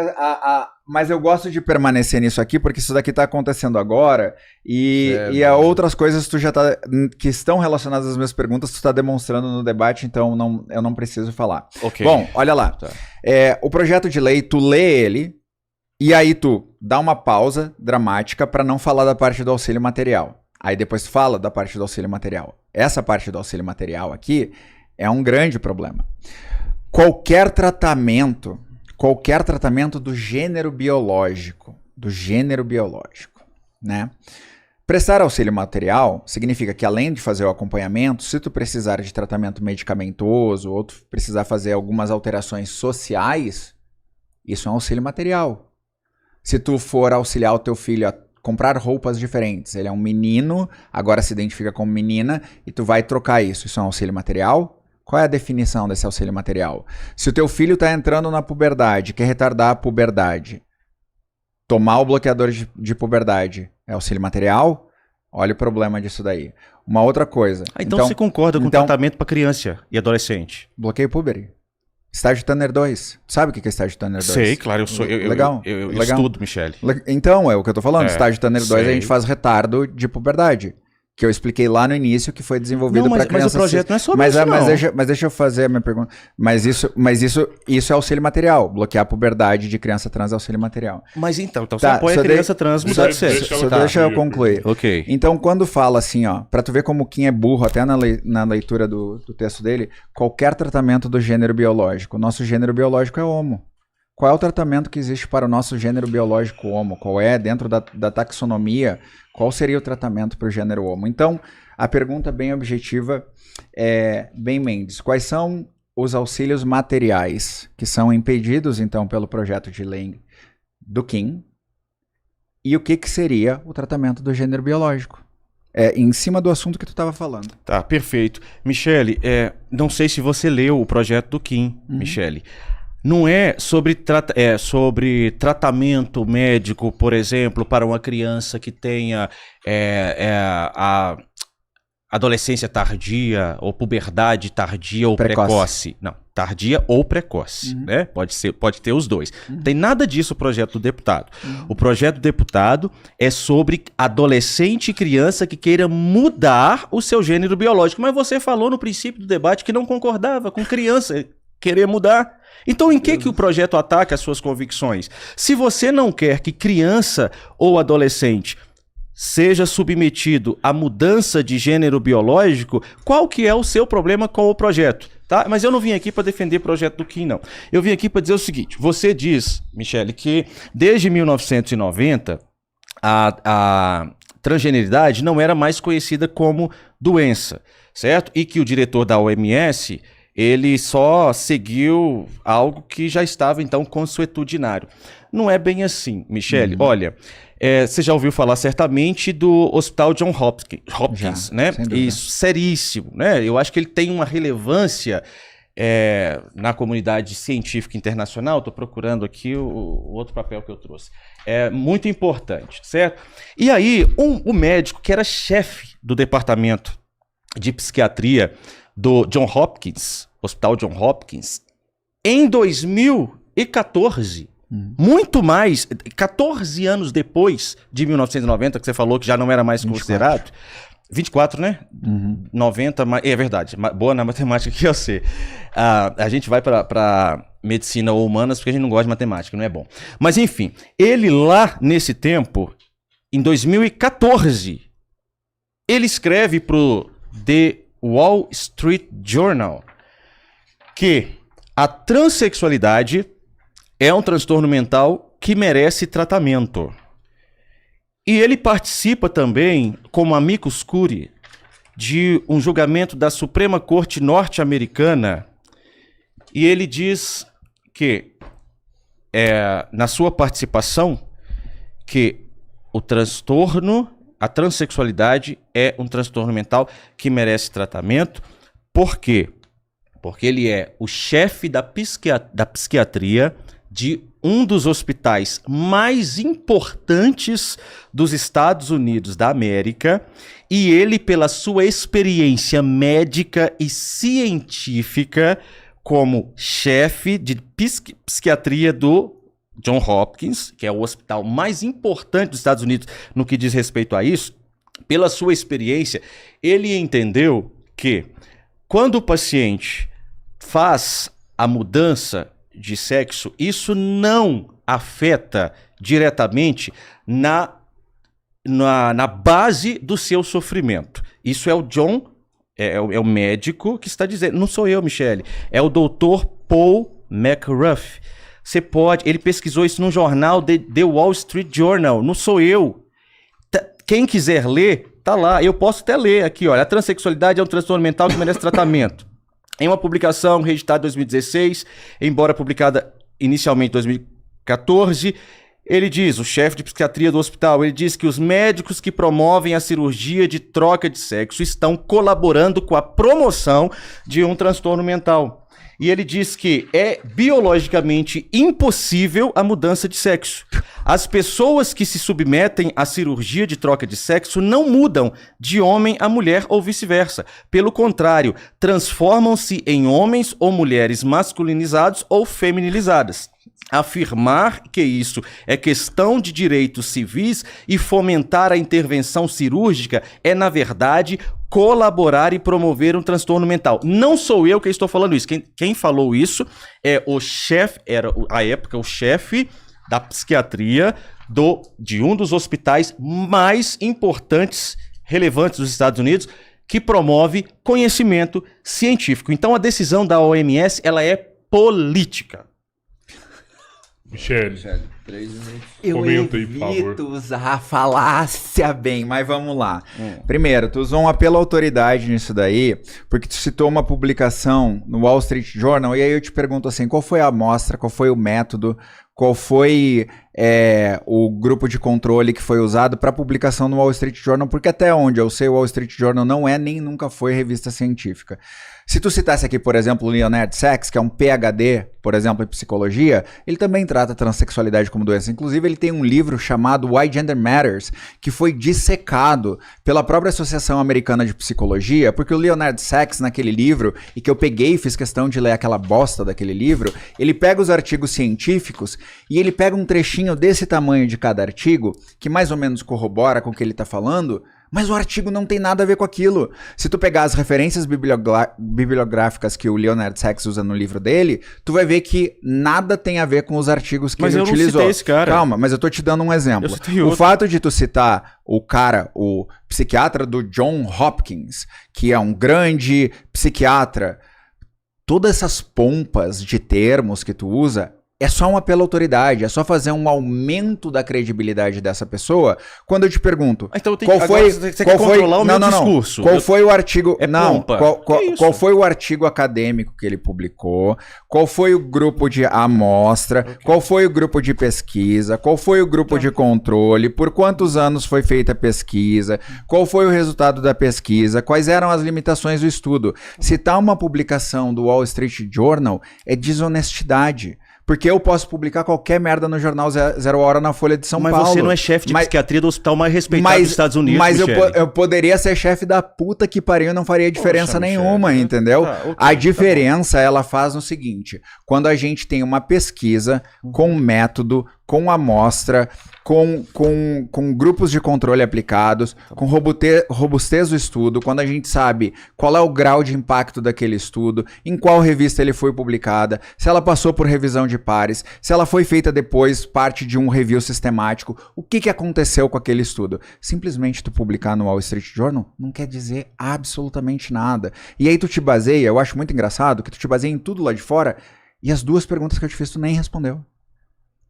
mas eu gosto de permanecer nisso aqui, porque isso daqui tá acontecendo agora. E outras coisas que estão relacionadas às minhas perguntas, tu tá demonstrando no debate, então eu não preciso falar. Okay. Bom, olha lá. Tá. O projeto de lei, tu lê ele. E aí tu dá uma pausa dramática para não falar da parte do auxílio material. Aí depois tu fala da parte do auxílio material. Essa parte do auxílio material aqui é um grande problema. Qualquer tratamento do gênero biológico, né? Prestar auxílio material significa que, além de fazer o acompanhamento, se tu precisar de tratamento medicamentoso ou tu precisar fazer algumas alterações sociais, isso é um auxílio material. Se tu for auxiliar o teu filho a comprar roupas diferentes, ele é um menino, agora se identifica como menina, e tu vai trocar isso é um auxílio material? Qual é a definição desse auxílio material? Se o teu filho está entrando na puberdade, quer retardar a puberdade, tomar o bloqueador de puberdade é auxílio material? Olha o problema disso daí. Uma outra coisa. Então você concorda com o tratamento para criança e adolescente? Bloqueio puber. Estágio Tanner 2. Sabe o que é estágio Tanner 2? Sei, claro. Legal. Eu estudo, Michele. Então, é o que eu tô falando. Estágio Tanner 2 a gente faz retardo de puberdade. Que eu expliquei lá no início que foi desenvolvido para crianças. Mas o projeto não é sobre isso, não. Mas deixa eu fazer a minha pergunta. Mas isso é auxílio material. Bloquear a puberdade de criança trans é auxílio material. Mas então você apoia a criança trans mudar de sexo. Deixa eu concluir. Ok. Então, quando fala assim, ó, pra tu ver como o Kim é burro, até na leitura do texto dele, qualquer tratamento do gênero biológico. O nosso gênero biológico é homo. Qual é o tratamento que existe para o nosso gênero biológico homo? Qual é, dentro da taxonomia, qual seria o tratamento para o gênero homo? Então, a pergunta bem objetiva é, bem Mendes, quais são os auxílios materiais que são impedidos, então, pelo projeto de lei do Kim? E o que seria o tratamento do gênero biológico? Em cima do assunto que tu estava falando. Tá, perfeito. Michele, não sei se você leu o projeto do Kim, Michele. Não é sobre tratamento médico, por exemplo, para uma criança que tenha a adolescência tardia, ou puberdade tardia ou precoce. Não, tardia ou precoce, né? Pode ter os dois. Não tem nada disso o projeto do deputado. O projeto do deputado é sobre adolescente e criança que queira mudar o seu gênero biológico. Mas você falou no princípio do debate que não concordava com criança querer mudar. Então, em que o projeto ataca as suas convicções? Se você não quer que criança ou adolescente seja submetido à mudança de gênero biológico, qual que é o seu problema com o projeto? Tá? Mas eu não vim aqui para defender o projeto do Kim, não. Eu vim aqui para dizer o seguinte, você diz, Michele, que desde 1990 a transgeneridade não era mais conhecida como doença, certo? E que o diretor da OMS... ele só seguiu algo que já estava, então, consuetudinário. Não é bem assim, Michele. Olha, você já ouviu falar certamente do Hospital John Hopkins, já, né? Isso, seríssimo, né? Eu acho que ele tem uma relevância na comunidade científica internacional. Estou procurando aqui o outro papel que eu trouxe. É muito importante, certo? E aí, o médico que era chefe do departamento de psiquiatria do John Hopkins, Hospital John Hopkins, em 2014, muito mais, 14 anos depois de 1990, que você falou que já não era mais considerado, 24, né? 90, é verdade, boa na matemática que eu sei. A gente vai para medicina ou humanas porque a gente não gosta de matemática, não é bom. Mas enfim, ele lá nesse tempo, em 2014, ele escreve pro The Wall Street Journal que a transexualidade é um transtorno mental que merece tratamento. E ele participa também, como amicus curiae, de um julgamento da Suprema Corte norte-americana, e ele diz que, na sua participação, que o transtorno, a transexualidade é um transtorno mental que merece tratamento. Por quê? Porque ele é o chefe da psiquiatria de um dos hospitais mais importantes dos Estados Unidos da América, e ele, pela sua experiência médica e científica como chefe de psiquiatria do John Hopkins, que é o hospital mais importante dos Estados Unidos no que diz respeito a isso, pela sua experiência, ele entendeu que quando o paciente faz a mudança de sexo, isso não afeta diretamente na base do seu sofrimento. Isso é o John, é o médico que está dizendo. Não sou eu, Michele. É o Dr. Paul McGruff. Ele pesquisou isso num jornal, The Wall Street Journal. Não sou eu. Quem quiser ler, tá lá. Eu posso até ler aqui, olha. A transexualidade é um transtorno mental que merece tratamento. Em uma publicação registrada em 2016, embora publicada inicialmente em 2014, ele diz, o chefe de psiquiatria do hospital, ele diz que os médicos que promovem a cirurgia de troca de sexo estão colaborando com a promoção de um transtorno mental. E ele diz que é biologicamente impossível a mudança de sexo. As pessoas que se submetem à cirurgia de troca de sexo não mudam de homem a mulher ou vice-versa. Pelo contrário, transformam-se em homens ou mulheres masculinizados ou feminilizadas. Afirmar que isso é questão de direitos civis e fomentar a intervenção cirúrgica é, na verdade, colaborar e promover um transtorno mental. Não sou eu que estou falando isso. Quem falou isso é o chefe, era à época o chefe da psiquiatria de um dos hospitais mais importantes, relevantes dos Estados Unidos, que promove conhecimento científico. Então a decisão da OMS, ela é política. Michele, 3 minutos. comenta aí, por favor. Eu evito usar a falácia bem, mas vamos lá. Primeiro, tu usou um apelo à autoridade nisso daí, porque tu citou uma publicação no Wall Street Journal, e aí eu te pergunto assim, qual foi a amostra, qual foi o método, qual foi o grupo de controle que foi usado para publicação no Wall Street Journal, porque até onde eu sei, o Wall Street Journal não é nem nunca foi revista científica. Se tu citasse aqui, por exemplo, o Leonard Sachs, que é um PhD, por exemplo, em psicologia, ele também trata a transexualidade como doença. Inclusive, ele tem um livro chamado Why Gender Matters, que foi dissecado pela própria Associação Americana de Psicologia, porque o Leonard Sachs, naquele livro, e que eu peguei e fiz questão de ler aquela bosta daquele livro, ele pega os artigos científicos e ele pega um trechinho desse tamanho de cada artigo, que mais ou menos corrobora com o que ele está falando, mas o artigo não tem nada a ver com aquilo. Se tu pegar as referências bibliográficas que o Leonard Sachs usa no livro dele, tu vai ver que nada tem a ver com os artigos que ele utilizou. Mas eu não citei esse cara. Calma, mas eu tô te dando um exemplo. O fato de tu citar o cara, o psiquiatra do John Hopkins, que é um grande psiquiatra, todas essas pompas de termos que tu usa, é só um apelo à autoridade, é só fazer um aumento da credibilidade dessa pessoa. Quando eu te pergunto, então qual foi o meu discurso? Qual foi o artigo? Pompa. Qual foi o artigo acadêmico que ele publicou? Qual foi o grupo de amostra? Okay. Qual foi o grupo de pesquisa? Qual foi o grupo de controle? Por quantos anos foi feita a pesquisa? Qual foi o resultado da pesquisa? Quais eram as limitações do estudo? Citar uma publicação do Wall Street Journal é desonestidade. Porque eu posso publicar qualquer merda no jornal Zero Hora na Folha de São Paulo. Mas você não é chefe de psiquiatria do hospital mais respeitado dos Estados Unidos, Mas eu poderia ser chefe da puta que pariu e não faria diferença nenhuma, Michele, entendeu? Okay, a diferença, ela faz no seguinte. Quando a gente tem uma pesquisa com método, com amostra, com grupos de controle aplicados, com robustez do estudo, quando a gente sabe qual é o grau de impacto daquele estudo, em qual revista ele foi publicada, se ela passou por revisão de pares, se ela foi feita depois parte de um review sistemático, o que aconteceu com aquele estudo. Simplesmente tu publicar no Wall Street Journal não quer dizer absolutamente nada. E aí tu te baseia, eu acho muito engraçado que tu te baseia em tudo lá de fora e as duas perguntas que eu te fiz tu nem respondeu.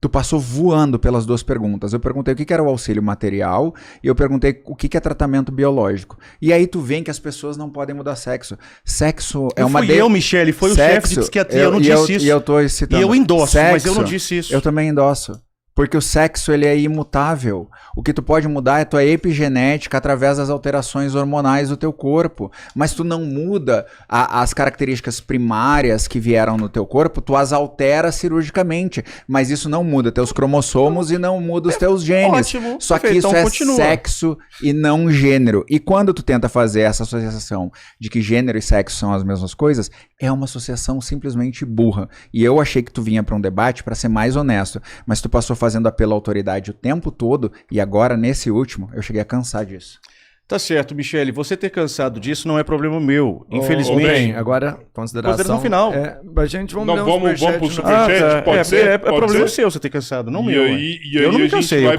Tu passou voando pelas duas perguntas. Eu perguntei o que era o auxílio material e eu perguntei o que é tratamento biológico. E aí tu vem que as pessoas não podem mudar sexo. Sexo é uma... Eu, Michele, foi o chefe de psiquiatria, eu não disse isso. E eu tô citando. E eu endosso, sexo, mas eu não disse isso. Eu também endosso. Porque o sexo, ele é imutável. O que tu pode mudar é tua epigenética através das alterações hormonais do teu corpo. Mas tu não muda as características primárias que vieram no teu corpo, tu as altera cirurgicamente. Mas isso não muda teus cromossomos e não muda os teus genes. Ótimo. Só que isso é sexo e não gênero. E quando tu tenta fazer essa associação de que gênero e sexo são as mesmas coisas, é uma associação simplesmente burra. E eu achei que tu vinha para um debate para ser mais honesto. Mas tu passou fazendo apelo à autoridade o tempo todo, e agora, nesse último, eu cheguei a cansar disso. Tá certo, Michele, você ter cansado disso não é problema meu. Infelizmente. Bem, agora, consideração final. A gente Não, vamos pro superchat, tá. pode ser? É Pode problema ser? seu você ter cansado, não E meu. aí- e aí eu não a me gente cansei, vai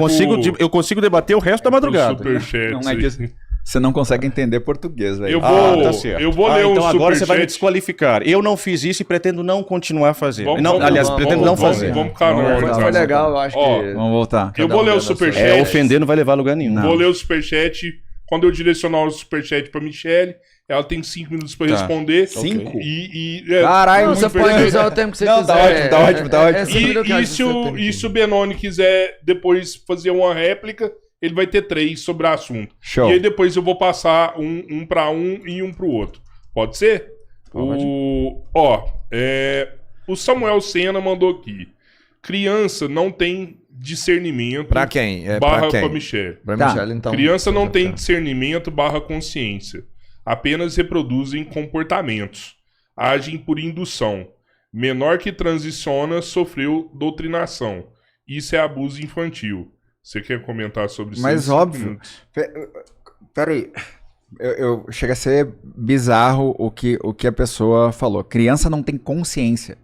eu consigo debater o resto da madrugada. Superchat. Não é disso. Você não consegue entender português, velho. Eu vou, tá certo. eu vou ler um então agora você vai me superchat. desqualificar. Eu não fiz isso e pretendo não continuar fazendo. Vamos- Aliás, vamos- pretendo não fazer. Vamos ficar no Vamos Mas voltar. foi legal, eu acho Ó, que... Vamos voltar. Eu vou um ler o dando a sua superchat. Ofender não vai levar a lugar nenhum. Não. Vou ler o superchat. Quando eu direcionar o superchat pra Michelle, ela tem 5 minutos pra Tá. responder. 5? não, Caralho, Não, você superchat. pode usar o tempo que você Não, quiser. tá ótimo, tá ótimo, tá ótimo. sempre o que a E gente se o, permite. e se o Benoni quiser depois fazer uma réplica, ele vai ter 3 sobre o assunto. Show. E aí depois eu vou passar um pra um e um pro outro. Pode ser? Pode. O Samuel Sena mandou aqui. Criança não tem discernimento. Pra quem? É barra pra quem? pra Michelle. Pra Tá. Michelle, então. Criança não tem Tá. discernimento barra consciência. Apenas reproduzem comportamentos. Agem por indução. Menor que transiciona sofreu doutrinação. Isso é abuso infantil. Você quer comentar sobre isso? Mas em 5 óbvio. minutos? Peraí. Chega a ser bizarro o que a pessoa falou. Criança não tem consciência.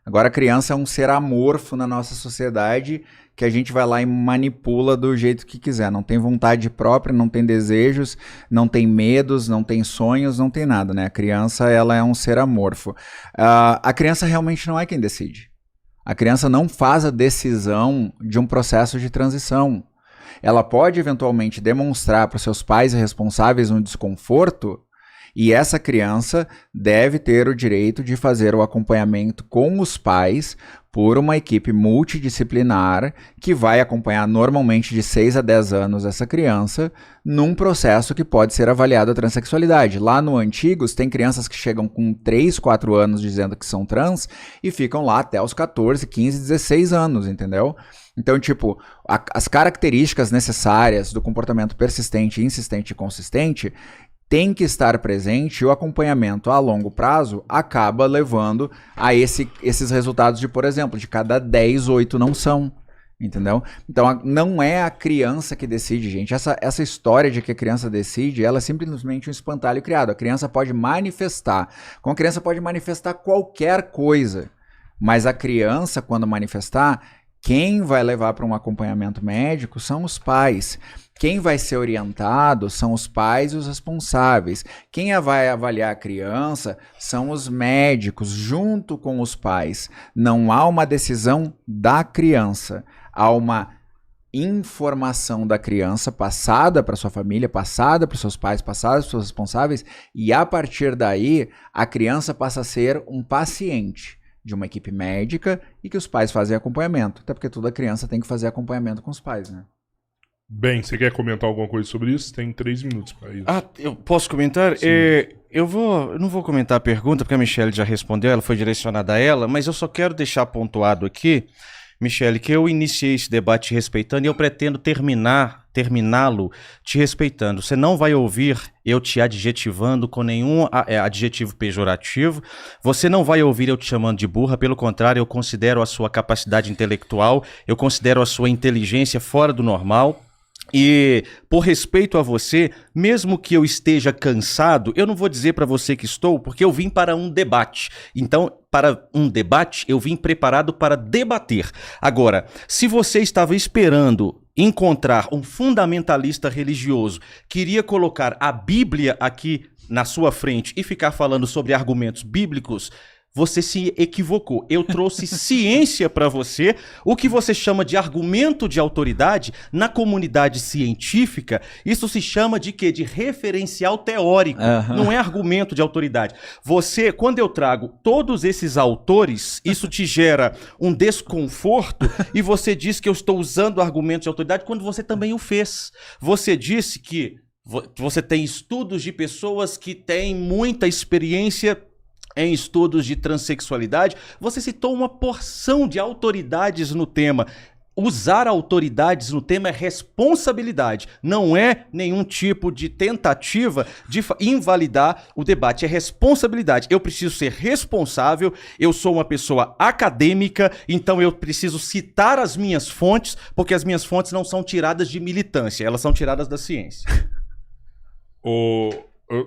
Agora a criança é um ser amorfo na nossa sociedade que a gente vai lá e manipula do jeito que quiser. Não tem vontade própria, não tem desejos, não tem medos, não tem sonhos, não tem nada, né? A criança, ela é um ser amorfo. A criança realmente não é quem decide. A criança não faz a decisão de um processo de transição. Ela pode eventualmente demonstrar para os seus pais responsáveis um desconforto, e essa criança deve ter o direito de fazer o acompanhamento com os pais por uma equipe multidisciplinar que vai acompanhar normalmente de 6 a 10 anos essa criança num processo que pode ser avaliado a transexualidade. Lá no Antigos tem crianças que chegam com 3, 4 anos dizendo que são trans e ficam lá até os 14, 15, 16 anos, entendeu? Então, tipo, as características necessárias do comportamento persistente, insistente e consistente tem que estar presente e o acompanhamento a longo prazo acaba levando a esses resultados de, por exemplo, de cada 10, 8 não são, entendeu? Então, não é a criança que decide, gente. Essa história de que a criança decide, ela é simplesmente um espantalho criado. A criança pode manifestar. Com a criança pode manifestar qualquer coisa, mas a criança, quando manifestar, quem vai levar para um acompanhamento médico são os pais. Quem vai ser orientado são os pais e os responsáveis. Quem vai avaliar a criança são os médicos, junto com os pais. Não há uma decisão da criança, há uma informação da criança passada para sua família, passada para os seus pais, passada para os seus responsáveis, e a partir daí a criança passa a ser um paciente de uma equipe médica e que os pais fazem acompanhamento. Até porque toda criança tem que fazer acompanhamento com os pais, né? Bem, você quer comentar alguma coisa sobre isso? Tem 3 minutos para isso. Eu posso comentar? Eu não vou comentar a pergunta, porque a Michelle já respondeu, ela foi direcionada a ela, mas eu só quero deixar pontuado aqui, Michelle, que eu iniciei esse debate te respeitando e eu pretendo terminá-lo te respeitando. Você não vai ouvir eu te adjetivando com nenhum adjetivo pejorativo. Você não vai ouvir eu te chamando de burra. Pelo contrário, eu considero a sua capacidade intelectual, eu considero a sua inteligência fora do normal. E por respeito a você, mesmo que eu esteja cansado, eu não vou dizer para você que estou, porque eu vim para um debate. Então, para um debate, eu vim preparado para debater. Agora, se você estava esperando encontrar um fundamentalista religioso que iria colocar a Bíblia aqui na sua frente e ficar falando sobre argumentos bíblicos, você se equivocou. Eu trouxe ciência para você. O que você chama de argumento de autoridade, na comunidade científica, isso se chama de quê? De referencial teórico. Não é argumento de autoridade. Quando eu trago todos esses autores, isso te gera um desconforto e você diz que eu estou usando argumento de autoridade quando você também o fez. Você disse que você tem estudos de pessoas que têm muita experiência em estudos de transexualidade. Você citou uma porção de autoridades no tema. Usar autoridades no tema é responsabilidade, não é nenhum tipo de tentativa de invalidar o debate, é responsabilidade. Eu preciso ser responsável, eu sou uma pessoa acadêmica, então eu preciso citar as minhas fontes, porque as minhas fontes não são tiradas de militância, elas são tiradas da ciência.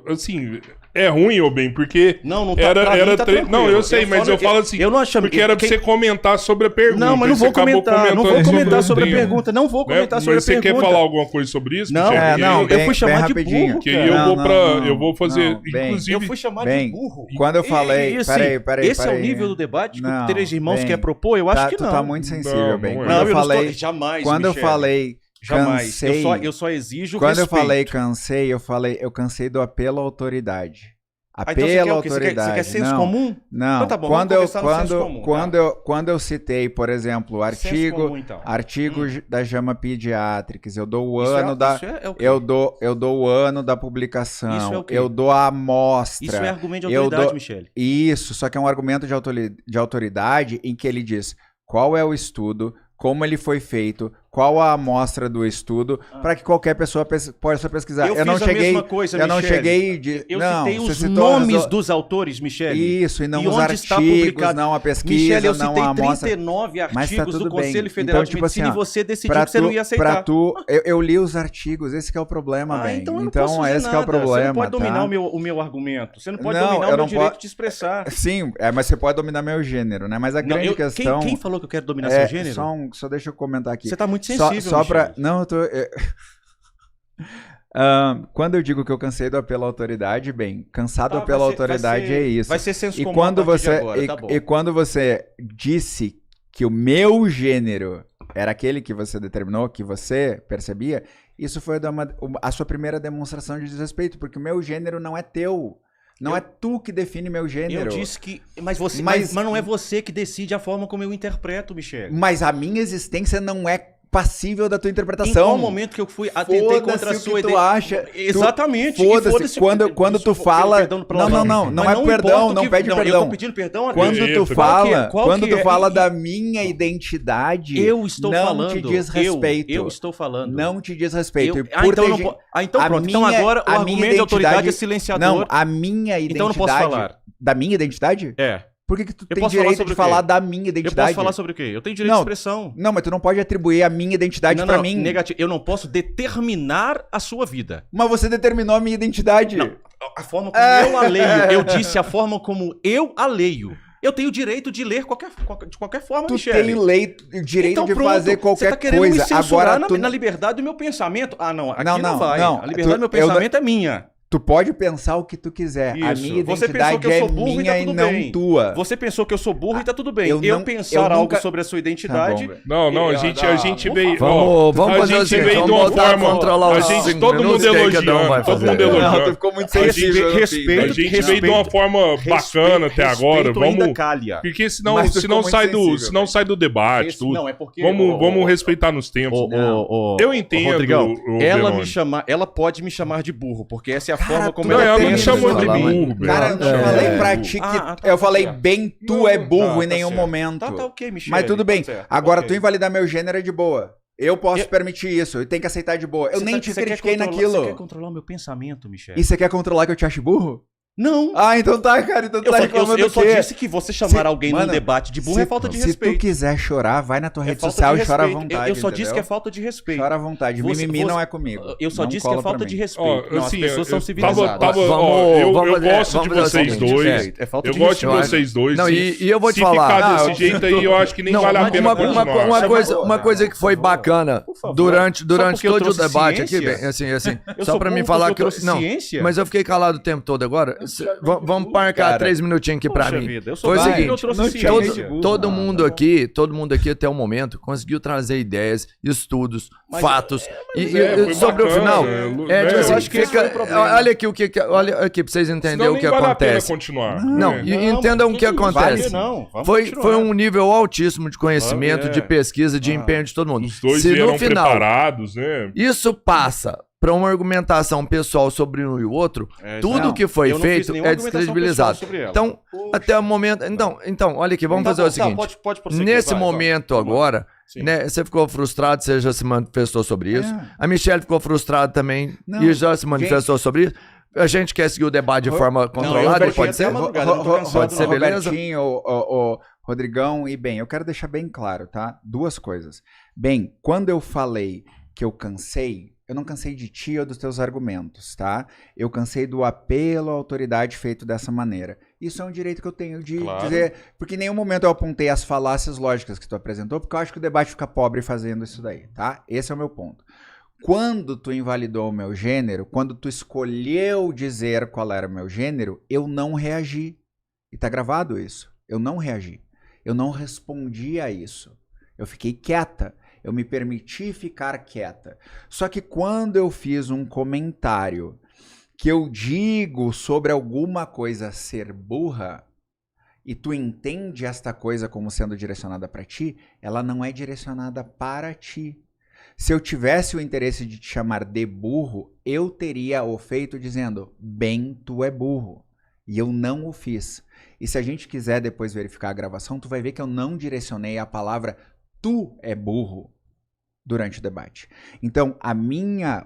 Assim, é ruim, ô bem, porque Não tá, era tranquilo. Não, eu sei, mas eu falo assim, eu não achei, porque era pra você comentar sobre a pergunta. Não, mas não e você vou acabou comentar, não vou comentando comentar sobre a o tempo, pergunta, não vou né? comentar sobre a Mas você pergunta. quer falar alguma coisa sobre isso? Não, Michele? não, eu bem- fui chamado bem de rapidinho. burro, Que cara. aí eu vou Não, pra. não, eu vou fazer. não, bem. Inclusive. Eu fui chamado Bem, de burro. quando eu falei... assim, Peraí, esse é o nível do debate que o Três Irmãos bem. quer propor? Eu acho que Tu não. tá muito sensível, Não, bem. não é. Quando Não, eu falei... não estou... Jamais, Quando eu Michele. falei... Jamais. Cansei. Eu só exijo Quando eu respeito. falei cansei, eu cansei do apelo à autoridade. Ah, então você Apelo quer à o quê? autoridade. Você quer senso Não, comum? não. Então tá bom, quando vamos conversar no senso comum, quando eu citei, por exemplo, Senso comum, então. artigo da JAMA Pediatrics, eu dou o Isso ano da isso é o quê? eu dou o ano da publicação, Isso é o quê? eu dou a amostra. Isso é argumento de eu autoridade, dou- Michele. Isso, só que é um argumento de autoridade em que ele diz qual é o estudo, como ele foi feito, qual a amostra do estudo, para que qualquer pessoa possa pesquisar. Eu não fiz a cheguei, mesma coisa, eu não Michele. cheguei de, Eu não, citei você os citou nomes dos autores, Michele. Isso, e não E os onde está artigos, publicado? não a pesquisa, Michele, eu não citei a amostra. 39 Mas tá artigos tudo do Conselho bem. Federal Então, de tipo Medicina assim, ó, e você decidiu que você não ia aceitar. Pra tu, eu li os artigos, esse que é o problema, bem. Então eu não posso fazer esse que é o nada. problema, Você não pode dominar tá? o meu argumento. Você não pode Não, dominar eu o meu não direito po- de expressar. Sim, mas você pode dominar meu gênero, né? Mas a Não, grande questão... quem falou que eu quero dominar seu gênero? Só deixa eu comentar aqui. Você tá muito sensível, Só pra... Michele. Não, eu tô... quando eu digo que eu cansei do apelo à autoridade, bem, cansado Tá, pela vai ser- autoridade é isso. Vai ser senso E comum quando a partir de você agora, tá bom. e quando você disse que o meu gênero era aquele que você determinou, que você percebia, isso foi a sua primeira demonstração de desrespeito, porque o meu gênero não é teu. Não é tu que define meu gênero. Eu disse que... Mas Mas- não é você que decide a forma como eu interpreto, Michele. Mas a minha existência não é passível da tua Em interpretação. qual momento que eu fui atentei contra a Foda-se o sua que tu ideia? acha. Exatamente. e Foda-se. Quando tu fala... Não Mas é perdão, importa não que- pede não, perdão. Eu tô pedindo perdão a Quando Eita, tu qual fala, qual quando que tu é? fala da minha identidade, Eu estou não falando. te diz respeito. Eu estou falando. Não te diz respeito. Eu- E por então ter não ge- então a pronto. Então minha- agora o a minha argumento de autoridade é identidade- silenciador. Não, a minha identidade... Então eu não posso falar. Da minha identidade? É. Por que tu Eu tem posso falar direito sobre de o quê? falar da minha Eu identidade? posso falar sobre o quê? Eu tenho direito Não, de expressão. Não, mas tu não pode atribuir a minha identidade Não, pra não, mim. negativo. Eu não posso determinar a sua vida. Mas você determinou a minha identidade. Não, a forma como eu a leio. Eu disse a forma como eu a leio. Eu tenho o direito de ler de qualquer forma, Tu Michele. tem direito Então, de pronto, fazer você qualquer tá querendo coisa. me censurar Agora na, tu na liberdade do meu pensamento. Ah, não, aqui Não, não, não, vai. não. A liberdade do meu pensamento é minha. Tu pode pensar o que tu quiser. A Isso. minha Você identidade pensou que eu é sou burro e minha tá e tudo não bem. tua. Você pensou que eu sou burro e tá tudo bem. Eu Eu, não- pensar eu algo nunca- sobre a sua Tá identidade. bom, velho. Não, a gente veio. Vamos a fazer o gente seguinte, veio de vamos uma voltar a forma. controlar A os gente, 5 todo minutos mundo que aí cada um vai elogiando. Todo fazer. mundo Não, tu elogiando. ficou muito A gente, sensível. a gente veio de uma forma bacana até agora. Vamos. Porque senão, Mas tu senão, ficou sai, muito sensível, senão velho. sai do debate. Tudo. Não, é porque... Vamos respeitar nos tempos. Eu entendo, Rodrigão, o ela Benoni. ela pode me chamar de burro, porque essa é a Cara, forma como tu Não, ela ela tem me que chamou de falar, mas- burro, velho. Cara, eu não falei pra ti que... tá, eu falei certo. bem, tu é burro em tá nenhum certo. momento. Tá ok, Michele. Mas tudo bem. tá certo, Agora, ok. tu invalidar meu gênero é de boa. Eu posso Eu- permitir isso. Eu tenho que aceitar de boa. Eu Você nem tá- te você quer critiquei controlar- Você quer naquilo. controlar o meu pensamento, Michele? E você quer controlar que eu te ache burro? Não. Ah, então tá, cara. Então tu tá reclamando Eu o só quê? disse que você chamar Se- alguém Mano, num debate de burro é falta de Se tu respeito. quiser chorar, vai na tua É rede falta social de e chora à respeito. vontade. Eu só disse entendeu? que é falta de respeito. Chora à vontade. Mimimi não é comigo. Eu só Não disse que é cola pra falta mim. de respeito. Não, assim, as pessoas são eu civilizadas. Vamos- eu vamos fazer- gosto de vamos fazer o vocês seguinte, dois. É falta Eu de gosto de respeito. vocês dois. Não, Se- e eu vou te se falar. ficar Não, desse jeito aí, eu acho que nem Não, vale a pena continuar. uma coisa que foi bacana Por favor. durante Só porque eu todo o trouxe debate aqui, ciência? bem, assim, Eu só sou pra mim burro falar porque que eu eu, trouxe não, ciência? mas eu fiquei calado o tempo todo agora. Vamos marcar Cara, 3 minutinhos aqui pra Poxa mim. vida, eu sou Foi o burro porque seguinte, eu trouxe não te ciência. chamei de burro. todo Ah, mundo tá aqui, até o momento conseguiu trazer ideias, estudos, Mas fatos e foi sobre o bacana, final. né? Tipo Eu assim, acho que esse foi o problema. olha aqui olha aqui pra vocês entenderem Senão o nem que vale a pena acontece. continuar. Não, né? e entendam o que acontece. Não, vamos Foi continuar. um nível altíssimo de conhecimento, Ah, é. de pesquisa, de empenho de todo mundo. Os dois Se vieram no final preparados, né? isso passa para uma argumentação pessoal sobre um e o outro, É, tudo não, que foi eu não fiz feito nenhuma é argumentação descredibilizado. pessoal sobre ela. Então, até o momento. Então, olha aqui, vamos Tá fazer bom, o seguinte. pode prosseguir, Nesse vai, momento vamos. agora, Sim. né, você ficou frustrado, você já se manifestou sobre isso. É. A Michelle ficou frustrada também Não, e já se manifestou sobre isso. A gente quer seguir o debate de forma controlada, eu pode até ser? uma- madrugada, eu tô cansado, Pode ser, beleza? Robertinho, o Rodrigão e bem, eu quero deixar bem claro, tá? Duas coisas. Bem, quando eu falei que eu cansei, eu não cansei de ti ou dos teus argumentos, tá? Eu cansei do apelo à autoridade feito dessa maneira. Isso é um direito que eu tenho de dizer, porque em nenhum momento eu apontei as falácias lógicas que tu apresentou, porque eu acho que o debate fica pobre fazendo isso daí, tá? Esse é o meu ponto. Quando tu invalidou o meu gênero, quando tu escolheu dizer qual era o meu gênero, eu não reagi. E tá gravado isso. Eu não reagi. Eu não respondi a isso. Eu fiquei quieta. Eu me permiti ficar quieta. Só que quando eu fiz um comentário que eu digo sobre alguma coisa ser burra, e tu entende esta coisa como sendo direcionada para ti, ela não é direcionada para ti. Se eu tivesse o interesse de te chamar de burro, eu teria o feito dizendo, bem, tu é burro. E eu não o fiz. E se a gente quiser depois verificar a gravação, tu vai ver que eu não direcionei a palavra tu é burro durante o debate. Então,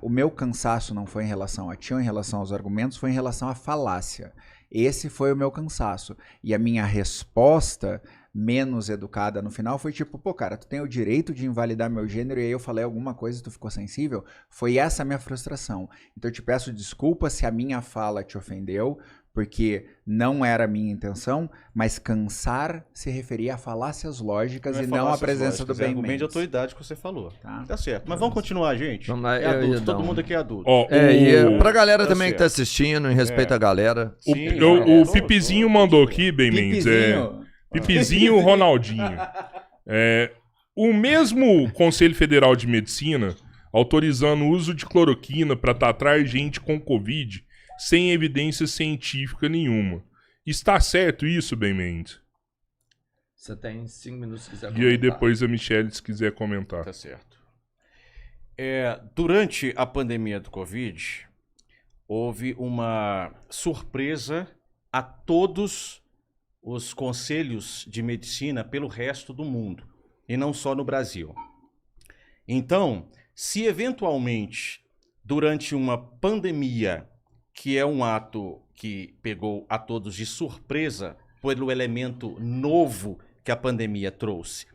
o meu cansaço não foi em relação a ti ou em relação aos argumentos, foi em relação à falácia. Esse foi o meu cansaço. E a minha resposta menos educada no final foi tipo, pô, cara, tu tem o direito de invalidar meu gênero e aí eu falei alguma coisa e tu ficou sensível? Foi essa a minha frustração. Então eu te peço desculpa se a minha fala te ofendeu, porque não era a minha intenção, mas cansar se referia a falácias lógicas e não a presença do bem. É argumento de autoridade que você falou. Tá certo. Mas vamos continuar, gente. Vamos lá, É adulto, todo mundo aqui é adulto. E pra galera também que tá assistindo, em respeito à galera. O Pipizinho mandou aqui, bem Mendes. Pipizinho Ronaldinho. O mesmo Conselho Federal de Medicina autorizando o uso de cloroquina para tratar gente com Covid sem evidência científica nenhuma. Está certo isso, bem Mendes? Você tem 5 minutos se quiser comentar. E aí depois a Michelle, se quiser comentar. Tá certo. Durante a pandemia do Covid, houve uma surpresa a todos os conselhos de medicina pelo resto do mundo, e não só no Brasil. Então, se eventualmente, durante uma pandemia, que é um ato que pegou a todos de surpresa pelo elemento novo que a pandemia trouxe,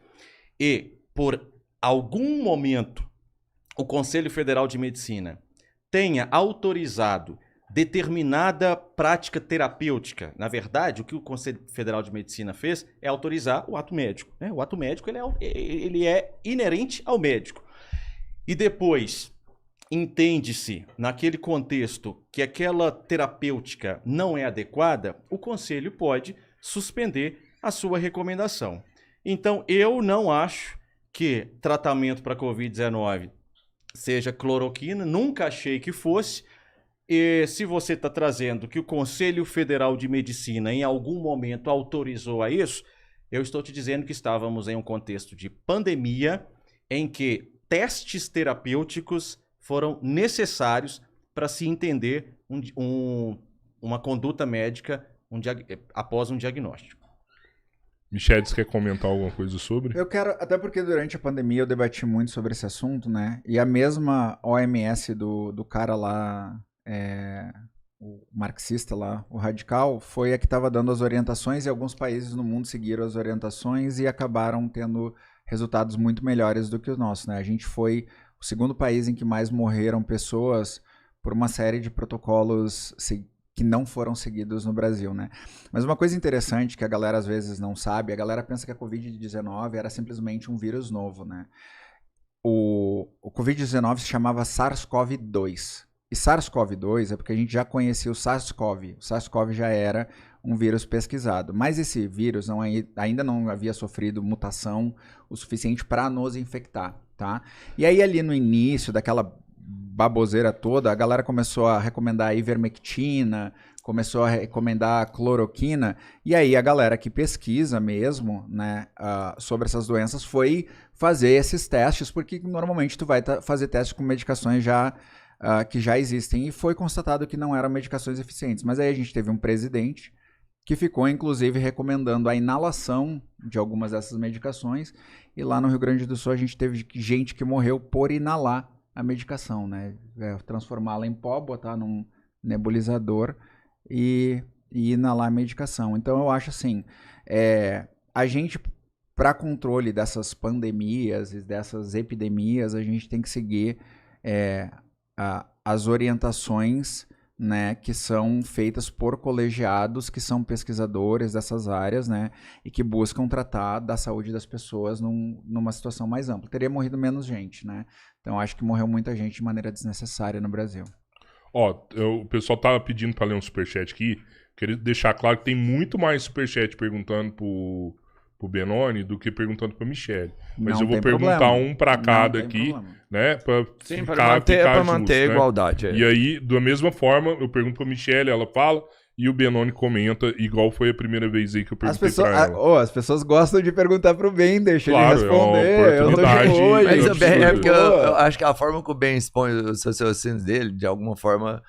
e por algum momento o Conselho Federal de Medicina tenha autorizado determinada prática terapêutica. Na verdade, o que o Conselho Federal de Medicina fez é autorizar o ato médico. Né? O ato médico ele é inerente ao médico. E depois entende-se, naquele contexto, que aquela terapêutica não é adequada, o Conselho pode suspender a sua recomendação. Então, eu não acho que tratamento para Covid-19 seja cloroquina, nunca achei que fosse. E se você está trazendo que o Conselho Federal de Medicina em algum momento autorizou a isso, eu estou te dizendo que estávamos em um contexto de pandemia em que testes terapêuticos foram necessários para se entender uma conduta médica após um diagnóstico. Michelle, você quer comentar alguma coisa sobre? Eu quero, até porque durante a pandemia eu debati muito sobre esse assunto, né? E a mesma OMS do cara lá, o marxista lá, o radical, foi a que estava dando as orientações e alguns países no mundo seguiram as orientações e acabaram tendo resultados muito melhores do que o nosso, né? A gente foi o segundo país em que mais morreram pessoas por uma série de protocolos que não foram seguidos no Brasil, né? Mas uma coisa interessante que a galera às vezes não sabe, a galera pensa que a Covid-19 era simplesmente um vírus novo, né? O Covid-19 se chamava SARS-CoV-2. E SARS-CoV-2 é porque a gente já conhecia o SARS-CoV. O SARS-CoV já era um vírus pesquisado. Mas esse vírus ainda não havia sofrido mutação o suficiente para nos infectar, tá? E aí ali no início daquela baboseira toda, a galera começou a recomendar ivermectina, começou a recomendar cloroquina, e aí a galera que pesquisa mesmo, né, sobre essas doenças foi fazer esses testes, porque normalmente tu vai fazer testes com medicações que já existem, e foi constatado que não eram medicações eficientes. Mas aí a gente teve um presidente que ficou, inclusive, recomendando a inalação de algumas dessas medicações, e lá no Rio Grande do Sul a gente teve gente que morreu por inalar a medicação, né? Transformá-la em pó, botar num nebulizador e inalar a medicação. Então eu acho assim, a gente, para controle dessas pandemias e dessas epidemias, a gente tem que seguir as orientações, né, que são feitas por colegiados que são pesquisadores dessas áreas, né, e que buscam tratar da saúde das pessoas numa situação mais ampla. Teria morrido menos gente, né? Então acho que morreu muita gente de maneira desnecessária no Brasil. Ó, o pessoal tava pedindo pra ler um superchat aqui. Queria deixar claro que tem muito mais superchat perguntando pro Benoni do que perguntando pra Michele. Mas Não eu vou tem perguntar problema. um pra cada Não tem aqui, problema. né? Pra Sim, ficar, para manter, ficar pra justo, manter a né? igualdade. E aí, da mesma forma, eu pergunto pra Michele, ela fala, e o Benoni comenta, igual foi a primeira vez aí que eu perguntei pra ela. As pessoas gostam de perguntar pro Ben, deixa Claro, ele responder. é uma Eu tô de oportunidade. olho. Mas absurdo. é porque eu acho que a forma que o Ben expõe os raciocínios dele, de alguma forma.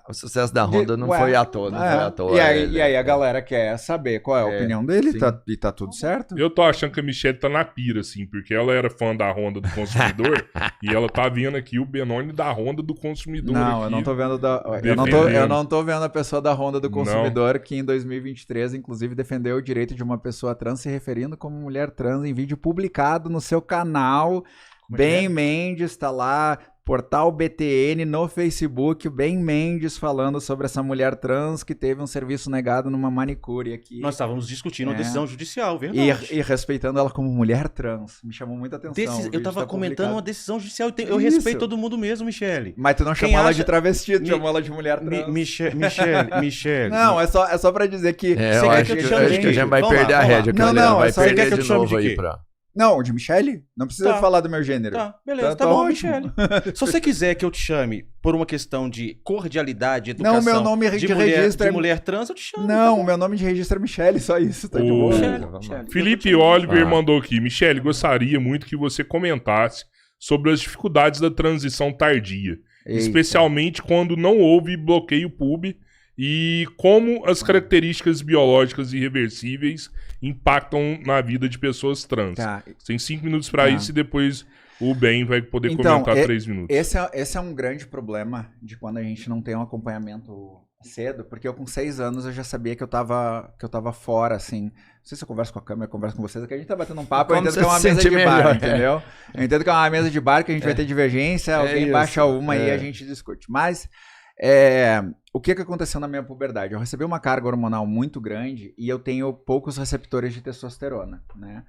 O sucesso da Honda não foi à toa, não foi à toa. E aí a galera quer saber qual é a opinião dele, sim. e tá tudo certo? Eu tô achando que a Michelle tá na pira, assim, porque ela era fã da Honda do consumidor e ela tá vendo aqui o Benoni da Honda do consumidor. Não, aqui. eu não tô vendo defendendo. eu não tô vendo a pessoa da Honda do consumidor que em 2023 inclusive defendeu o direito de uma pessoa trans se referindo como mulher trans em vídeo publicado no seu canal. Ben Mendes tá lá, portal BTN no Facebook, Ben Mendes falando sobre essa mulher trans que teve um serviço negado numa manicure aqui. Nós estávamos discutindo uma decisão judicial, verdade. E respeitando ela como mulher trans. Me chamou muita atenção. Eu tava comentando uma decisão judicial. Eu Isso. respeito todo mundo mesmo, Michele. Mas tu não Quem chamou ela acha- de travesti, tu Mi- chamou ela de mulher trans. Michele. Não, é só pra dizer que... É, Você eu quer acho que eu que chame a gente de- vai Vamos lá, perder a vamos lá. rédea. Não, Cleber, não, vai é só- Você perder quer que eu de te chame novo de aí quê? pra... Não, de Michele? Não precisa Tá. falar do meu gênero. Tá, beleza, Tá tá bom, ótimo. Michele. Se você quiser que eu te chame por uma questão de cordialidade, Não, educação, meu nome de registro de é- mulher trans, eu te chamo. Não, meu nome de registro é Michele, só isso, tá de O- boa. Michele, Vamos lá. Michele. Felipe Oliver Ah. mandou aqui. Michele, gostaria muito que você comentasse sobre as dificuldades da transição tardia. Eita. Especialmente quando não houve bloqueio pub e como as características biológicas irreversíveis impactam na vida de pessoas trans. Tá. Tem 5 minutos pra Tá. isso e depois o Ben vai poder Então, comentar 3 minutos. Esse é um grande problema de quando a gente não tem um acompanhamento cedo, porque eu com 6 anos eu já sabia que eu tava fora, assim. Não sei se eu converso com a câmera, eu converso com vocês, aqui a gente tá batendo um papo, eu Como entendo que é uma você se mesa de sente bar, melhor, entendeu? Eu entendo que é uma mesa de bar que a gente vai ter divergência, alguém isso, baixa uma e é. a gente discute. Mas o que aconteceu na minha puberdade? Eu recebi uma carga hormonal muito grande e eu tenho poucos receptores de testosterona, né?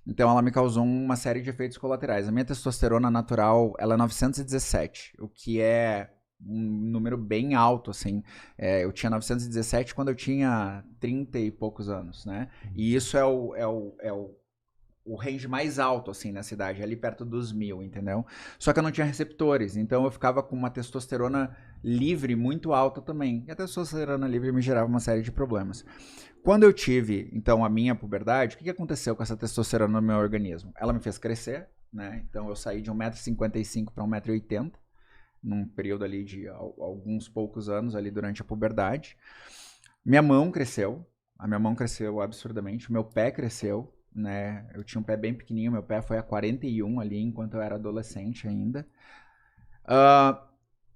Então ela me causou uma série de efeitos colaterais. A minha testosterona natural, ela é 917, o que é um número bem alto, assim. Eu tinha 917 quando eu tinha 30 e poucos anos, né? E isso é o range mais alto, assim, na cidade, ali perto dos 1000, entendeu? Só que eu não tinha receptores, então eu ficava com uma testosterona livre muito alta também. E a testosterona livre me gerava uma série de problemas. Quando eu tive, então, a minha puberdade, o que aconteceu com essa testosterona no meu organismo? Ela me fez crescer, né? Então eu saí de 1,55 m para 1,80 m, num período ali de alguns poucos anos ali durante a puberdade. Minha mão cresceu, a minha mão cresceu absurdamente, o meu pé cresceu, né? Eu tinha um pé bem pequenininho, meu pé foi a 41 ali, enquanto eu era adolescente ainda.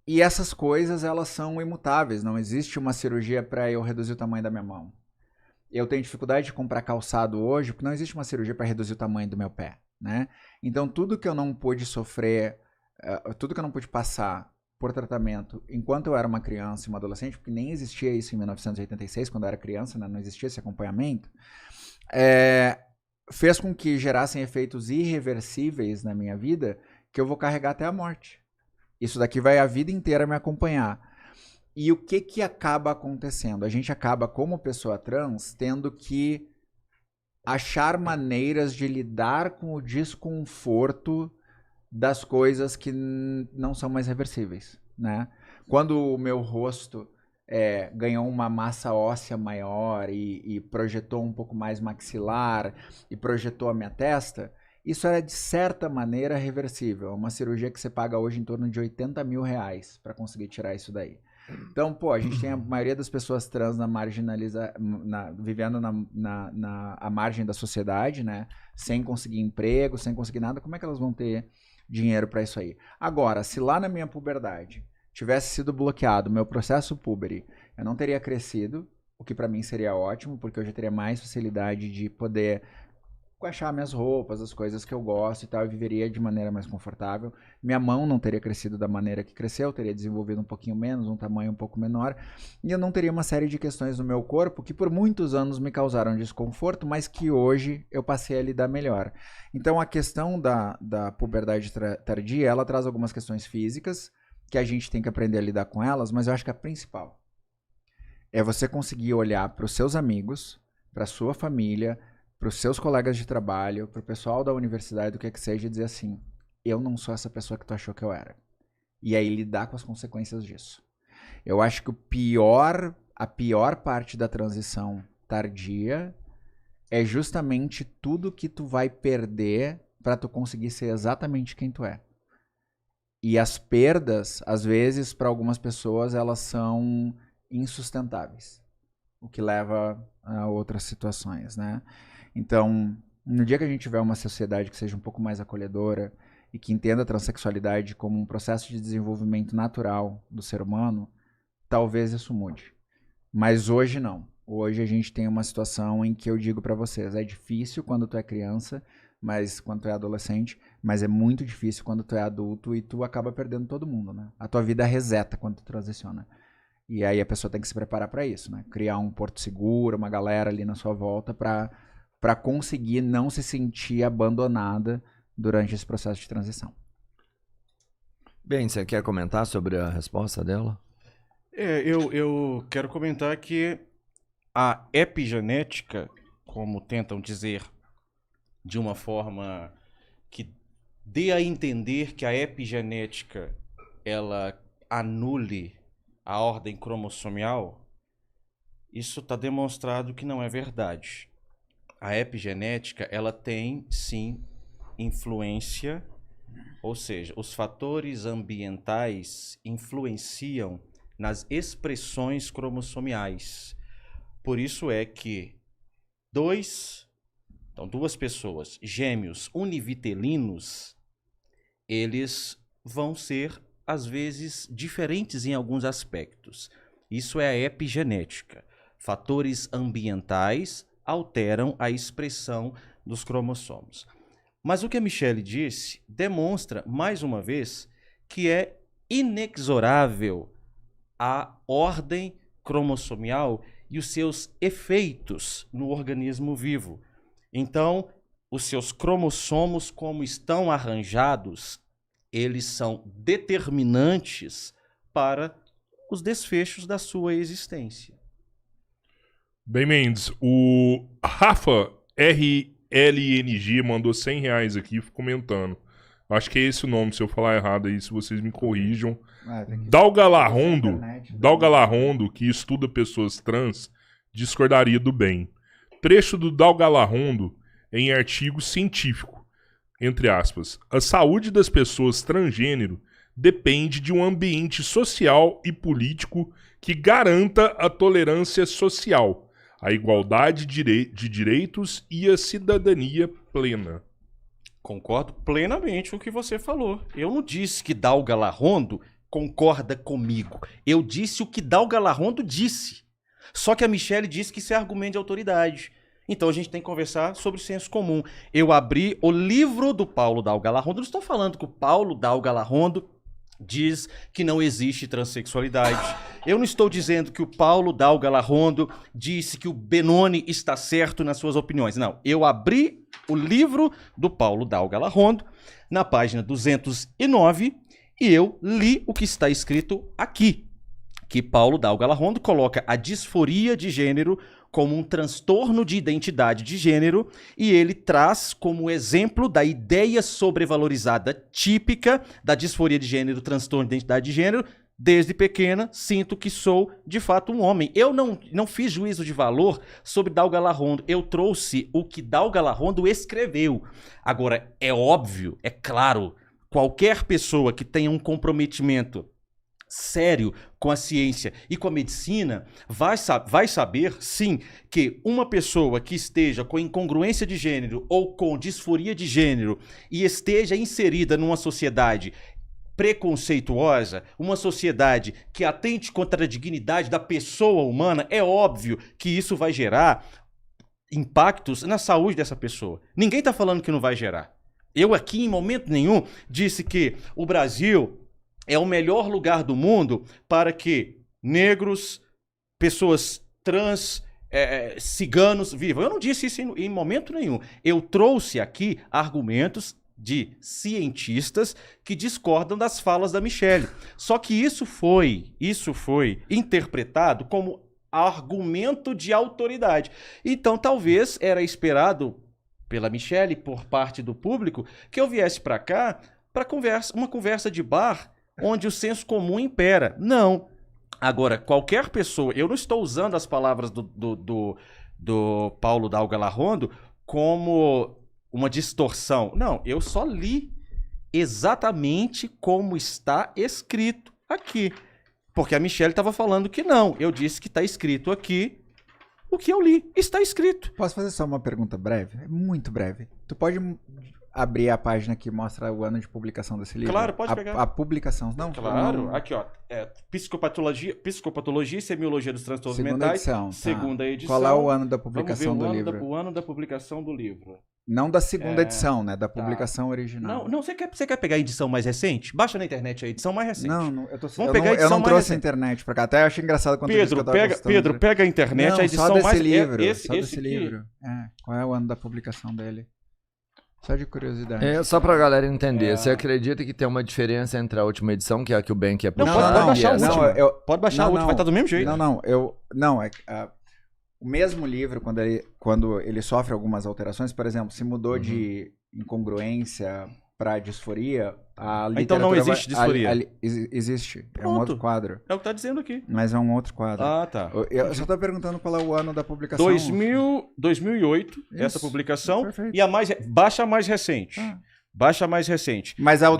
E essas coisas, elas são imutáveis, não existe uma cirurgia para eu reduzir o tamanho da minha mão. Eu tenho dificuldade de comprar calçado hoje, porque não existe uma cirurgia para reduzir o tamanho do meu pé, né? Então, tudo que eu não pude sofrer, tudo que eu não pude passar por tratamento enquanto eu era uma criança e uma adolescente, porque nem existia isso em 1986, quando eu era criança, né? Não existia esse acompanhamento, fez com que gerassem efeitos irreversíveis na minha vida que eu vou carregar até a morte. Isso daqui vai a vida inteira me acompanhar. E o que acaba acontecendo? A gente acaba, como pessoa trans, tendo que achar maneiras de lidar com o desconforto das coisas que não são mais reversíveis, né? Quando o meu rosto ganhou uma massa óssea maior e projetou um pouco mais maxilar e projetou a minha testa, isso era de certa maneira reversível. É uma cirurgia que você paga hoje em torno de R$80 mil para conseguir tirar isso daí. Então, pô, a gente tem a maioria das pessoas trans vivendo à margem da sociedade, né? Sem conseguir emprego, sem conseguir nada. Como é que elas vão ter dinheiro para isso aí? Agora, se lá na minha puberdade tivesse sido bloqueado o meu processo púbere, eu não teria crescido, o que para mim seria ótimo, porque eu já teria mais facilidade de poder achar minhas roupas, as coisas que eu gosto e tal, eu viveria de maneira mais confortável. Minha mão não teria crescido da maneira que cresceu, teria desenvolvido um pouquinho menos, um tamanho um pouco menor, e eu não teria uma série de questões no meu corpo que por muitos anos me causaram desconforto, mas que hoje eu passei a lidar melhor. Então a questão da puberdade tardia, ela traz algumas questões físicas, que a gente tem que aprender a lidar com elas, mas eu acho que a principal é você conseguir olhar para os seus amigos, para a sua família, para os seus colegas de trabalho, para o pessoal da universidade, do que seja, e dizer assim, eu não sou essa pessoa que tu achou que eu era. E aí lidar com as consequências disso. Eu acho que a pior parte da transição tardia é justamente tudo que tu vai perder para tu conseguir ser exatamente quem tu é. E as perdas, às vezes, para algumas pessoas, elas são insustentáveis. O que leva a outras situações, né? Então, no dia que a gente tiver uma sociedade que seja um pouco mais acolhedora e que entenda a transexualidade como um processo de desenvolvimento natural do ser humano, talvez isso mude. Mas hoje não. Hoje a gente tem uma situação em que eu digo pra vocês, é difícil quando tu é criança, mas quando tu é adolescente, mas é muito difícil quando tu é adulto e tu acaba perdendo todo mundo, né? A tua vida reseta quando tu transiciona. E aí a pessoa tem que se preparar pra isso, né? Criar um porto seguro, uma galera ali na sua volta pra conseguir não se sentir abandonada durante esse processo de transição. Bem, você quer comentar sobre a resposta dela? Eu quero comentar que a epigenética, como tentam dizer de uma forma que dê a entender que a epigenética ela anule a ordem cromossomial, isso está demonstrado que não é verdade. A epigenética, ela tem, sim, influência, ou seja, os fatores ambientais influenciam nas expressões cromossomiais. Por isso é que duas pessoas, gêmeos univitelinos, eles vão ser, às vezes, diferentes em alguns aspectos. Isso é a epigenética. Fatores ambientais alteram a expressão dos cromossomos. Mas o que a Michelle disse demonstra, mais uma vez, que é inexorável a ordem cromossomial e os seus efeitos no organismo vivo. Então, os seus cromossomos, como estão arranjados, eles são determinantes para os desfechos da sua existência. Bem, Mendes, o Rafa RLNG mandou R$100 aqui comentando. Acho que é esse o nome, se eu falar errado aí, se vocês me corrijam. Dalga Larrondo, que estuda pessoas trans, discordaria do bem. Trecho do Dalga Larrondo em artigo científico, entre aspas. A saúde das pessoas transgênero depende de um ambiente social e político que garanta a tolerância social, a igualdade de direitos e a cidadania plena. Concordo plenamente com o que você falou. Eu não disse que Dalga Larrondo concorda comigo. Eu disse o que Dalga Larrondo disse. Só que a Michelle disse que isso é argumento de autoridade. Então a gente tem que conversar sobre senso comum. Eu abri o livro do Paulo Dalga Larrondo. Não estou falando que o Paulo Dalga Larrondo diz que não existe transexualidade. Eu não estou dizendo que o Paulo Dalga Larrondo disse que o Benoni está certo nas suas opiniões. Não, eu abri o livro do Paulo Dalga Larrondo na página 209 e eu li o que está escrito aqui, que Paulo Dalga Larrondo coloca a disforia de gênero como um transtorno de identidade de gênero e ele traz como exemplo da ideia sobrevalorizada típica da disforia de gênero, transtorno de identidade de gênero. Desde pequena, sinto que sou, de fato, um homem. Eu não fiz juízo de valor sobre Dalga Larrondo. Eu trouxe o que Dalga Larrondo escreveu. Agora, é óbvio, é claro, qualquer pessoa que tenha um comprometimento sério com a ciência e com a medicina vai saber, sim, que uma pessoa que esteja com incongruência de gênero ou com disforia de gênero e esteja inserida numa sociedade preconceituosa, uma sociedade que atente contra a dignidade da pessoa humana, é óbvio que isso vai gerar impactos na saúde dessa pessoa. Ninguém está falando que não vai gerar. Eu aqui, em momento nenhum, disse que o Brasil é o melhor lugar do mundo para que negros, pessoas trans, ciganos vivam. Eu não disse isso em momento nenhum. Eu trouxe aqui argumentos de cientistas que discordam das falas da Michelle. Só que isso foi interpretado como argumento de autoridade. Então, talvez era esperado pela Michelle, por parte do público, que eu viesse para cá para uma conversa de bar onde o senso comum impera. Não. Agora, qualquer pessoa... Eu não estou usando as palavras do Paulo Dalga Larrondo como uma distorção. Não, eu só li exatamente como está escrito aqui. Porque a Michelle estava falando que não. Eu disse que está escrito aqui o que eu li. Está escrito. Posso fazer só uma pergunta breve? É muito breve. Tu pode abrir a página que mostra o ano de publicação desse livro? Claro, pode pegar. A publicação, não? Claro. Não. Aqui, ó. Psicopatologia e Semiologia dos Transtornos Segunda Mentais. edição. Tá. Segunda edição. Qual é o ano da publicação do livro? O ano da publicação do livro. Não da segunda edição, né? Da publicação original. Não, você quer pegar a edição mais recente? Baixa na internet a edição mais recente. Não, eu não trouxe a internet pra cá. Até achei engraçado quando Pedro, pega a internet, a edição só desse mais... livro, esse desse livro. Qual é o ano da publicação dele? Só de curiosidade. Só pra galera entender, você acredita que tem uma diferença entre a última edição, que é a que o Ben quer puxar? Pode baixar a última. Pode baixar a última, vai estar do mesmo jeito. O mesmo livro, quando ele sofre algumas alterações, por exemplo, se mudou de incongruência para disforia, a literatura... Então não existe disforia? Existe. Pronto. É um outro quadro. É o que tá dizendo aqui. Mas é um outro quadro. Ah, tá. Eu só tô perguntando qual é o ano da publicação. 2008, Isso. essa publicação. Perfeito. E baixa a mais recente. Baixa a mais recente. Mas essa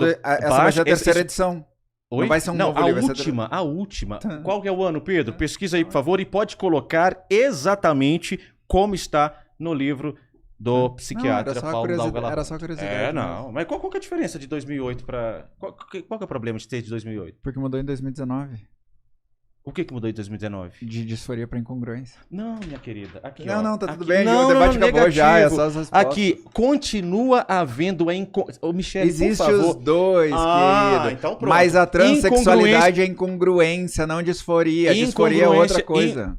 vai ser a terceira edição. Oi? Não vai ser um novo livro. A última. Qual que é o ano, Pedro? Pesquisa aí, por favor, e pode colocar exatamente como está no livro do psiquiatra Paulo Dalga Larrondo. Era só curiosidade. Mas qual que é a diferença de 2008 para... Qual que é o problema de ter de 2008? Porque mudou em 2019. O que mudou em 2019? De disforia para incongruência. Não, minha querida. Aqui, tá aqui, tudo bem. O debate acabou já, é só as respostas. Aqui, continua havendo a incongruência. Michelle, existe por favor. Os dois, querido. Então pronto. Mas a transexualidade é incongruência, não disforia. Disforia é outra coisa.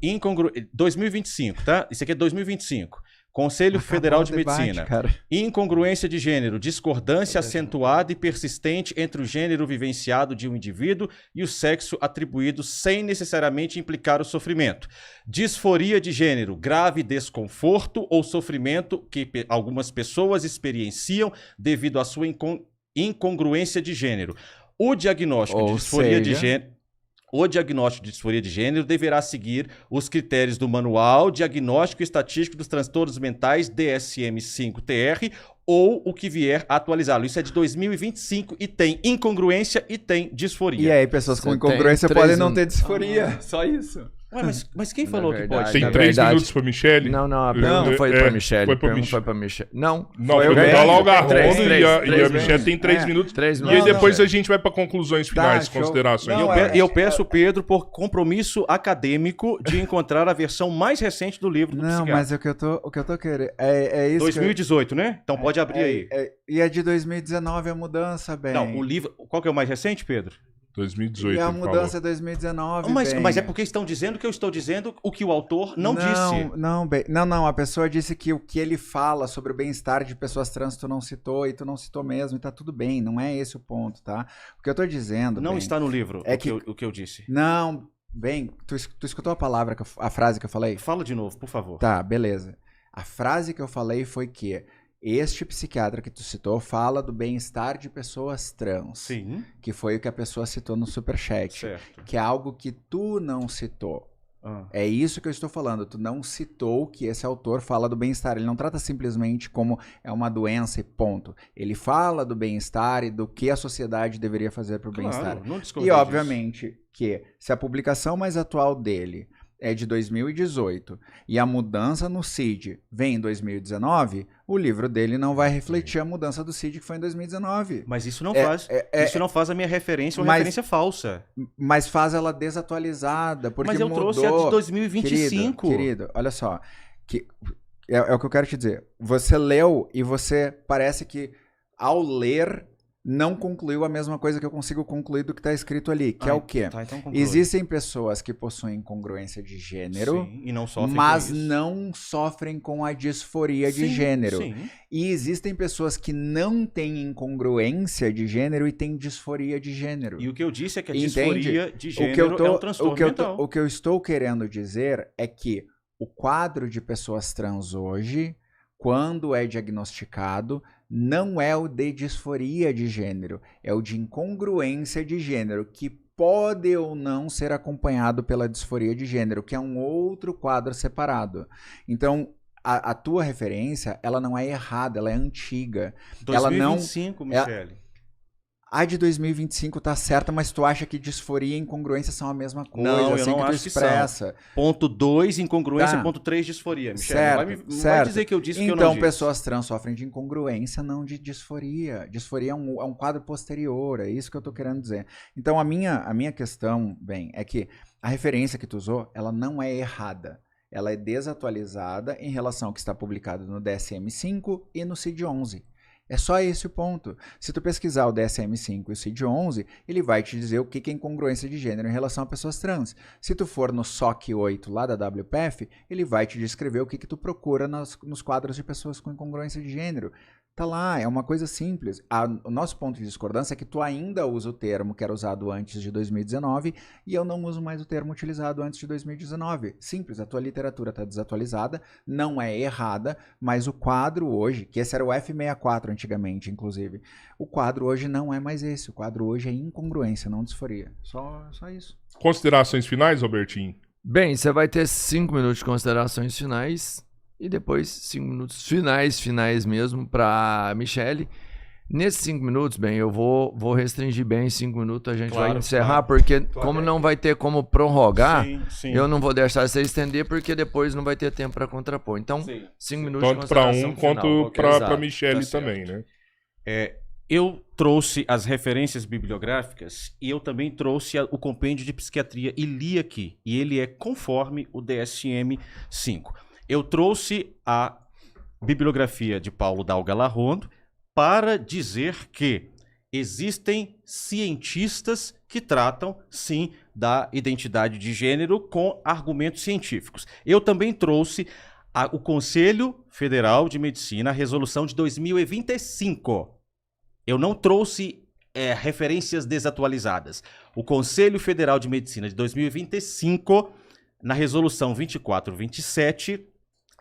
2025, tá? Isso aqui é 2025. Conselho Federal de Medicina. Incongruência de gênero, discordância acentuada e persistente entre o gênero vivenciado de um indivíduo e o sexo atribuído sem necessariamente implicar o sofrimento. Disforia de gênero, grave desconforto ou sofrimento que algumas pessoas experienciam devido à sua incongruência de gênero. O diagnóstico de disforia de gênero... O diagnóstico de disforia de gênero deverá seguir os critérios do Manual Diagnóstico e Estatístico dos Transtornos Mentais, DSM-5-TR, ou o que vier a atualizá-lo. Isso é de 2025 e tem incongruência e tem disforia. E aí, pessoas com incongruência podem não ter disforia. Só isso. Ué, mas quem falou que pode? Tem 3 minutos pra Michelle? Não, a pergunta foi pra Michelle. Foi pra Michelle. Não, foi o Dalga Larrondo e a Michelle tem 3 minutos. 3 E minutos. aí depois a gente vai pra conclusões finais, considerações. E eu peço, Pedro, por compromisso acadêmico de encontrar a versão mais recente do livro do psiquiatra. Mas o que eu tô querendo é isso. 2018, né? Então pode abrir aí. E é de 2019 a mudança, bem. Não, o livro... Qual que é o mais recente, Pedro? 2018. E a mudança é 2019. Mas é porque estão dizendo que eu estou dizendo o que o autor não disse. Não, a pessoa disse que o que ele fala sobre o bem-estar de pessoas trans tu não citou, e tu não citou mesmo, e tá tudo bem, não é esse o ponto, tá? O que eu tô dizendo, não está no livro o que eu disse. Não, bem, tu escutou a frase que eu falei? Fala de novo, por favor. Tá, beleza. A frase que eu falei foi que este psiquiatra que tu citou fala do bem-estar de pessoas trans. Sim. Que foi o que a pessoa citou no superchat. Certo. Que é algo que tu não citou. É isso que eu estou falando. Tu não citou que esse autor fala do bem-estar. Ele não trata simplesmente como é uma doença e ponto. Ele fala do bem-estar e do que a sociedade deveria fazer para o bem-estar. E obviamente que se a publicação mais atual dele é de 2018 e a mudança no CID vem em 2019, o livro dele não vai refletir a mudança do CID que foi em 2019. Mas isso não faz. Isso não faz a minha referência uma referência falsa. Mas faz ela desatualizada, porque mas eu mudou. trouxe a de 2025. Querido, olha só. é o que eu quero te dizer. Você leu e você parece que, ao ler, não concluiu a mesma coisa que eu consigo concluir do que está escrito ali, que é o quê? Tá, então conclui. Existem pessoas que possuem incongruência de gênero, Sim, e não sofrem mas com isso. não sofrem com a disforia de Sim, gênero. sim. E existem pessoas que não têm incongruência de gênero e têm disforia de gênero. E o que eu disse é que a Entende? disforia de gênero é um transtorno mental. O que eu estou querendo dizer é que o quadro de pessoas trans hoje, quando é diagnosticado, não é o de disforia de gênero, é o de incongruência de gênero, que pode ou não ser acompanhado pela disforia de gênero, que é um outro quadro separado. Então, a tua referência, ela não é errada, ela é antiga. 2025, ela não, Michele. A de 2025 tá certa, mas tu acha que disforia e incongruência são a mesma coisa? Não, eu assim não que tu acho que expressa. Ponto 2, incongruência. Tá. Ponto 3, disforia. Michele, Certo, não vai certo. dizer que eu disse que eu não Então, disse. pessoas trans sofrem de incongruência, não de disforia. Disforia é um quadro posterior, é isso que eu tô querendo dizer. Então, a minha questão, bem, é que a referência que tu usou, ela não é errada. Ela é desatualizada em relação ao que está publicado no DSM-5 e no CID-11. É só esse o ponto. Se tu pesquisar o DSM-5 e o CID-11, ele vai te dizer o que é incongruência de gênero em relação a pessoas trans. Se tu for no SOC 8 lá da WPF, ele vai te descrever o que tu procura nos quadros de pessoas com incongruência de gênero. Tá lá, é uma coisa simples. O nosso ponto de discordância é que tu ainda usa o termo que era usado antes de 2019 e eu não uso mais o termo utilizado antes de 2019. Simples, a tua literatura está desatualizada, não é errada, mas o quadro hoje, que esse era o F64 antigamente, inclusive, o quadro hoje não é mais esse. O quadro hoje é incongruência, não disforia. Só isso. Considerações finais, Robertinho? Bem, você vai ter 5 minutos de considerações finais e depois 5 minutos finais mesmo para Michele. Nesses 5 minutos, bem, eu vou restringir bem 5 minutos, a gente vai encerrar, porque como não vai ter como prorrogar, Sim. eu não vou deixar você estender, porque depois não vai ter tempo para contrapor. Então, 5 minutos Tanto para consideração um quanto final. para Exato. Michele Tá também, né? Eu trouxe as referências bibliográficas e eu também trouxe o compêndio de psiquiatria e li aqui. E ele é conforme o DSM-5. Eu trouxe a bibliografia de Paulo Dalga Larrondo para dizer que existem cientistas que tratam, sim, da identidade de gênero com argumentos científicos. Eu também trouxe o Conselho Federal de Medicina, a resolução de 2025. Eu não trouxe referências desatualizadas. O Conselho Federal de Medicina de 2025, na resolução 2427,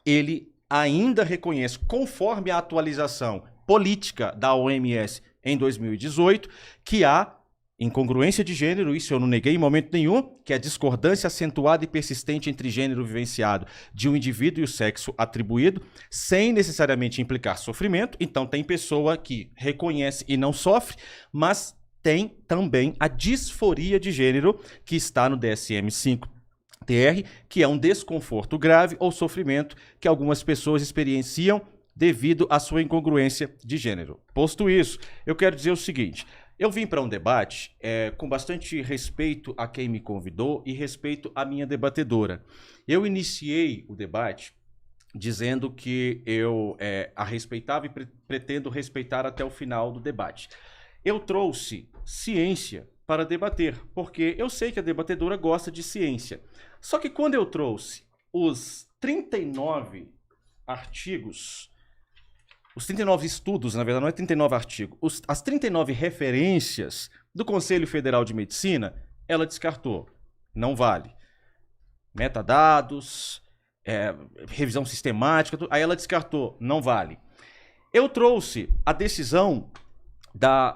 ele ainda reconhece, conforme a atualização política da OMS em 2018, que há incongruência de gênero, isso eu não neguei em momento nenhum, que é a discordância acentuada e persistente entre gênero vivenciado de um indivíduo e o sexo atribuído, sem necessariamente implicar sofrimento. Então tem pessoa que reconhece e não sofre, mas tem também a disforia de gênero, que está no DSM-5-TR, que é um desconforto grave ou sofrimento que algumas pessoas experienciam devido à sua incongruência de gênero. Posto isso, eu quero dizer o seguinte: eu vim para um debate com bastante respeito a quem me convidou e respeito à minha debatedora. Eu iniciei o debate dizendo que eu a respeitava e pretendo respeitar até o final do debate. Eu trouxe ciência para debater, porque eu sei que a debatedora gosta de ciência. Só que quando eu trouxe os 39 artigos, os 39 estudos, na verdade não é 39 artigos, as 39 referências do Conselho Federal de Medicina, ela descartou. Não vale. Metadados, revisão sistemática, aí ela descartou. Não vale. Eu trouxe a decisão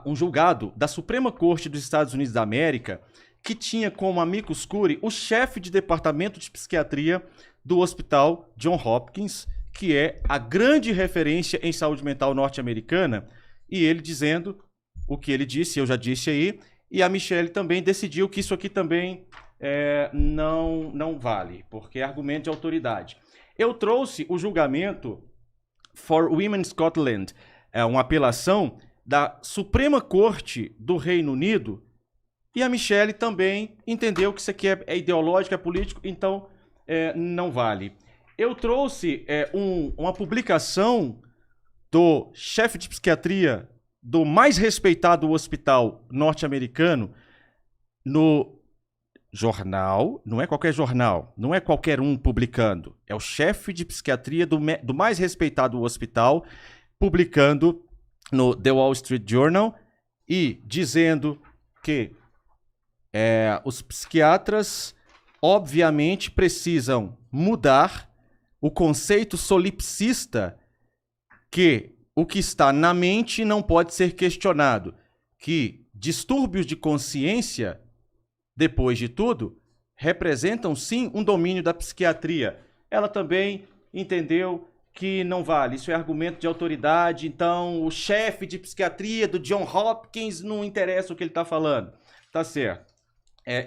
um julgado da Suprema Corte dos Estados Unidos da América, que tinha como amicus curiae o chefe de departamento de psiquiatria do Hospital Johns Hopkins, que é a grande referência em saúde mental norte-americana, e ele dizendo o que ele disse, eu já disse aí, e a Michele também decidiu que isso aqui também não vale, porque é argumento de autoridade. Eu trouxe o julgamento For Women Scotland, uma apelação da Suprema Corte do Reino Unido, e a Michele também entendeu que isso aqui é ideológico, é político, então não vale. Eu trouxe uma publicação do chefe de psiquiatria do mais respeitado hospital norte-americano no jornal, não é qualquer jornal, não é qualquer um publicando, é o chefe de psiquiatria do mais respeitado hospital publicando no The Wall Street Journal e dizendo que os psiquiatras obviamente precisam mudar o conceito solipsista que o que está na mente não pode ser questionado, que distúrbios de consciência, depois de tudo, representam sim um domínio da psiquiatria. Ela também entendeu que não vale, isso é argumento de autoridade, então o chefe de psiquiatria do John Hopkins não interessa o que ele está falando. Tá certo.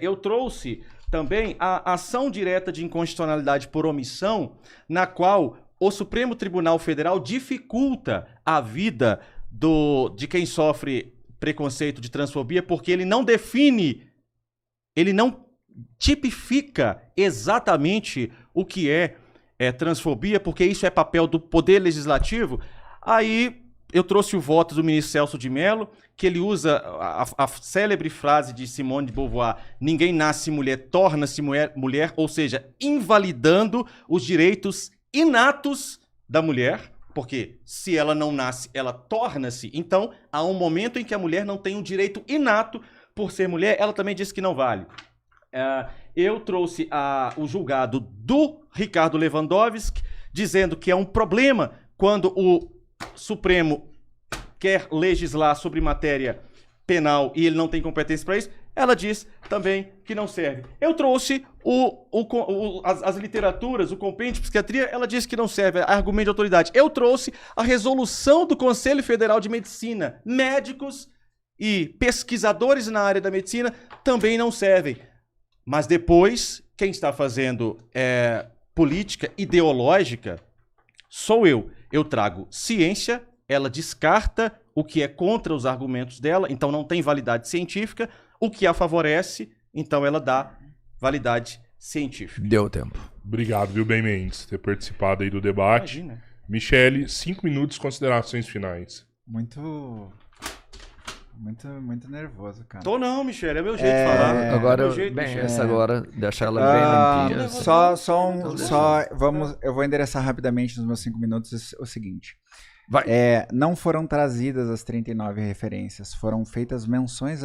Eu trouxe também a ação direta de inconstitucionalidade por omissão, na qual o Supremo Tribunal Federal dificulta a vida de quem sofre preconceito de transfobia, porque ele não define, ele não tipifica exatamente o que é transfobia, porque isso é papel do Poder Legislativo. Aí eu trouxe o voto do ministro Celso de Mello, que ele usa a célebre frase de Simone de Beauvoir: ninguém nasce mulher, torna-se mulher, ou seja, invalidando os direitos inatos da mulher, porque se ela não nasce, ela torna-se. Então, há um momento em que a mulher não tem um direito inato por ser mulher, ela também disse que não vale. Eu trouxe o julgado do Ricardo Lewandowski, dizendo que é um problema quando o Supremo quer legislar sobre matéria penal e ele não tem competência para isso. Ela diz também que não serve. Eu trouxe as literaturas, o compêndio de psiquiatria, ela diz que não serve, é argumento de autoridade. Eu trouxe a resolução do Conselho Federal de Medicina. Médicos e pesquisadores na área da medicina também não servem. Mas depois, quem está fazendo política ideológica sou eu. Eu trago ciência, ela descarta o que é contra os argumentos dela, então não tem validade científica. O que a favorece, então ela dá validade científica. Deu tempo. Obrigado, viu, Ben Mendes, ter participado aí do debate. Imagina. Michele, 5 minutos, considerações finais. Muito nervoso, cara. Tô não, Michele, é meu jeito de falar. Agora, jeito, bem, Michele. essa agora, deixar ela bem limpinha. Eu vou endereçar rapidamente nos meus 5 minutos o seguinte. Vai. Não foram trazidas as 39 referências, foram feitas menções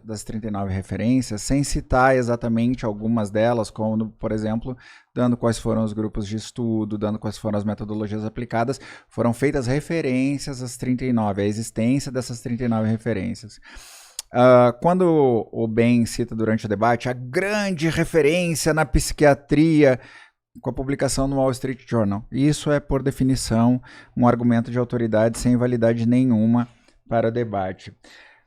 das 39 referências, sem citar exatamente algumas delas, como, por exemplo, dando quais foram os grupos de estudo, dando quais foram as metodologias aplicadas. Foram feitas referências às 39, a existência dessas 39 referências. Quando o Ben cita durante o debate a grande referência na psiquiatria, com a publicação no Wall Street Journal. Isso é, por definição, um argumento de autoridade sem validade nenhuma para o debate.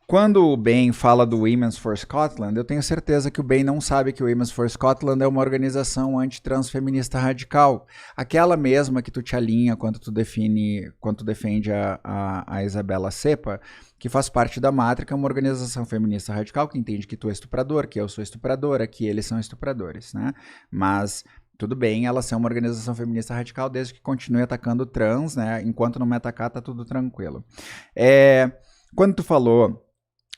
Quando o Ben fala do Women's for Scotland, eu tenho certeza que o Ben não sabe que o Women's for Scotland é uma organização antitransfeminista radical. Aquela mesma que tu te alinha quando tu defende a Isabela Cepa, que faz parte da Mátrica, é uma organização feminista radical que entende que tu é estuprador, que eu sou estupradora, que eles são estupradores, né? Mas tudo bem, elas são uma organização feminista radical desde que continue atacando trans, né? Enquanto não me atacar, tá tudo tranquilo. Quando tu falou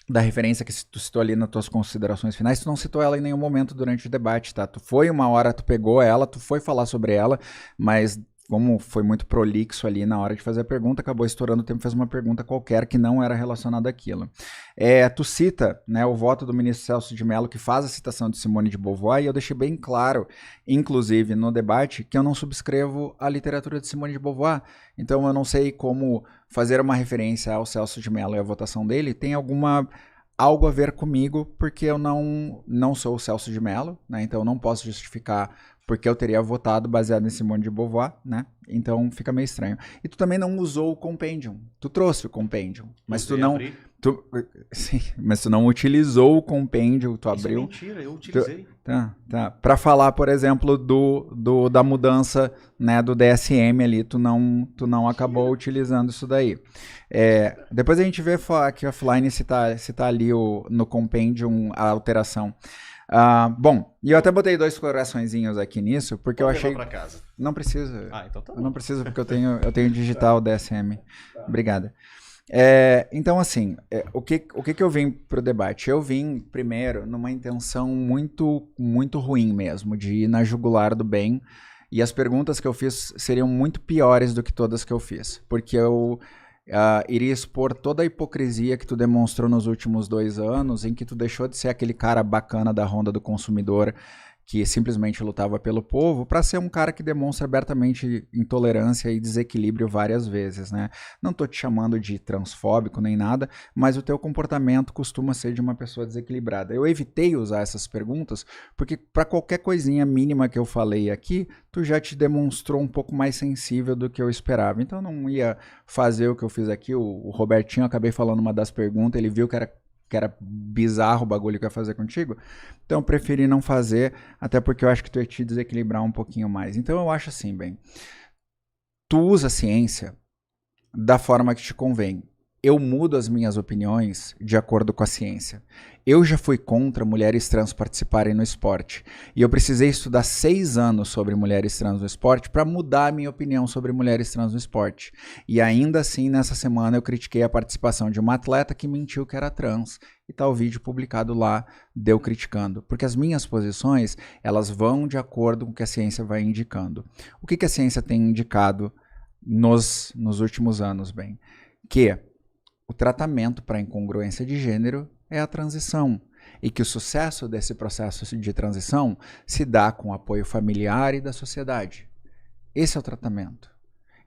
da referência que tu citou ali nas tuas considerações finais, tu não citou ela em nenhum momento durante o debate, tá? Tu foi uma hora, tu pegou ela, tu foi falar sobre ela, mas como foi muito prolixo ali na hora de fazer a pergunta, acabou estourando o tempo, fez uma pergunta qualquer que não era relacionada àquilo. Tu cita, né, o voto do ministro Celso de Mello, que faz a citação de Simone de Beauvoir, e eu deixei bem claro, inclusive no debate, que eu não subscrevo a literatura de Simone de Beauvoir. Então eu não sei como fazer uma referência ao Celso de Mello e a votação dele tem algo a ver comigo, porque eu não sou o Celso de Mello, né? Então eu não posso justificar porque eu teria votado baseado em Simone de Beauvoir, né? Então fica meio estranho. E tu também não usou o Compendium. Tu trouxe o Compendium, mas tu não... Sim, mas tu não utilizou o Compendium, tu abriu... Isso é mentira, eu utilizei. Tá. Pra falar, por exemplo, da mudança, né, do DSM ali, tu não acabou utilizando isso daí. Depois a gente vê aqui offline se tá ali no Compendium a alteração. Bom, e eu até botei 2 coraçõezinhos aqui nisso, porque eu achei... Pra casa. Não precisa. Então tá Eu bom. não preciso, porque eu tenho digital DSM. Obrigada. Então, assim, o que eu vim pro debate? Eu vim, primeiro, numa intenção muito, muito ruim mesmo, de ir na jugular do bem, e as perguntas que eu fiz seriam muito piores do que todas que eu fiz, porque eu iria expor toda a hipocrisia que tu demonstrou nos últimos 2 anos, em que tu deixou de ser aquele cara bacana da ronda do consumidor, que simplesmente lutava pelo povo, para ser um cara que demonstra abertamente intolerância e desequilíbrio várias vezes, né? Não tô te chamando de transfóbico nem nada, mas o teu comportamento costuma ser de uma pessoa desequilibrada. Eu evitei usar essas perguntas, porque para qualquer coisinha mínima que eu falei aqui, tu já te demonstrou um pouco mais sensível do que eu esperava. Então eu não ia fazer o que eu fiz aqui. O Robertinho, eu acabei falando uma das perguntas, ele viu que era bizarro o bagulho que eu ia fazer contigo, então eu preferi não fazer, até porque eu acho que tu ia te desequilibrar um pouquinho mais. Então eu acho assim, bem, tu usa a ciência da forma que te convém. Eu mudo as minhas opiniões de acordo com a ciência. Eu já fui contra mulheres trans participarem no esporte. E eu precisei estudar 6 anos sobre mulheres trans no esporte para mudar a minha opinião sobre mulheres trans no esporte. E ainda assim, nessa semana, eu critiquei a participação de uma atleta que mentiu que era trans. E tá o vídeo publicado lá, deu criticando. Porque as minhas posições, elas vão de acordo com o que a ciência vai indicando. O que a ciência tem indicado nos últimos anos, bem? Que o tratamento para incongruência de gênero é a transição, e que o sucesso desse processo de transição se dá com o apoio familiar e da sociedade. Esse é o tratamento.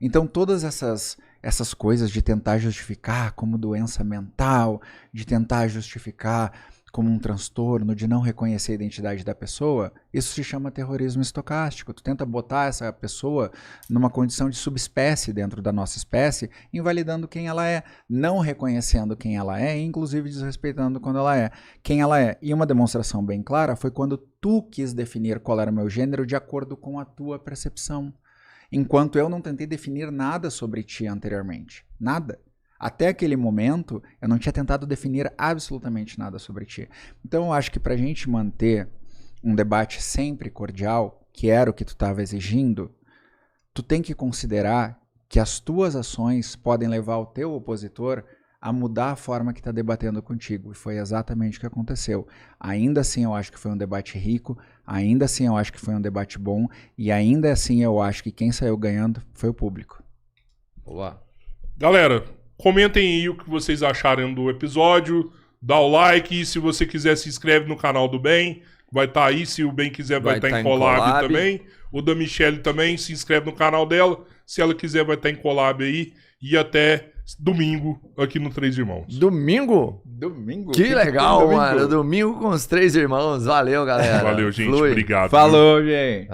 Então todas essas coisas de tentar justificar como doença mental, de tentar justificar como um transtorno, de não reconhecer a identidade da pessoa, isso se chama terrorismo estocástico. Tu tenta botar essa pessoa numa condição de subespécie dentro da nossa espécie, invalidando quem ela é, não reconhecendo quem ela é, e inclusive desrespeitando quem ela é. E uma demonstração bem clara foi quando tu quis definir qual era o meu gênero de acordo com a tua percepção. Enquanto eu não tentei definir nada sobre ti anteriormente. Nada. Até aquele momento, eu não tinha tentado definir absolutamente nada sobre ti. Então, eu acho que pra gente manter um debate sempre cordial, que era o que tu estava exigindo, tu tem que considerar que as tuas ações podem levar o teu opositor a mudar a forma que está debatendo contigo. E foi exatamente o que aconteceu. Ainda assim, eu acho que foi um debate rico, ainda assim, eu acho que foi um debate bom, e ainda assim, eu acho que quem saiu ganhando foi o público. Boa. Galera, comentem aí o que vocês acharam do episódio, dá o like, e se você quiser se inscreve no canal do Ben, vai estar aí, se o Ben quiser vai estar em collab também, o da Michelle também, se inscreve no canal dela, se ela quiser vai estar em collab aí, e até domingo aqui no Três Irmãos. Domingo? Domingo? Que legal, mano. Domingo com os 3 irmãos. Valeu, galera. Valeu, gente. Flui. Obrigado. Falou, gente.